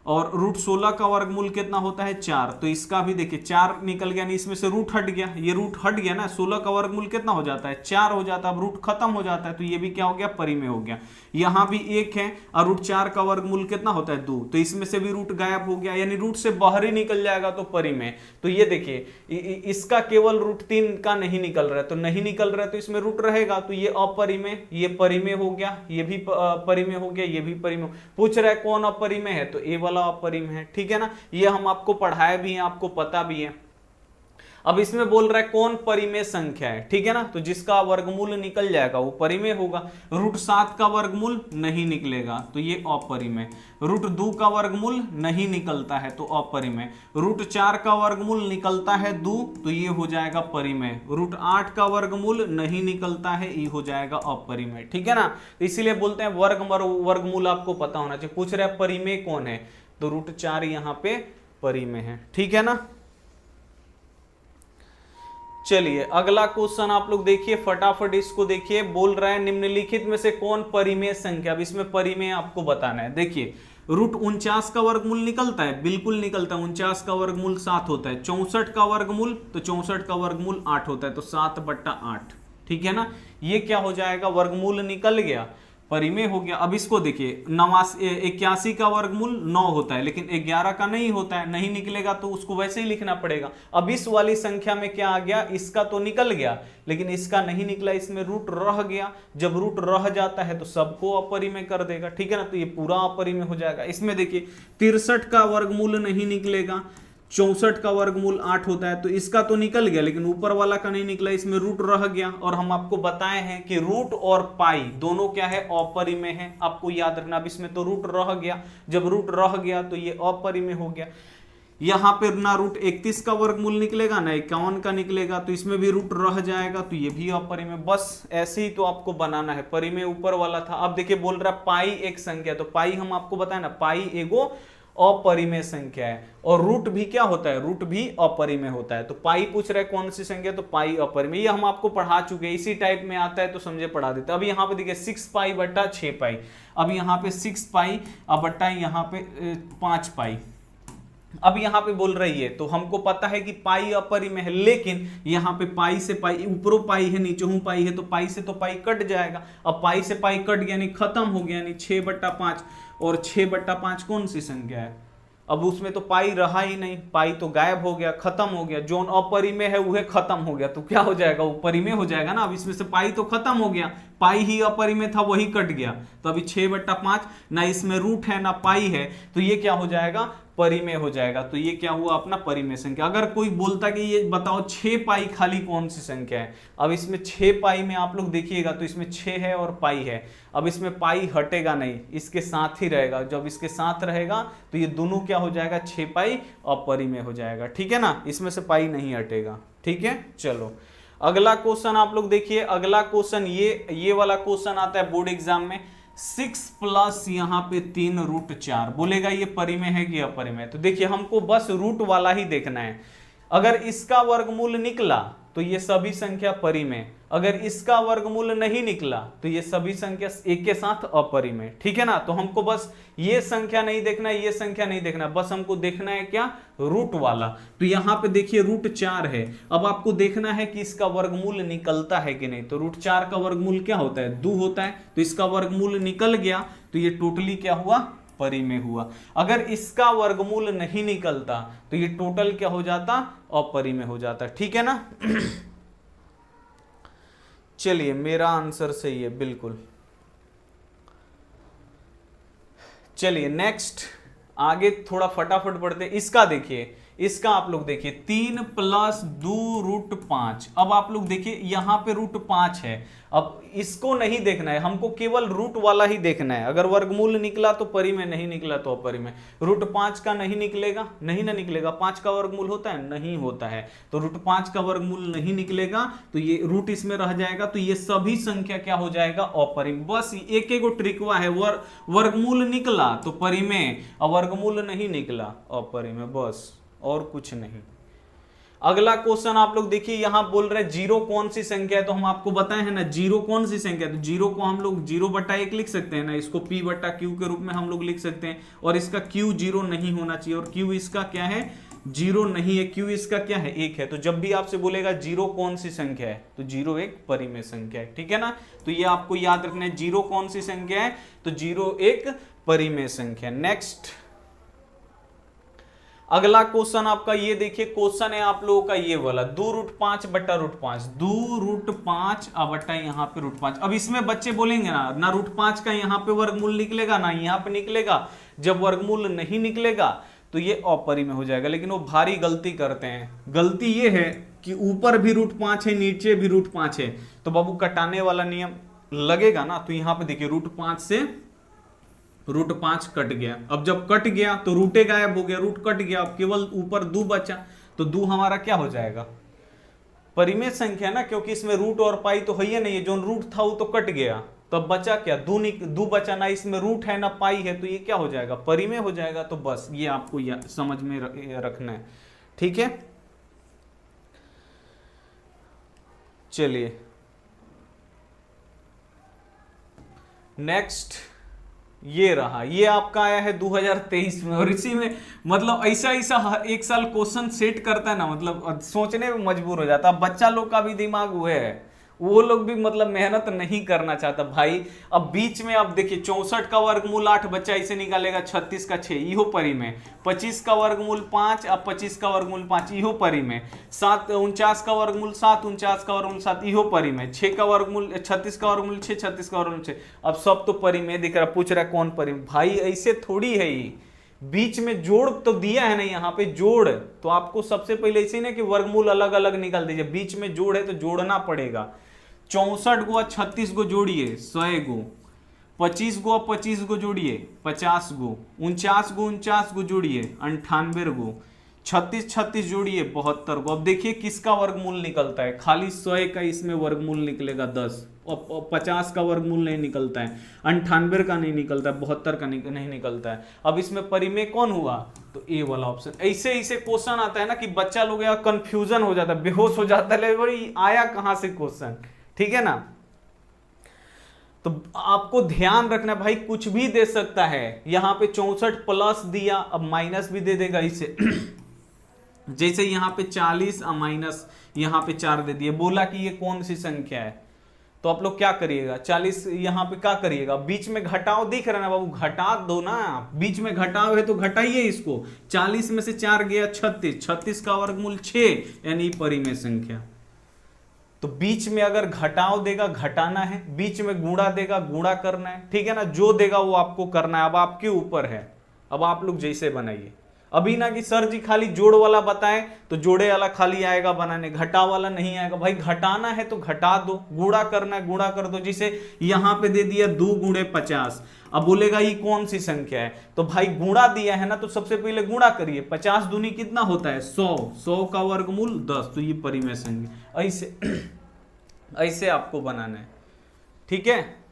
और √16 का वर्गमूल कितना होता है, 4, तो इसका भी देखिए 4 निकल गया, नहीं इसमें से रूट हट गया, ये रूट हट गया ना, 16 का वर्गमूल कितना हो जाता है, 4 हो जाता है, अब रूट खत्म हो जाता है, तो ये भी क्या हो गया, परिमेय हो गया। यहां भी 1 है और √4 का वर्गमूल कितना होता है, 2, तो इसमें से भी रूट गायब हो गया, यानी रूट से बाहर ही निकल जाएगा तो परिमेय। तो ये देखिए इसका केवल √3 का नहीं निकल रहा है, तो नहीं निकल रहा है तो इसमें रूट रहेगा, तो ये अपरिमेय, ये परिमेय हो गया, ये भी परिमेय हो गया, ये भी परिमेय। पूछ रहा है कौन अपरिमेय है, तो ए वाला अपरिमेय है, ठीक है ना। ये हम आपको पढ़ाए भी हैं, आपको पता भी है। अब इसमें बोल रहा है कौन परिमेय संख्या है, ठीक है ना, तो जिसका वर्गमूल निकल जाएगा वो परिमेय होगा। √7 का वर्गमूल नहीं निकलेगा तो ये अपरिमेय, √2 का वर्गमूल नहीं निकलता है तो अपरिमेय, √4 का वर्गमूल निकलता है 2 तो ये हो जाएगा परिमेय, √8 का वर्गमूल नहीं निकलता है, ये हो जाएगा अपरिमेय, ठीक है ना। इसीलिए बोलते हैं वर्गमूल आपको पता होना चाहिए। पूछ रहा है परिमेय कौन है, तो √4 यहां पे परिमेय है, ठीक है ना। चलिए अगला क्वेश्चन आप लोग देखिए, फटाफट इसको देखिए। बोल रहा है निम्नलिखित में से कौन परिमेय संख्या, अब इसमें परिमेय आपको बताना है। देखिए √49 का वर्गमूल निकलता है, बिल्कुल निकलता है, 49 का वर्गमूल 7 होता है, 64 का वर्गमूल, तो 64 का वर्गमूल 8 होता है, तो 7/8, ठीक है ना। ये क्या हो जाएगा, वर्गमूल निकल गया, परिमेय हो गया। अब इसको देखिए 81 का वर्गमूल 9 होता है, लेकिन 11 का नहीं होता है, नहीं निकलेगा तो उसको वैसे ही लिखना पड़ेगा। अब इस वाली संख्या में क्या आ गया, इसका तो निकल गया लेकिन इसका नहीं निकला, इसमें रूट रह गया। जब रूट रह जाता है तो सबको अपरिमेय कर देगा, ठीक है ना, तो ये पूरा अपरिमेय हो जाएगा। इसमें देखिए 63 का वर्गमूल नहीं निकलेगा, 64 का वर्गमूल 8 होता है, तो इसका तो निकल गया लेकिन ऊपर वाला का नहीं निकला, इसमें रूट रह गया। और हम आपको बताए हैं कि रूट और पाई दोनों क्या है, अपरिमेय है, आपको याद रखना। अब इसमें तो रूट रह गया, जब रूट रह गया तो ये अपरिमेय हो गया। यहां पे ना √31 का वर्गमूल निकलेगा ना 51 का निकलेगा, तो इसमें भी रूट रह जाएगा, तो ये भी अपरिमेय। बस ऐसे ही तो आपको बनाना है, परिमेय ऊपर वाला था। अब देखिए बोल रहा है पाई एक संख्या, तो पाई हम आपको बताए ना, पाई एगो अपरिमेय संख्या है। और रूट भी क्या होता है, रूट भी अपरिमेय होता है। तो पाई पूछ रहा है कौन सी संख्या, तो पाई अपरिमेय, ये हम आपको पढ़ा चुके हैं, इसी टाइप में आता है तो समझे पढ़ा देते। अब यहाँ पे देखिए 6π/6π, अब यहाँ पे 6π अब बट्टा यहाँ पे 5π। अब यहाँ पे बोल रही है, तो हमको पता है कि पाई अपरिमेय है, लेकिन यहाँ पे पाई से पाई, ऊपरों पाई है नीचों पाई है, तो पाई से तो पाई कट जाएगा। अब पाई से पाई कट गया, यानी खत्म हो गया, यानी 6/5, और 6/5 कौन सी संख्या है, अब उसमें तो पाई रहा ही नहीं, पाई तो गायब हो गया, खत्म हो गया। जो अपरिमेय है वह खत्म हो गया, तो क्या हो जाएगा, वो परिमेय हो जाएगा ना। अब इसमें से पाई तो खत्म हो गया, पाई ही अपरिमेय था, वही कट गया, तो अभी 6/5, ना इसमें रूट है ना पाई है, तो ये क्या हो जाएगा, परिमेय हो जाएगा। तो ये क्या हुआ, अपना परिमेय संख्या। अगर कोई बोलता कि ये बताओ 6π खाली कौन सी संख्या है, अब इसमें 6π में आप लोग देखिएगा तो इसमें 6 है और पाई है। अब इसमें पाई हटेगा नहीं, इसके साथ ही रहेगा, जब इसके साथ रहेगा तो ये दोनों क्या हो जाएगा, 6π अपरिमेय हो जाएगा, ठीक है ना, इसमें से पाई नहीं हटेगा, ठीक है। चलो अगला क्वेश्चन आप लोग देखिए। अगला क्वेश्चन ये वाला क्वेश्चन आता है बोर्ड एग्जाम में, 6 + यहाँ पे 3 √4, बोलेगा ये परिमेय है कि अपरिमेय। तो देखिए हमको बस रूट वाला ही देखना है। अगर इसका वर्गमूल निकला तो ये सभी संख्या परिमेय, अगर इसका वर्गमूल नहीं निकला तो ये सभी संख्या एक के साथ अपरिमेय, ठीक है ना। तो हमको बस ये संख्या नहीं देखना है, ये संख्या नहीं देखना है, बस हमको देखना है क्या, रूट वाला। तो यहाँ पे देखिए √4 है, अब आपको देखना है कि इसका वर्गमूल निकलता है कि नहीं। तो √4 का वर्गमूल क्या होता है, 2 होता है, तो इसका वर्गमूल निकल गया तो ये टोटली क्या हुआ, परिमेय हुआ। अगर इसका वर्गमूल नहीं निकलता तो ये टोटल क्या हो जाता, अपरिमेय हो जाता, ठीक है ना। चलिए मेरा आंसर सही है बिल्कुल। चलिए नेक्स्ट आगे थोड़ा फटाफट पढ़ते हैं। इसका देखिए, इसका आप लोग देखिए 3 + 2√5। अब आप लोग देखिए यहां पे √5 है। अब इसको नहीं देखना है हमको, केवल रूट वाला ही देखना है। अगर वर्गमूल निकला तो परिमेय, नहीं निकला तो अपरिमेय। √5 का नहीं निकलेगा, नहीं ना निकलेगा। 5 का वर्गमूल होता है, नहीं होता है, तो √5 का वर्गमूल नहीं निकलेगा, तो ये रूट इसमें रह जाएगा। तो ये सभी संख्या क्या हो जाएगा, अपरिमेय। बस एक एक ट्रिकवा है, वर्गमूल निकला तो परिमेय, और वर्गमूल नहीं निकला अपरिमेय, बस और कुछ नहीं। अगला क्वेश्चन आप लोग देखिए, यहां बोल रहे जीरो कौन सी संख्या है, तो हम आपको बताए हैं ना जीरो कौन सी संख्या है। तो जीरो को हम लोग 0/1 लिख सकते हैं ना, इसको p/q के रूप में हम लोग लिख सकते हैं। और इसका q 0 नहीं होना चाहिए, और q इसका क्या है, 0 नहीं है। q इसका क्या है, 1 है। तो जब भी आपसे बोलेगा जीरो कौन सी संख्या है, तो जीरो एक परिमेय संख्या है, ठीक है ना। तो ये आपको याद रखना है, जीरो कौन सी संख्या है, तो जीरो एक परिमेय संख्या। नेक्स्ट अगला क्वेश्चन आपका ये देखिए, क्वेश्चन है आप लोगों का ये वाला 2√5 बटा √5, 2√5 बटा यहाँ पे √5। अब इसमें बच्चे बोलेंगे ना √5 का यहाँ पे वर्गमूल निकलेगा ना यहाँ पे निकलेगा। जब वर्गमूल नहीं निकलेगा तो ये अपरिमेय हो जाएगा। लेकिन वो भारी गलती करते हैं। गलती ये है कि ऊपर भी √5 है, नीचे भी √5 है, तो बाबू कटाने वाला नियम लगेगा ना। तो यहाँ पे देखिए √5 से √5 कट गया। अब जब कट गया तो रूटे गायब हो गया, रूट कट गया, अब केवल ऊपर 2 बचा। तो 2 हमारा क्या हो जाएगा, परिमेय संख्या ना, क्योंकि इसमें रूट और पाई तो है ही नहीं है। जो रूट था वो तो कट गया, तब बचा क्या, 2 बचा ना, इसमें रूट है ना पाई है, तो ये क्या हो जाएगा, परिमेय हो जाएगा। तो बस ये आपको समझ में रखना है, ठीक है। चलिए नेक्स्ट ये रहा, ये आपका आया है 2023 में। और इसी में मतलब ऐसा एक साल क्वेश्चन सेट करता है ना, मतलब सोचने में मजबूर हो जाता है। बच्चा लोग का भी दिमाग हुए है, वो लोग भी मतलब मेहनत नहीं करना चाहता भाई। अब बीच में आप देखिए 64 का वर्गमूल 8 बच्चा इसे निकालेगा, 36 का 6 इहो परिमेय, 25 का वर्गमूल 5, अब 25 का वर्गमूल 5 इहो परिमेय, 49 का वर्गमूल 7, 49 का वर्गमूल 7 इहो परिमेय, 6 का वर्गमूल 36 का वर्गमूल 6, 36 का वर्गमूल 6। अब सब तो परिमेय दिख रहा, पूछ रहा है कौन परिमेय। भाई ऐसे थोड़ी है, ये बीच में जोड़ तो दिया है ना, यहाँ पे जोड़, तो आपको सबसे पहले इसी ना कि वर्गमूल अलग अलग निकाल दीजिए। बीच में जोड़ है तो जोड़ना पड़ेगा। 64 को 36 को जोड़िए 100 गो, 25 को 25 को जोड़िए 50 गो, 49 को 49 को जोड़िए 98 गो, 36 जोड़िए 72 गो। अब देखिए किसका वर्गमूल निकलता है, खाली 100 का इसमें वर्गमूल निकलेगा 10, और 50 का वर्गमूल नहीं निकलता है, 98 का नहीं निकलता है, 72 का नहीं निकलता है। अब इसमें परिमेय कौन हुआ, तो ए वाला ऑप्शन। ऐसे क्वेश्चन आता है ना कि बच्चा लोग यार कंफ्यूजन हो जाता है, बेहोश हो जाता है, भाई आया कहां से क्वेश्चन, ठीक है ना। तो आपको ध्यान रखना भाई, कुछ भी दे सकता है। यहां पे 64 प्लस दिया, अब माइनस भी दे देगा इसे जैसे यहां पे 40 माइनस यहां पे 4 दे दिए, बोला कि ये कौन सी संख्या है। तो आप लोग क्या करिएगा, 40 यहां पे क्या करिएगा, बीच में घटाव दिख रहा है ना बाबू, घटा दो ना। बीच में घटाव है तो घटाइए इसको। 40 में से 4 गया 36, 36 का वर्गमूल 6 यानी परिमेय संख्या। तो बीच में अगर घटाव देगा घटाना है, बीच में गुणा देगा गुणा करना है, ठीक है ना। जो देगा वो आपको करना है, अब आपके ऊपर है। अब आप लोग जैसे बनाइए, अभी ना कि सर जी खाली जोड़ वाला बताएं तो जोड़े वाला खाली आएगा बनाने, घटा वाला नहीं आएगा। भाई घटाना है तो घटा दो, गुणा करना है गुणा कर दो। जिसे यहां पे दे दिया 2 गुणे 50, अब बोलेगा ये कौन सी संख्या है, तो भाई गुणा दिया है ना, तो सबसे पहले गुणा करिए। 50 दूनी कितना होता है 100, 100 का वर्गमूल 10, तो ये परिमेय संख्या। ऐसे आपको बनाना है, ठीक है।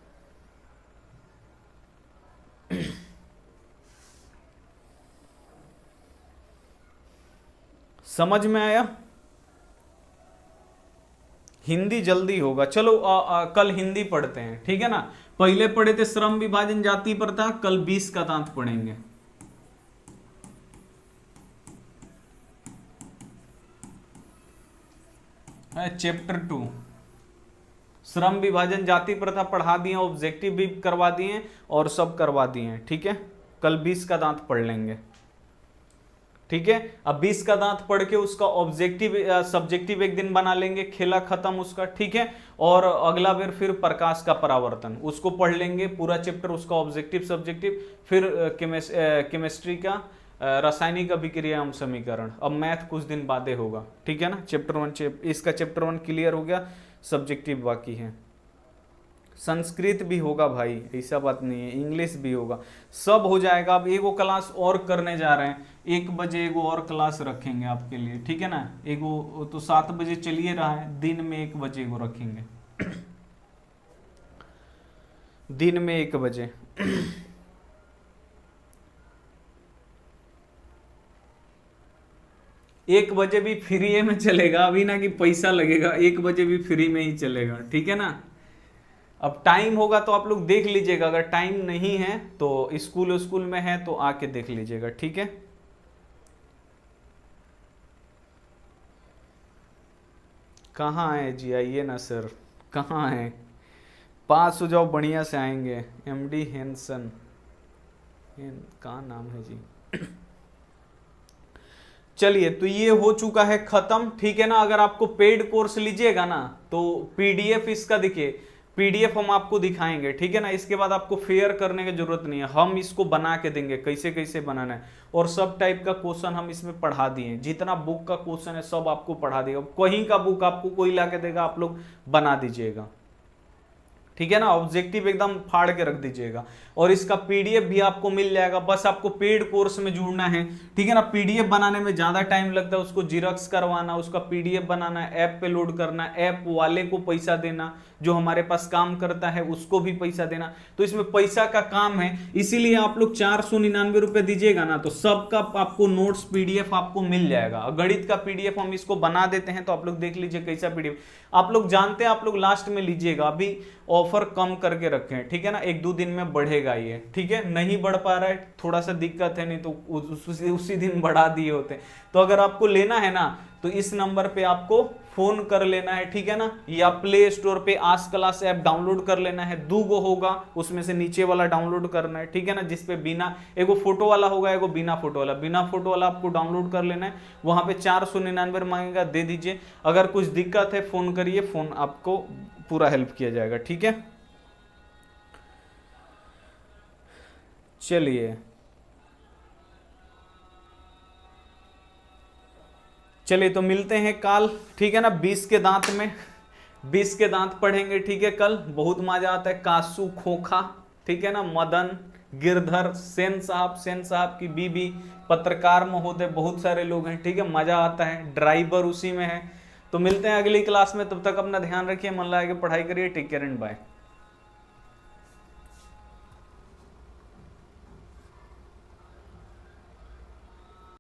समझ में आया। हिंदी जल्दी होगा, चलो कल हिंदी पढ़ते हैं, ठीक है ना। पहले पढ़े थे श्रम विभाजन जाति प्रथा, कल 20 का दांत पढ़ेंगे। चैप्टर 2 श्रम विभाजन जाति प्रथा पढ़ा दिए, ऑब्जेक्टिव भी करवा दिए और सब करवा दिए, ठीक है। कल 20 का दांत पढ़ लेंगे। ठीक है। अब 20 का दांत पढ़ के उसका ऑब्जेक्टिव सब्जेक्टिव एक दिन बना लेंगे, खेला खत्म उसका, ठीक है। और अगला बेर फिर प्रकाश का परावर्तन उसको पढ़ लेंगे पूरा चैप्टर, उसका ऑब्जेक्टिव सब्जेक्टिव, फिर केमिस्ट्री का रासायनिक अभिक्रिया एवं समीकरण। अब मैथ कुछ दिन बाद होगा, ठीक है ना। चैप्टर 1 इसका चैप्टर 1 क्लियर हो गया, सब्जेक्टिव बाकी है। संस्कृत भी होगा भाई, ऐसा बात नहीं है, इंग्लिश भी होगा, सब हो जाएगा। अब एगो क्लास और करने जा रहे हैं, 1 बजे एगो और क्लास रखेंगे आपके लिए, ठीक है ना। एगो तो 7 बजे चलिए रहा है, दिन में 1 बजे एगो रखेंगे दिन में 1 बजे 1 बजे भी फ्री में चलेगा, अभी ना कि पैसा लगेगा, 1 बजे भी फ्री में ही चलेगा, ठीक है ना। अब टाइम होगा तो आप लोग देख लीजिएगा, अगर टाइम नहीं है तो स्कूल में है तो आके देख लीजिएगा, ठीक है। कहाँ है जी, आइए ना सर, कहाँ है, पास हो जाओ, बढ़िया से आएंगे। एमडी हेंसन, कहाँ नाम है जी चलिए, तो ये हो चुका है खत्म, ठीक है ना। अगर आपको पेड कोर्स लीजिएगा ना तो पीडीएफ इसका देखिए, पीडीएफ हम आपको दिखाएंगे, ठीक है ना। इसके बाद आपको फेयर करने की जरूरत नहीं है, हम इसको बना के देंगे कैसे कैसे बनाना है, और सब टाइप का क्वेश्चन हम इसमें पढ़ा दिए, जितना बुक का क्वेश्चन है सब आपको पढ़ा देगा। कहीं का बुक आपको कोई ला के देगा, आप लोग बना दीजिएगा, ठीक है ना। ऑब्जेक्टिव एकदम फाड़ के रख दीजिएगा, और इसका पीडीएफ भी आपको मिल जाएगा, बस आपको पेड कोर्स में जुड़ना है, ठीक है ना। पीडीएफ बनाने में ज्यादा टाइम लगता है, उसको जिरॉक्स करवाना, उसका पीडीएफ बनाना, ऐप पे लोड करना, ऐप वाले को पैसा देना, जो हमारे पास काम करता है उसको भी पैसा देना, तो इसमें पैसा का काम है। इसीलिए आप लोग 499 रुपए दीजिएगा ना, तो सबका आपको नोट्स पीडीएफ आपको मिल जाएगा। गणित का पीडीएफ हम इसको बना देते हैं, तो आप लोग देख लीजिए कैसा पीडीएफ, आप लोग जानते हैं, आप लोग लास्ट में लीजिएगा। अभी ऑफर कम करके रखे हैं, ठीक है ना, 1-2 दिन में बढ़ेगा ये, ठीक है। नहीं बढ़ पा रहा है, थोड़ा सा दिक्कत है, नहीं तो उसी दिन बढ़ा दिए होते। तो अगर आपको लेना है ना तो इस नंबर पे आपको फोन कर लेना है, ठीक है ना, या प्ले स्टोर पे आज क्लास ऐप डाउनलोड कर लेना है। 2 गो होगा, उसमें से नीचे वाला डाउनलोड करना है, ठीक है ना, जिसपे बिना, एगो फोटो वाला होगा, एगो बिना फोटो वाला। बिना फोटो वाला आपको डाउनलोड कर लेना है, वहां पे 499 मांगेगा, दे दीजिए। अगर कुछ दिक्कत है फोन करिए, फोन आपको पूरा हेल्प किया जाएगा, ठीक है। चलिए तो मिलते हैं कल, ठीक है ना। 20 के दांत में 20 के दांत पढ़ेंगे, ठीक है। कल बहुत मजा आता है, कासू खोखा, ठीक है ना, मदन, गिरधर, सेन साहब की बीबी, पत्रकार महोदय, बहुत सारे लोग हैं, ठीक है, मजा आता है। ड्राइवर उसी में है। तो मिलते हैं अगली क्लास में, तब तक अपना ध्यान रखिए, मन लगा के पढ़ाई करिए, टेक केयर एंड बाय।